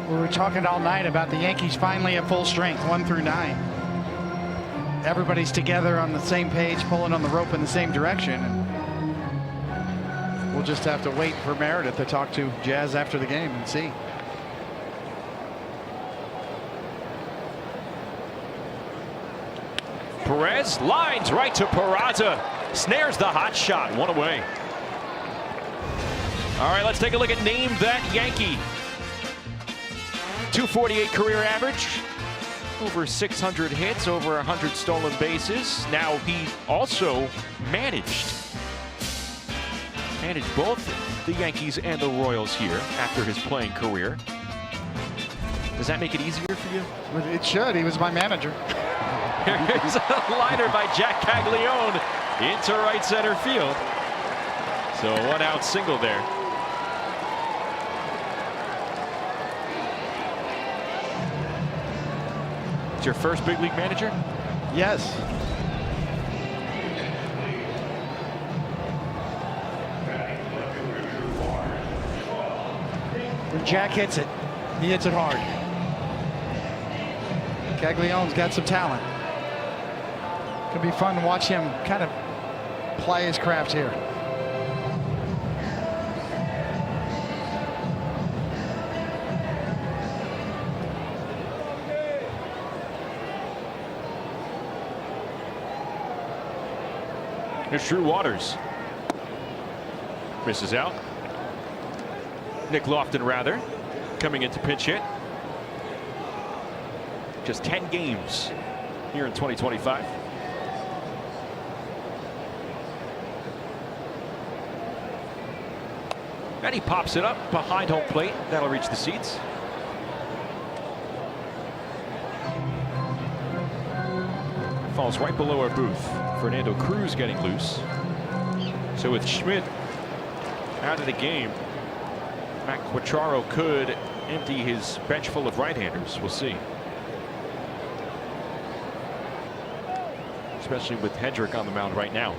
we were talking all night about the Yankees finally at full strength, 1 through 9. Everybody's together on the same page, pulling on the rope in the same direction. We'll just have to wait for Meredith to talk to Jazz after the game and see. Perez lines right to Peraza. Snares the hot shot. One away. All right, let's take a look at Name That Yankee. 248 career average. Over 600 hits, over 100 stolen bases. Now he also managed both the Yankees and the Royals here after his playing career. Does that make it easier for you? It should. He was my manager. Here's a liner by Jack Caglione into right center field. So a one-out single there. It's your first big league manager? Yes. When Jack hits it, he hits it hard. Caglione's got some talent. It'll be fun to watch him kind of play his craft here. Here's Drew Waters. Misses out. Nick Lofton, rather, coming in to pinch hit. Just 10 games here in 2025. And he pops it up behind home plate. That'll reach the seats. Falls right below our booth. Fernando Cruz getting loose. So with Schmidt out of the game, Matt Quatraro could empty his bench full of right-handers. We'll see. Especially with Hendrick on the mound right now.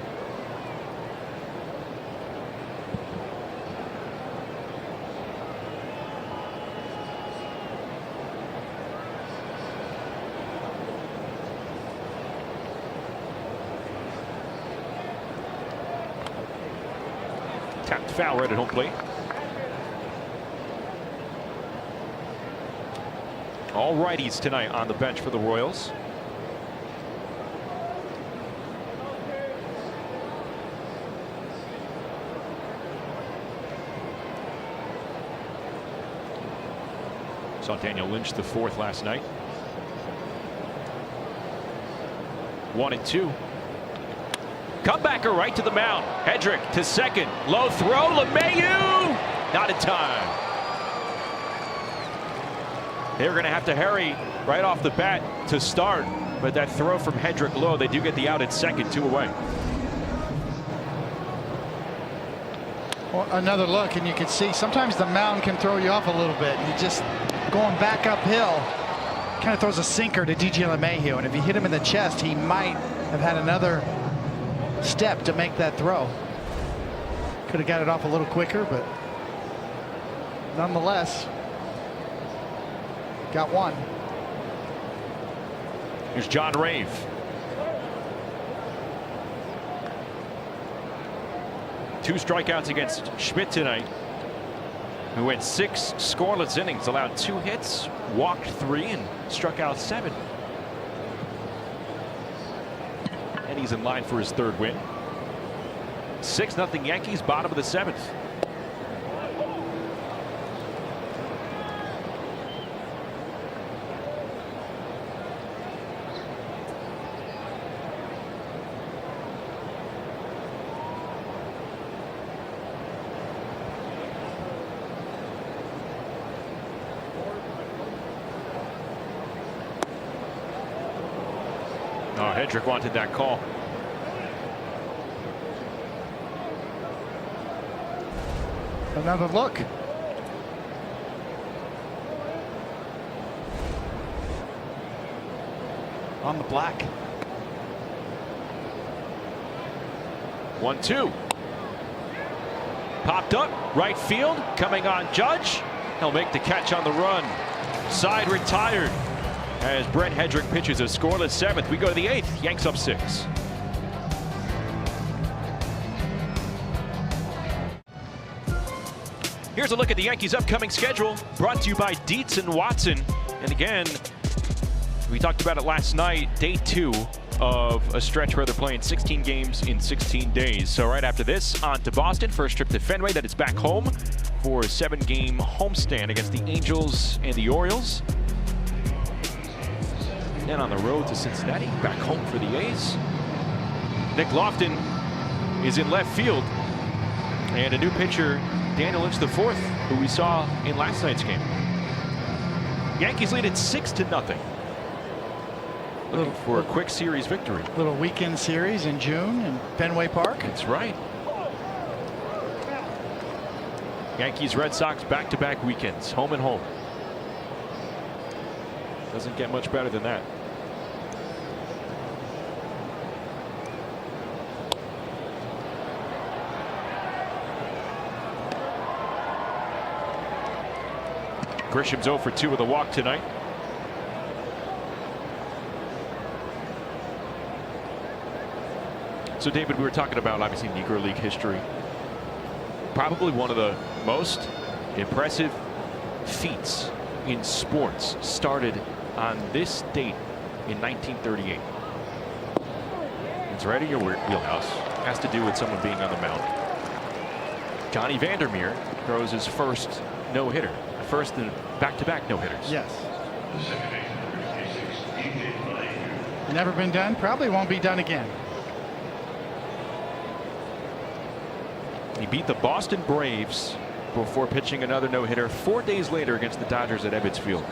Tapped foul right at home plate. All righties tonight on the bench for the Royals. Saw Daniel Lynch the fourth last night. 1-2. Comebacker right to the mound. Hedrick to second. Low throw. LeMahieu. Not in time. They're going to have to hurry right off the bat to start. But that throw from Hedrick low, they do get the out at second, 2 away. Well, another look, and you can see sometimes the mound can throw you off a little bit. He just going back uphill kind of throws a sinker to DJ LeMahieu. And if you hit him in the chest, he might have had another step to make that throw. Could have got it off a little quicker, but nonetheless, got one. Here's John Rave. Two strikeouts against Schmidt tonight, who went 6 scoreless innings, allowed 2 hits, walked 3, and struck out 7. And he's in line for his 3rd win. 6-0 Yankees, bottom of the 7th. Oh, Hedrick wanted that call. Another look. On the black. 1-2. Popped up, right field, coming on Judge. He'll make the catch on the run. Side retired as Brent Hedrick pitches a scoreless 7th. We go to the 8th. Yanks up 6. Here's a look at the Yankees' upcoming schedule, brought to you by Dietz & Watson. And again, we talked about it last night, day 2 of a stretch where they're playing 16 games in 16 days. So right after this, on to Boston. First trip to Fenway, then it's back home for a 7-game homestand against the Angels and the Orioles. Then on the road to Cincinnati, back home for the A's. Nick Lofton is in left field. And a new pitcher, Daniel Lynch IV, who we saw in last night's game. Yankees lead it 6-0. Looking for a quick series victory. Little weekend series in June in Fenway Park. That's right. Yankees, Red Sox, back-to-back weekends, home and home. Doesn't get much better than that. Grisham's 0 for 2 with a walk tonight. So, David, we were talking about, obviously, Negro League history. Probably one of the most impressive feats in sports started on this date in 1938. It's right in your wheelhouse. Has to do with someone being on the mound. Johnny Vandermeer throws his first no-hitter. First in back-to-back no-hitters. Yes. Never been done. Probably won't be done again. He beat the Boston Braves before pitching another no-hitter 4 days later against the Dodgers at Ebbets Field.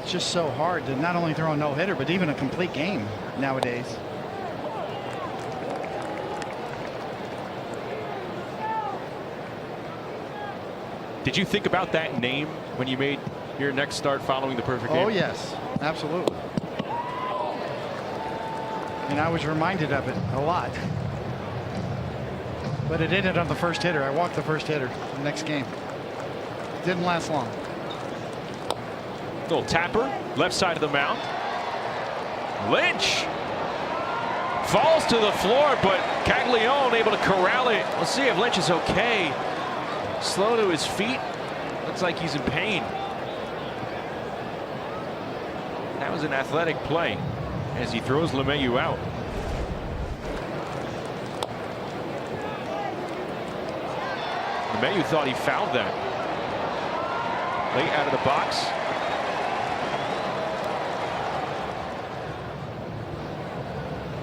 It's just so hard to not only throw a no-hitter, but even a complete game nowadays. Did you think about that name when you made your next start following the perfect game? Oh, yes, absolutely. And I was reminded of it a lot. But it ended on the first hitter. I walked the first hitter the next game. Didn't last long. Little tapper, left side of the mound. Lynch falls to the floor, but Caglione able to corral it. Let's see if Lynch is okay. Slow to his feet. Looks like he's in pain. That was an athletic play as he throws LeMahieu out. LeMahieu thought he fouled that. Late out of the box.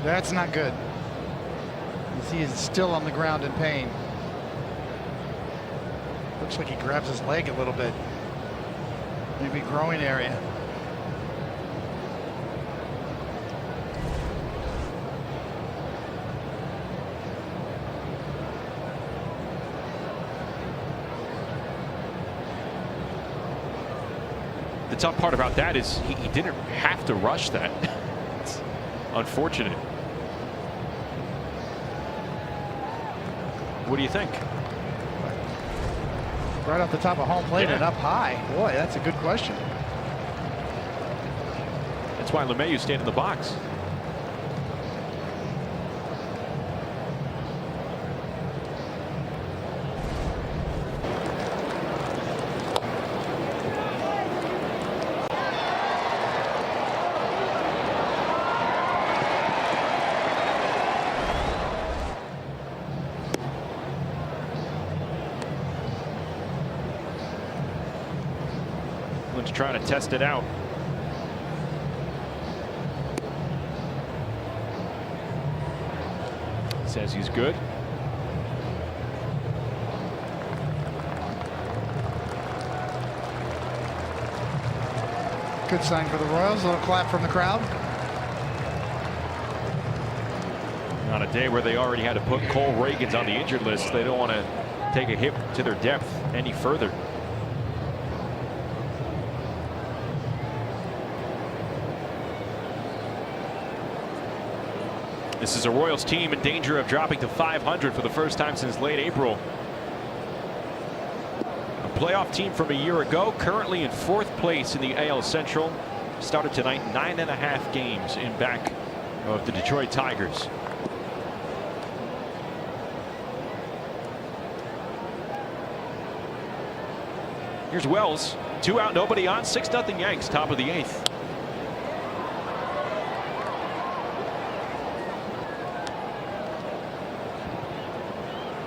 That's not good. You see he's still on the ground in pain. Looks like he grabs his leg a little bit. Maybe groin area. The tough part about that is he didn't have to rush that. It's unfortunate. What do you think? Right off the top of home plate and up high. Boy, that's a good question. That's why LeMahieu stayed in the box. Trying to test it out. Says he's good. Good sign for the Royals. A little clap from the crowd. On a day where they already had to put Cole Reagans on the injured list, they don't want to take a hit to their depth any further. This is a Royals team in danger of dropping to 500 for the first time since late April. A playoff team from a year ago, currently in 4th place in the AL Central. Started tonight 9.5 games in back of the Detroit Tigers. Here's Wells. 2 out, nobody on. 6-0 Yanks, top of the 8th.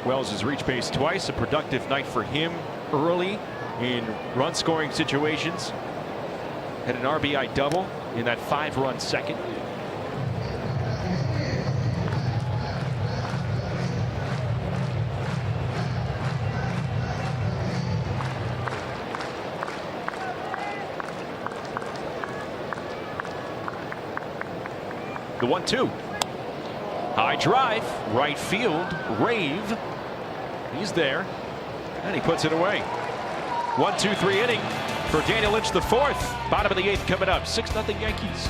Wells has reached base twice. A productive night for him early in run-scoring situations. Had an RBI double in that 5-run second. The 1-2. High drive, right field, Rave. He's there, and he puts it away. 1-2-3 inning for Daniel Lynch, the 4th. Bottom of the 8th coming up. 6-0 Yankees.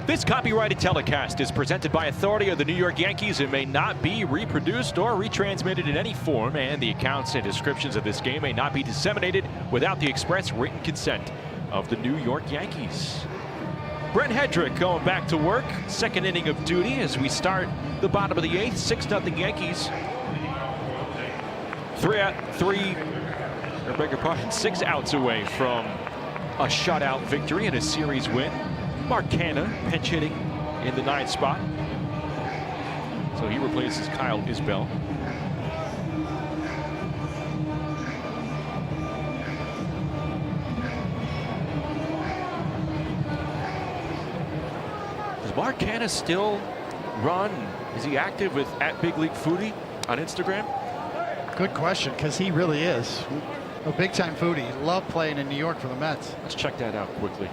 This copyrighted telecast is presented by authority of the New York Yankees and may not be reproduced or retransmitted in any form, and the accounts and descriptions of this game may not be disseminated without the express written consent of the New York Yankees. Brent Hedrick going back to work. 2nd inning of duty as we start the bottom of the 8th. 6-0 Yankees. 6 outs away from a shutout victory and a series win. Mark Canha pinch hitting in the 9th spot. So he replaces Kyle Isbell. Does Mark Canha still run? Is he active with @BigLeagueFoodie on Instagram? Good question, because he really is a big-time foodie. He loved playing in New York for the Mets. Let's check that out quickly.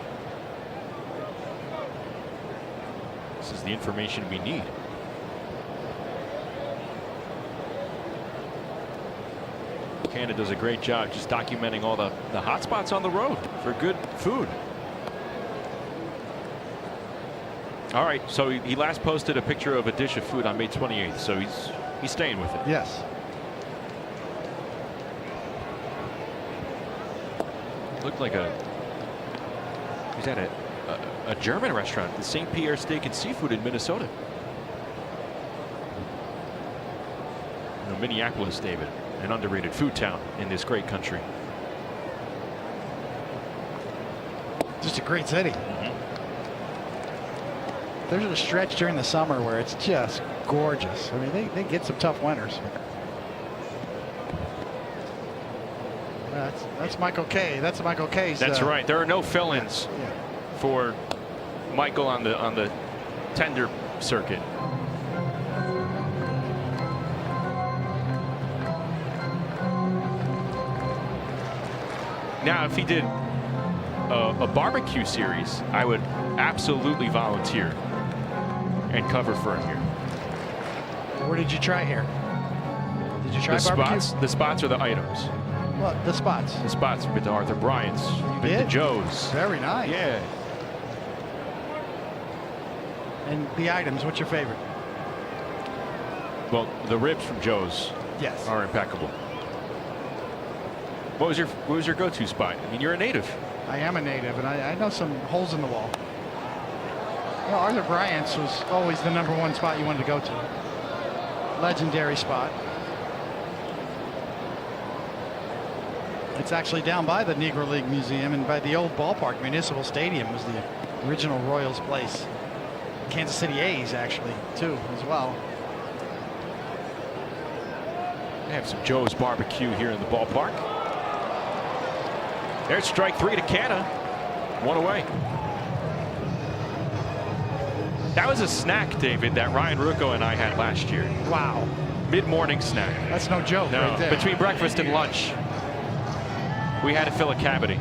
This is the information we need. Canha does a great job just documenting all the hot spots on the road for good food. All right, so he last posted a picture of a dish of food on May 28th, so he's staying with it. Yes. Looked like he's at a German restaurant, the St. Pierre Steak and Seafood in Minnesota. You know, Minneapolis, David, an underrated food town in this great country. Just a great city. There's a stretch during the summer where it's just gorgeous. I mean, they get some tough winters. That's Michael Kay. That's Michael Kay's. That's right. There are no fill-ins for Michael on the tender circuit. Now, if he did a barbecue series, I would absolutely volunteer and cover for him here. Where did you try here? Did you try barbecue? The spots or the items? Well, the spots. The spots. Been to Arthur Bryant's. Been to Joe's. Very nice. Yeah. And the items, what's your favorite? Well, the ribs from Joe's. Yes. Are impeccable. What was your go-to spot? I mean, you're a native. I am a native, and I know some holes in the wall. Well, Arthur Bryant's was always the #1 spot you wanted to go to. Legendary spot. It's actually down by the Negro League Museum and by the old ballpark. Municipal Stadium was the original Royals place. Kansas City A's actually too as well. They have some Joe's barbecue here in the ballpark. There's strike 3 to Canha. 1 away. That was a snack, David, that Ryan Rucco and I had last year. Wow. Mid-morning snack. That's no joke. No, right there. between breakfast and lunch, we had to fill a cavity.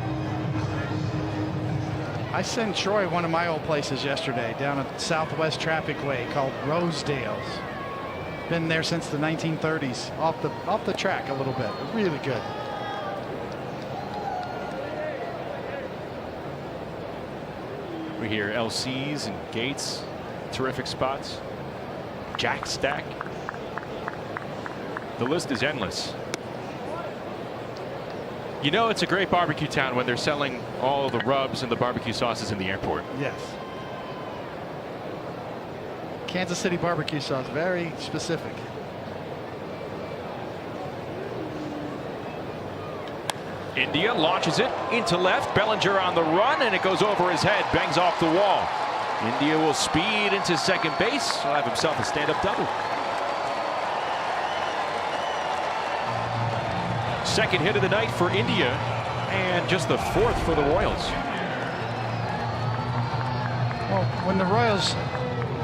I sent Troy one of my old places yesterday down at Southwest Traffic Way called Rosedale's. Been there since the 1930s. Off the track a little bit. Really good. We hear LC's and Gates. Terrific spots. Jack Stack. The list is endless. You know it's a great barbecue town when they're selling all the rubs and the barbecue sauces in the airport. Yes. Kansas City barbecue sauce, very specific. India launches it into left. Bellinger on the run, and it goes over his head, bangs off the wall. India will speed into second base. He'll have himself a stand-up double. Second hit of the night for India, and just the fourth for the Royals. Well, when the Royals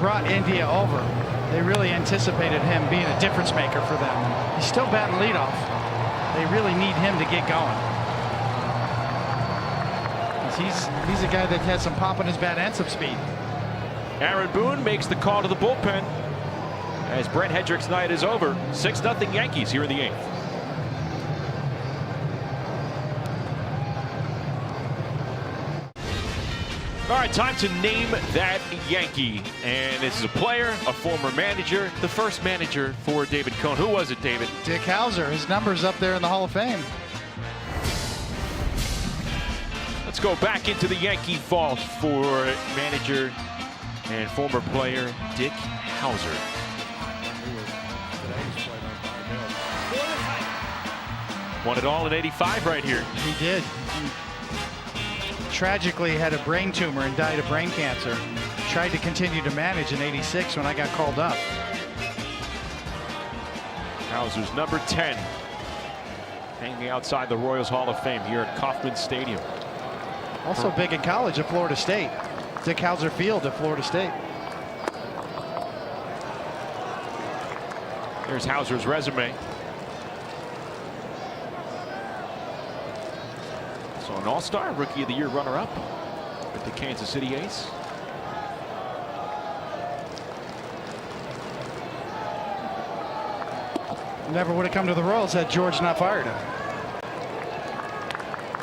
brought India over, they really anticipated him being a difference maker for them. He's still batting leadoff. They really need him to get going. He's a guy that has some pop in his bat and some speed. Aaron Boone makes the call to the bullpen as Brent Hedrick's night is over. 6-0 Yankees here in the 8th. All right, time to name that Yankee. And this is a player, a former manager, the first manager for David Cone. Who was it, David? Dick Hauser. His number's up there in the Hall of Fame. Let's go back into the Yankee vault for manager and former player Dick Hauser. Won it all in '85 right here. He did. Tragically had a brain tumor and died of brain cancer. Tried to continue to manage in '86 when I got called up. Hauser's number 10 hanging outside the Royals Hall of Fame here at Kauffman Stadium. Also big in college at Florida State. Dick Hauser Field at Florida State. There's Hauser's resume. So an All-Star, Rookie of the Year runner-up with the Kansas City Ace. Never would have come to the Royals had George not fired him.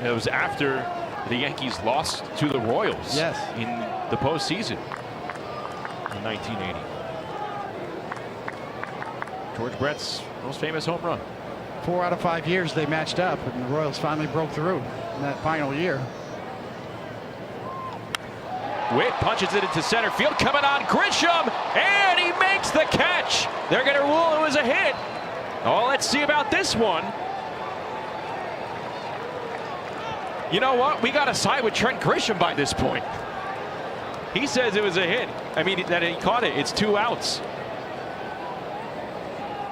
It was after the Yankees lost to the Royals in the postseason in 1980. George Brett's most famous home run. 4 out of 5 years they matched up, and the Royals finally broke through in that final year. Witt punches it into center field, coming on Grisham, and he makes the catch. They're going to rule it was a hit. Oh, let's see about this one. You know what? We got to side with Trent Grisham by this point. He says it was a hit. I mean, that he caught it. It's 2 outs.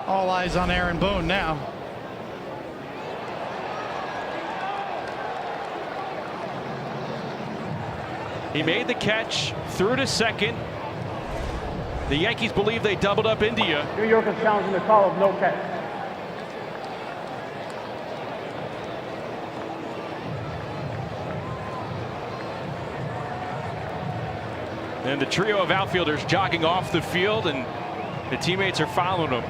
All eyes on Aaron Boone now. He made the catch, threw to second. The Yankees believe they doubled up India. New York is challenging the call of no catch. And the trio of outfielders jogging off the field, and the teammates are following them.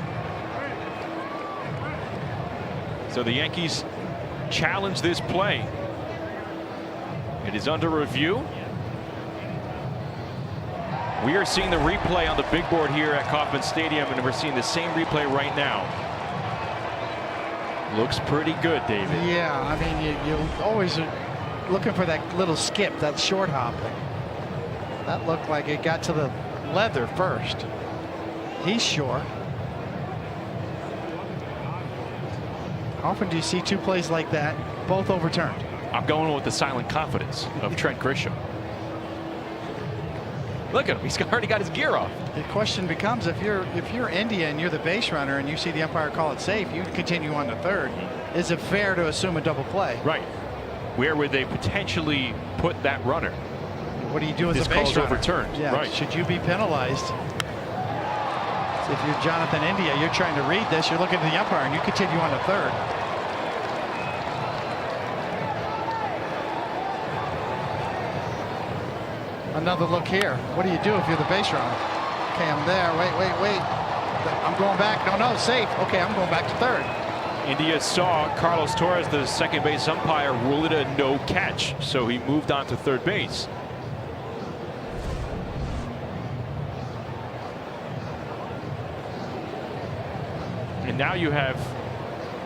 So the Yankees challenge this play. It is under review. We are seeing the replay on the big board here at Kauffman Stadium, and we're seeing the same replay right now. Looks pretty good, David. Yeah, I mean, you always are looking for that little skip, that short hop. That looked like it got to the leather first. He's sure. How often do you see 2 plays like that, both overturned? I'm going with the silent confidence of Trent Grisham. Look at him, he's already got his gear off. The question becomes, if you're India and you're the base runner and you see the umpire call it safe, you continue on to third. Is it fair to assume a double play? Right. Where would they potentially put that runner? What do you do as this a base runner? Overturned. Yeah. Right. Should you be penalized? If you're Jonathan India, you're trying to read this, you're looking at the umpire and you continue on to third. Another look here. What do you do if you're the base runner? Okay, I'm there. Wait. I'm going back. No, safe. Okay, I'm going back to third. India saw Carlos Torres, the second base umpire, rule it a no catch, so he moved on to third base. And now you have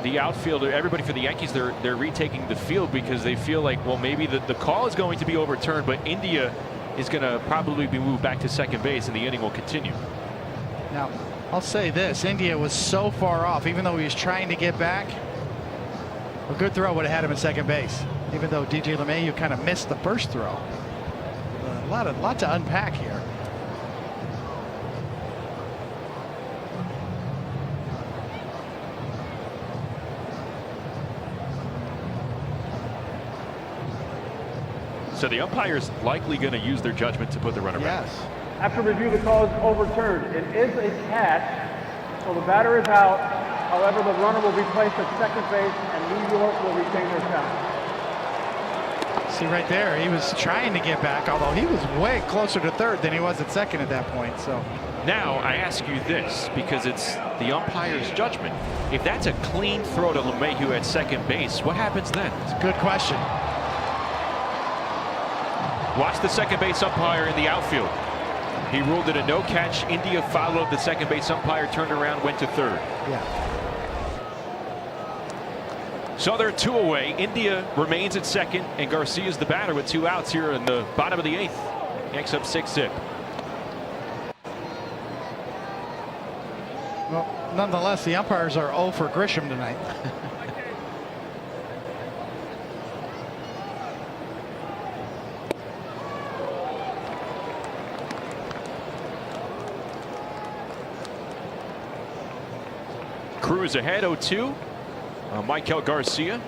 the outfielder, everybody for the Yankees, they're retaking the field because they feel like, well, maybe the call is going to be overturned, but India is going to probably be moved back to second base and the inning will continue. Now, I'll say this, India was so far off, even though he was trying to get back, A good throw would have had him at second base, even though DJ LeMahieu kind of missed the first throw. A lot to unpack here. So the umpire's likely going to use their judgment to put the runner back. Yes. After review, the call is overturned. It is a catch, so the batter is out. However, the runner will be placed at second base, and New York will retain their count. See right there, he was trying to get back, although he was way closer to third than he was at second at that point. So now I ask you this, because it's the umpire's judgment. If that's a clean throw to LeMahieu at second base, what happens then? it's a good question. Watch the second base umpire in the outfield. He ruled it a no catch. India followed the second base umpire, turned around, went to third. Yeah. So they're 2 away. India remains at second, and Garcia's the batter with 2 outs here in the bottom of the 8th. Yanks up 6-zip. Well, nonetheless, the umpires are 0 for Grisham tonight. Cruz ahead 0-2. Michael Garcia.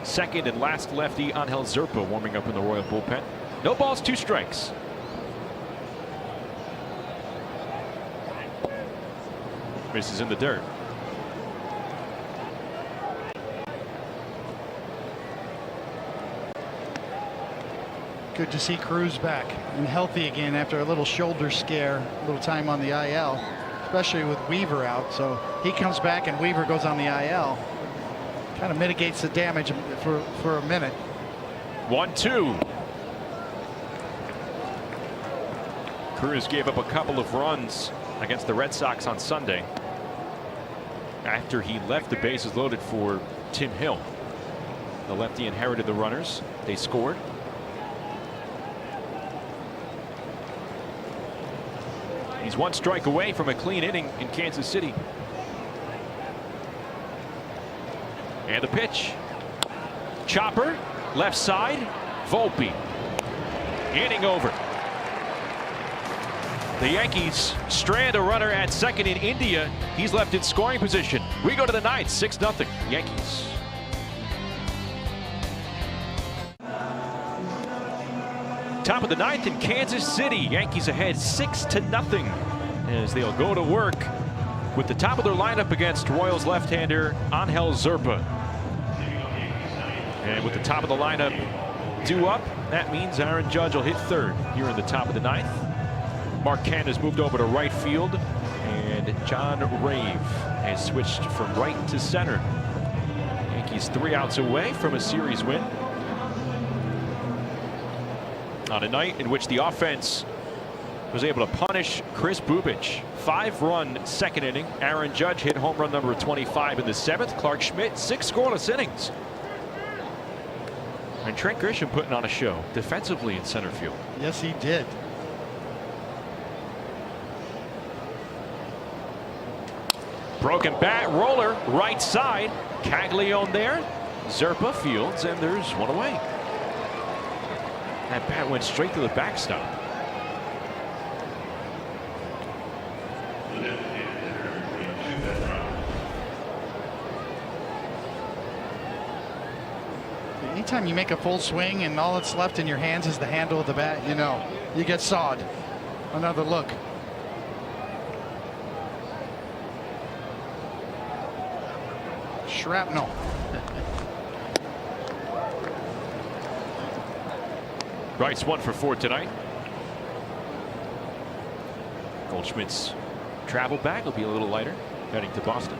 Second and last lefty Angel Zerpa warming up in the Royal bullpen. No balls, 2 strikes. Misses in the dirt. Good to see Cruz back and healthy again after a little shoulder scare, a little time on the IL, especially with Weaver out. So he comes back and Weaver goes on the IL. Kind of mitigates the damage for a minute. 1-2. Cruz gave up a couple of runs against the Red Sox on Sunday after he left the bases loaded for Tim Hill. The lefty inherited the runners. They scored. He's 1 strike away from a clean inning in Kansas City. And the pitch. Chopper, left side, Volpe. Inning over. The Yankees strand a runner at second in India. He's left in scoring position. We go to the 9th, 6-0 Yankees. Top of the 9th in Kansas City. Yankees ahead 6-0 as they'll go to work with the top of their lineup against Royals left-hander Angel Zerpa. And with the top of the lineup due up, that means Aaron Judge will hit third here in the top of the 9th. Mark Canha has moved over to right field, and John Rave has switched from right to center. Yankees 3 outs away from a series win. On a night in which the offense was able to punish Chris Bubic. 5-run second inning. Aaron Judge hit home run number 25 in the 7th. Clark Schmidt 6 scoreless innings. And Trent Grisham putting on a show defensively in center field. Yes, he did. Broken bat, roller, right side. Caglione there. Zerpa fields, and there's 1 away. That bat went straight to the backstop. Anytime you make a full swing and all that's left in your hands is the handle of the bat, you know, you get sawed. Another look. Shrapnel. Rice 1 for 4 tonight. Goldschmidt's travel bag will be a little lighter heading to Boston.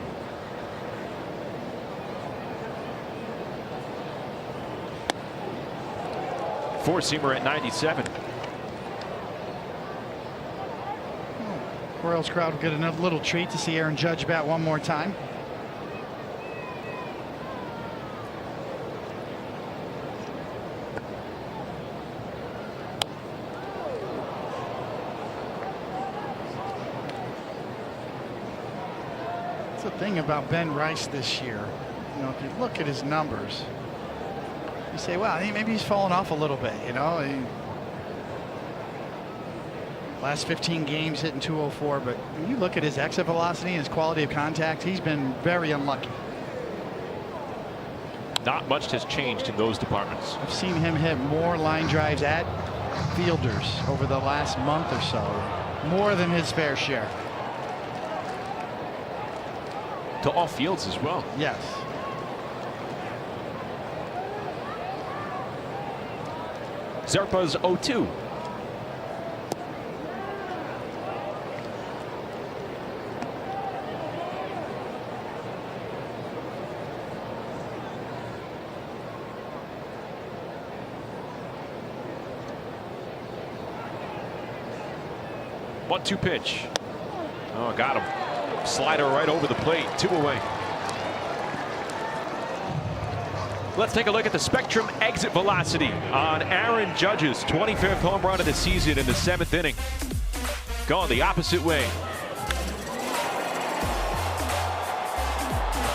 Four-seamer at 97. Royals crowd will get another little treat to see Aaron Judge bat one more time. the thing about Ben Rice this year. You know, if you look at his numbers, you say, well, maybe he's fallen off a little bit, you know. Last 15 games hitting 204, but when you look at his exit velocity and his quality of contact, he's been very unlucky. Not much has changed in those departments. I've seen him hit more line drives at fielders over the last month or so, more than his fair share. To all fields as well. Yes. Zerpa's 0-2. One-two pitch. Oh, got him. Slider right over the plate. 2 away. Let's take a look at the Spectrum exit velocity on Aaron Judge's 25th home run of the season in the 7th inning. Going the opposite way.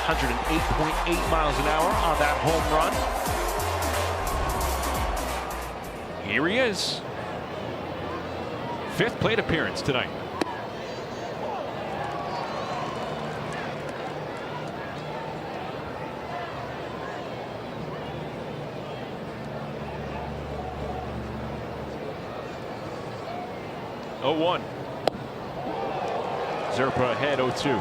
108.8 miles an hour on that home run. Here he is. 5th plate appearance tonight. Oh, 1. Zerpa ahead 0-2.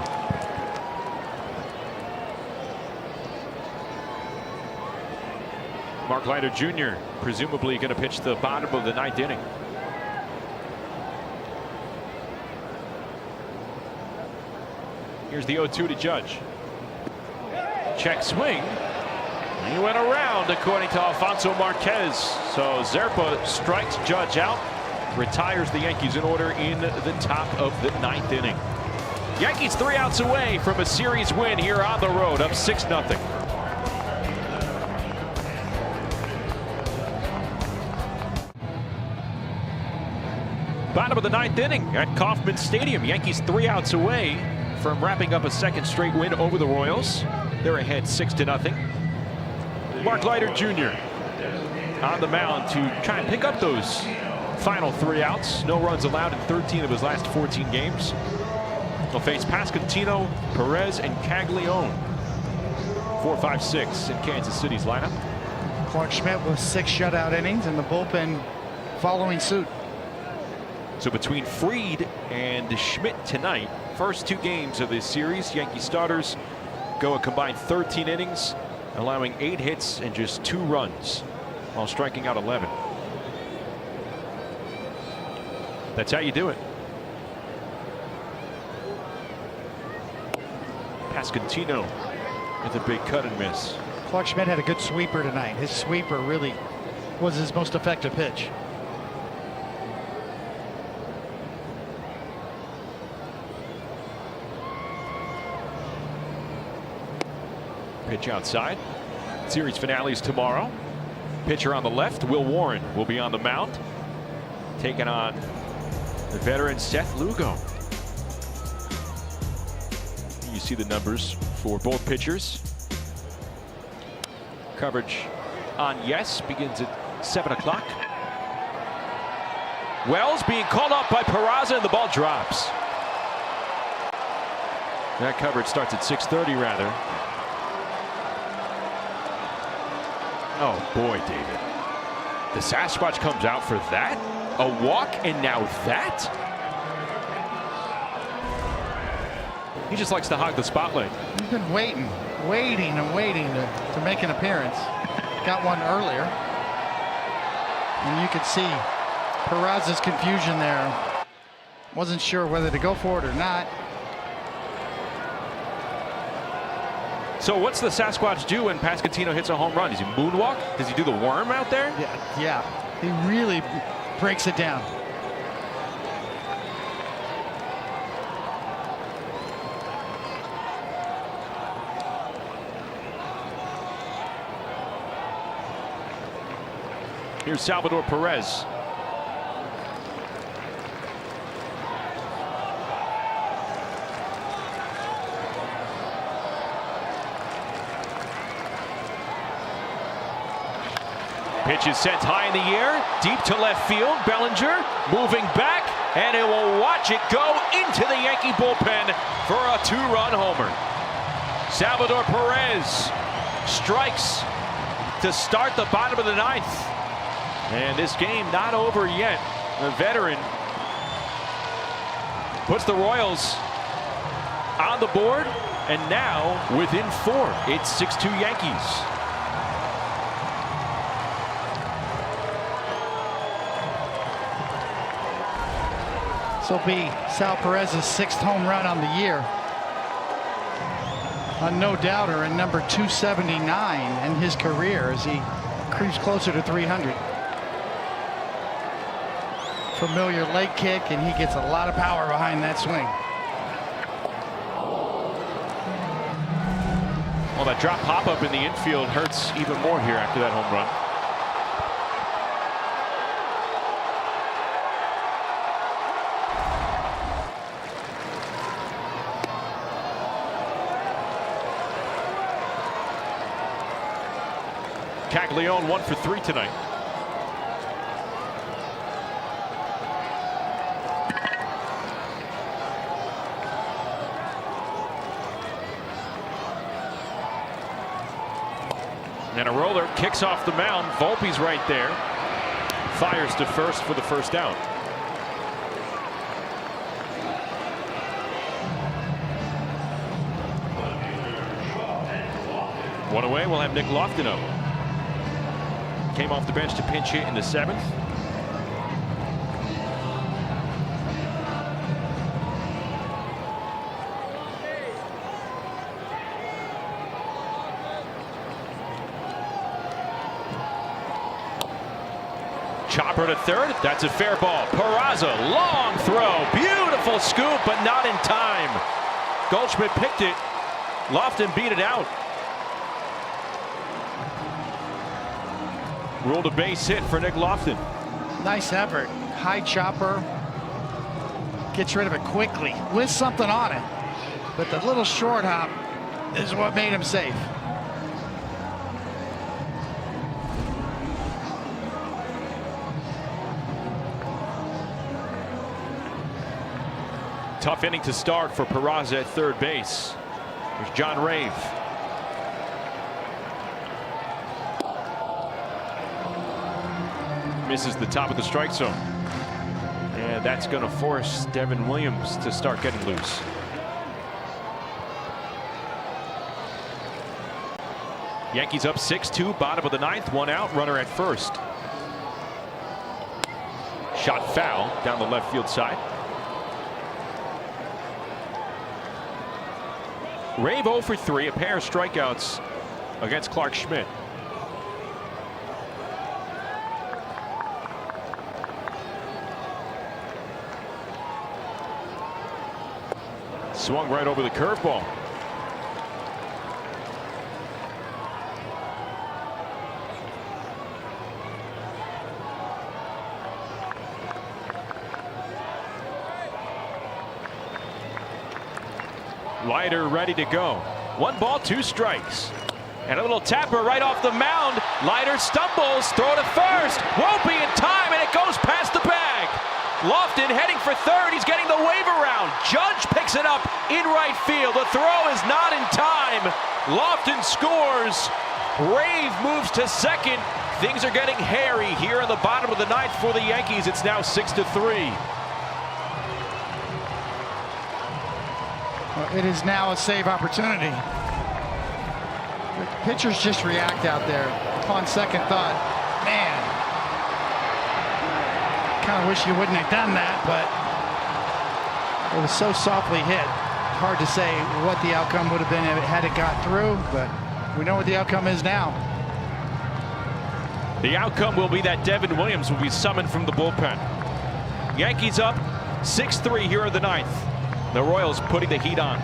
Mark Leiter Jr. presumably going to pitch the bottom of the 9th inning. Here's the 0-2 to Judge. Check swing. He went around, according to Alfonso Marquez. So Zerpa strikes Judge out, retires the Yankees in order in the top of the 9th inning. Yankees 3 outs away from a series win here on the road, up 6-0. Bottom of the 9th inning at Kauffman Stadium. Yankees 3 outs away from wrapping up a 2nd straight win over the Royals. They're ahead 6-0. Mark Leiter Jr. on the mound to try and pick up those final 3 outs. No runs allowed in 13 of his last 14 games. He'll face Pasquantino, Perez, and Caglione. 4, 5, 6 in Kansas City's lineup. Clark Schmidt with 6 shutout innings and the bullpen following suit. So between Fried and Schmidt tonight, first 2 games of this series, Yankee starters go a combined 13 innings, allowing 8 hits and just 2 runs while striking out 11. That's how you do it. Pasquantino with a big cut and miss. Clark Schmidt had a good sweeper tonight. His sweeper really was his most effective pitch. Pitch outside. Series finales tomorrow. Pitcher on the left, Will Warren, will be on the mound, taking on the veteran Seth Lugo. You see the numbers for both pitchers. Coverage on Yes begins at 7 o'clock. Wells being called up by Peraza, and the ball drops. That coverage starts at 6:30 rather. Oh boy, David. The Sasquatch comes out for that? A walk and now that? He just likes to hog the spotlight. He's been waiting to make an appearance. Got one earlier. And you could see Peraza's confusion there. Wasn't sure whether to go for it or not. So what's the Sasquatch do when Pasquantino hits a home run? Does he moonwalk? Does he do the worm out there? Yeah. He really breaks it down. Here's Salvador Perez. Pitch is sent high in the air, deep to left field. Bellinger moving back, and it will watch it go into the Yankee bullpen for a 2-run homer. Salvador Perez strikes to start the bottom of the 9th. And this game not over yet. The veteran puts the Royals on the board, and now within 4. It's 6-2 Yankees. This will be Sal Perez's 6th home run on the year. A no-doubter and number 279 in his career as he creeps closer to 300. Familiar leg kick, and he gets a lot of power behind that swing. Well, that drop pop-up in the infield hurts even more here after that home run. Caglione 1 for 3 tonight. And a roller kicks off the mound. Volpe's right there. Fires to first for the first out. One away, we'll have Nick Lofton up. Came off the bench to pinch hit in the 7th. Chopper to third. That's a fair ball. Peraza, long throw. Beautiful scoop, but not in time. Goldschmidt picked it. Lofton beat it out. Ruled a base hit for Nick Lofton. Nice effort. High chopper. Gets rid of it quickly with something on it. But the little short hop is what made him safe. Tough inning to start for Peraza at third base. There's John Rave. Misses the top of the strike zone. And that's going to force Devin Williams to start getting loose. Yankees up 6-2, bottom of the 9th, 1 out, runner at first. Shot foul down the left field side. Rave 0 for 3, a pair of strikeouts against Clark Schmidt. Swung right over the curveball. Leiter ready to go. 1 ball, 2 strikes. And a little tapper right off the mound. Leiter stumbles, throw to first. Won't be in time, and it goes past the bag. Lofton heading for third. He's getting the wave around. Judge picks it up in right field. The throw is not in time. Lofton scores. Rave moves to second. Things are getting hairy here in the bottom of the 9th for the Yankees. It's now 6-3. It is now a save opportunity. The pitchers just react out there upon second thought. Man, kind of wish you wouldn't have done that, but it was so softly hit. Hard to say what the outcome would have been if it had got through, but we know what the outcome is now. The outcome will be that Devin Williams will be summoned from the bullpen. Yankees up 6-3 here in the 9th. The Royals putting the heat on.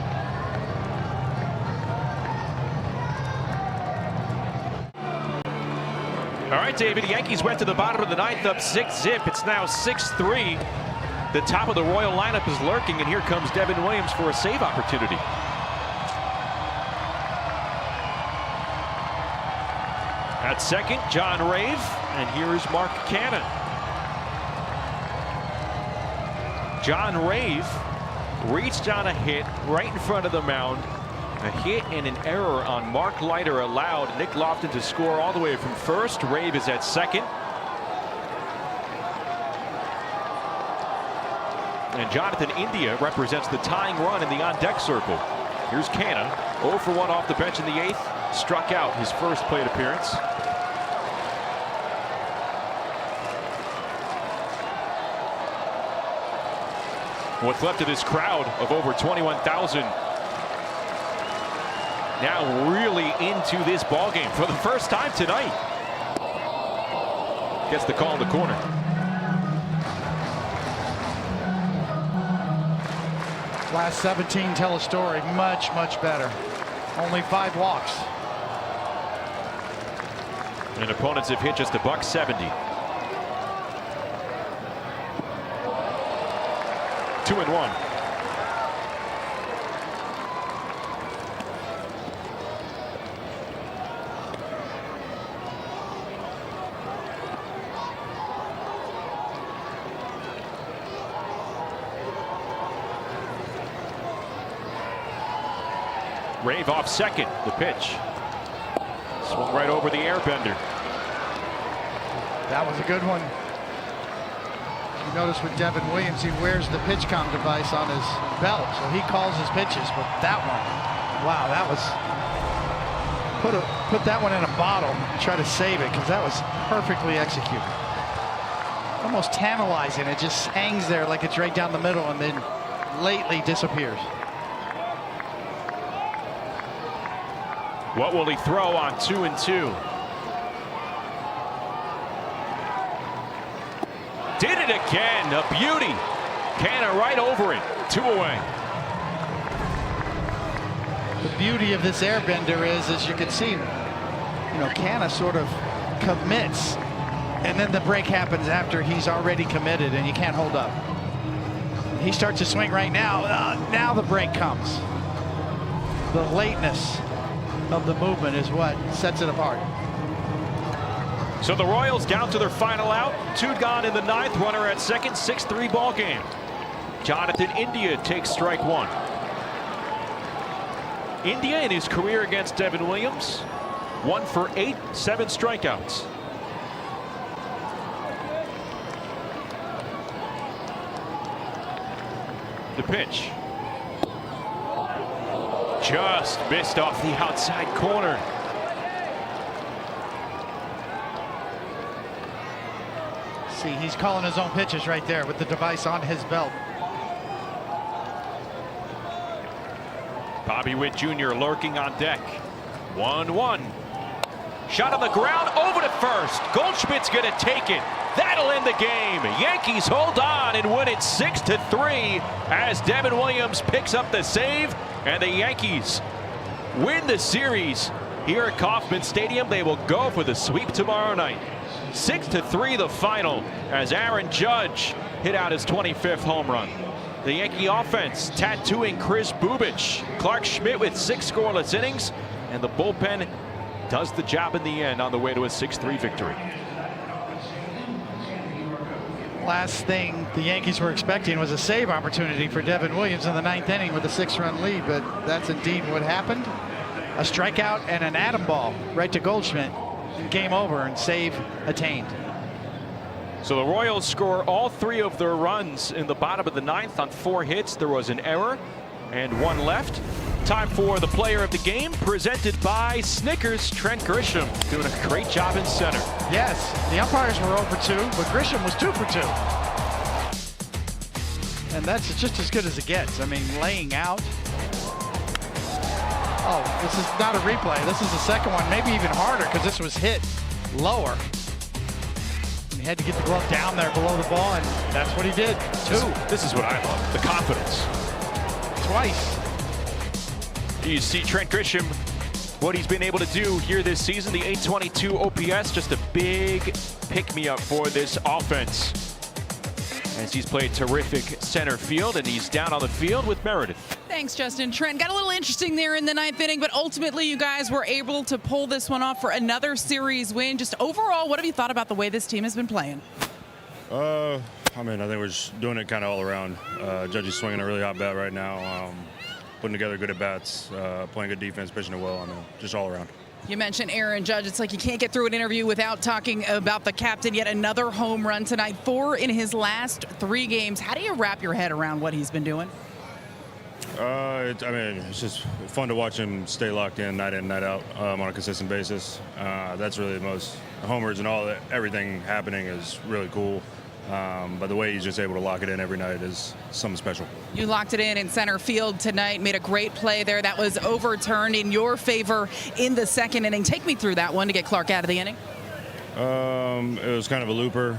All right, David, the Yankees went to the bottom of the 9th up 6-zip. It's now 6-3. The top of the Royal lineup is lurking, and here comes Devin Williams for a save opportunity. At second, John Rave. And here is Mark Cannon. John Rave reached on a hit right in front of the mound. A hit and an error on Mark Leiter allowed Nick Lofton to score all the way from first. Rave is at second. And Jonathan India represents the tying run in the on-deck circle. Here's Canna, 0 for 1 off the bench in the 8th. Struck out his first plate appearance. What's left of this crowd of over 21,000 now really into this ball game for the first time tonight. Gets the call in the corner. Last 17 tell a story. Much, much better. Only 5 walks. And opponents have hit just $170. 2-1. Rave off second. The pitch. Swung right over the airbender. That was a good one. You notice with Devin Williams, he wears the pitch comm device on his belt, so he calls his pitches. But that one, wow, that was put that one in a bottle and try to save it, because that was perfectly executed. Almost tantalizing. It just hangs there like it's right down the middle and then lately disappears. What will he throw on 2-2? Did it again, a beauty. Canna right over it, 2 away. The beauty of this airbender is, as you can see, you know, Canna sort of commits, and then the break happens after he's already committed, and you can't hold up. He starts to swing right now. Now the break comes. The lateness of the movement is what sets it apart. So the Royals down to their final out. 2 gone in the 9th. Runner at second. 6-3 ball game. Jonathan India takes strike 1. India in his career against Devin Williams, 1 for 8, 7 strikeouts. The pitch. Just missed off the outside corner. See, he's calling his own pitches right there with the device on his belt. Bobby Witt Jr. lurking on deck. 1-1. Shot on the ground, over to first. Goldschmidt's going to take it. That'll end the game. Yankees hold on and win it 6-3 as Devin Williams picks up the save, and the Yankees win the series here at Kauffman Stadium. They will go for the sweep tomorrow night. 6-3 the final as Aaron Judge hit out his 25th home run. The Yankee offense tattooing Chris Bubich. Clark Schmidt with 6 scoreless innings, and the bullpen does the job in the end on the way to a 6-3 victory. Last thing the Yankees were expecting was a save opportunity for Devin Williams in the 9th inning with a 6-run lead, but that's indeed what happened. A strikeout and an atom ball right to Goldschmidt. Game over and save attained. So the Royals score all 3 of their runs in the bottom of the 9th on 4 hits. There was an error and 1 left. Time for the player of the game, presented by Snickers. Trent Grisham doing a great job in center. Yes, the umpires were 0 for 2, but Grisham was 2 for 2. And that's just as good as it gets. I mean, laying out. Oh, this is not a replay. This is the second one, maybe even harder, because this was hit lower. He had to get the glove down there below the ball, and that's what he did. 2. This is what I love, the confidence. Twice. You see Trent Grisham, what he's been able to do here this season, the 822 OPS, just a big pick-me-up for this offense. As he's played terrific center field, and he's down on the field with Meredith. Thanks, Justin. Trent, got a little interesting there in the ninth inning, but ultimately you guys were able to pull this one off for another series win. Just overall, what have you thought about the way this team has been playing? I think we're just doing it kind of all around. Judge is swinging a really hot bat right now, putting together good at-bats, playing good defense, pitching it well. Just all around. You mentioned Aaron Judge. It's like you can't get through an interview without talking about the captain. Yet another home run tonight, 4 in his last 3 games. How do you wrap your head around what he's been doing? It's just fun to watch him stay locked in, night out, on a consistent basis. That's really the most homers and all that. Everything happening is really cool. But the way he's just able to lock it in every night is something special. You locked it in center field tonight, made a great play there. That was overturned in your favor in the second inning. Take me through that one to get Clark out of the inning. It was kind of a looper.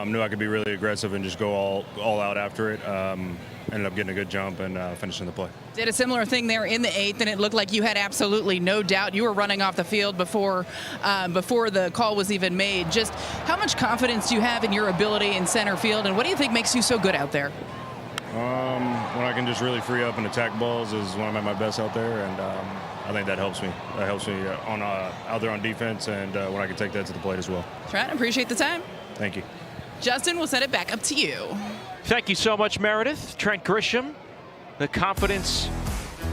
Knew I could be really aggressive and just go all out after it. Ended up getting a good jump and finishing the play. Did a similar thing there in the 8th, and it looked like you had absolutely no doubt. You were running off the field before the call was even made. Just how much confidence do you have in your ability in center field, and what do you think makes you so good out there? When I can just really free up and attack balls is when I'm at my best out there, and I think that helps me. That helps me out there on defense, and when I can take that to the plate as well. Trent, appreciate the time. Thank you. Justin, we'll send it back up to you. Thank you so much, Meredith. Trent Grisham, the confidence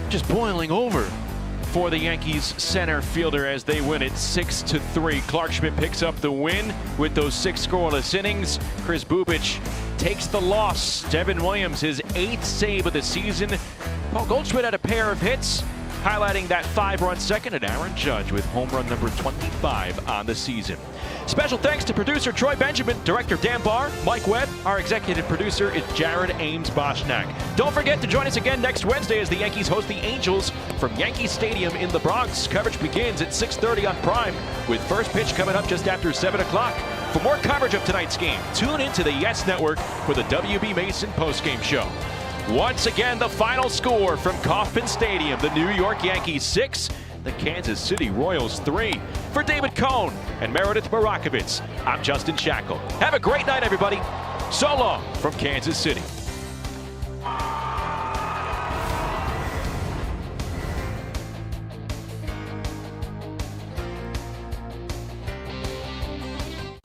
just boiling over for the Yankees center fielder as they win it 6-3. Clark Schmidt picks up the win with those 6 scoreless innings. Chris Bubich takes the loss. Devin Williams, his 8th save of the season. Paul Goldschmidt had a pair of hits, highlighting that 5-run second, and Aaron Judge with home run number 25 on the season. Special thanks to producer Troy Benjamin, director Dan Barr, Mike Webb. Our executive producer is Jared Ames-Boschnack. Don't forget to join us again next Wednesday as the Yankees host the Angels from Yankee Stadium in the Bronx. Coverage begins at 6:30 on Prime, with first pitch coming up just after 7 o'clock. For more coverage of tonight's game, tune into the Yes Network for the WB Mason postgame show. Once again, the final score from Kauffman Stadium, the New York Yankees 6, the Kansas City Royals 3. For David Cohn and Meredith Barakovitz, I'm Justin Shackle. Have a great night, everybody. So long from Kansas City.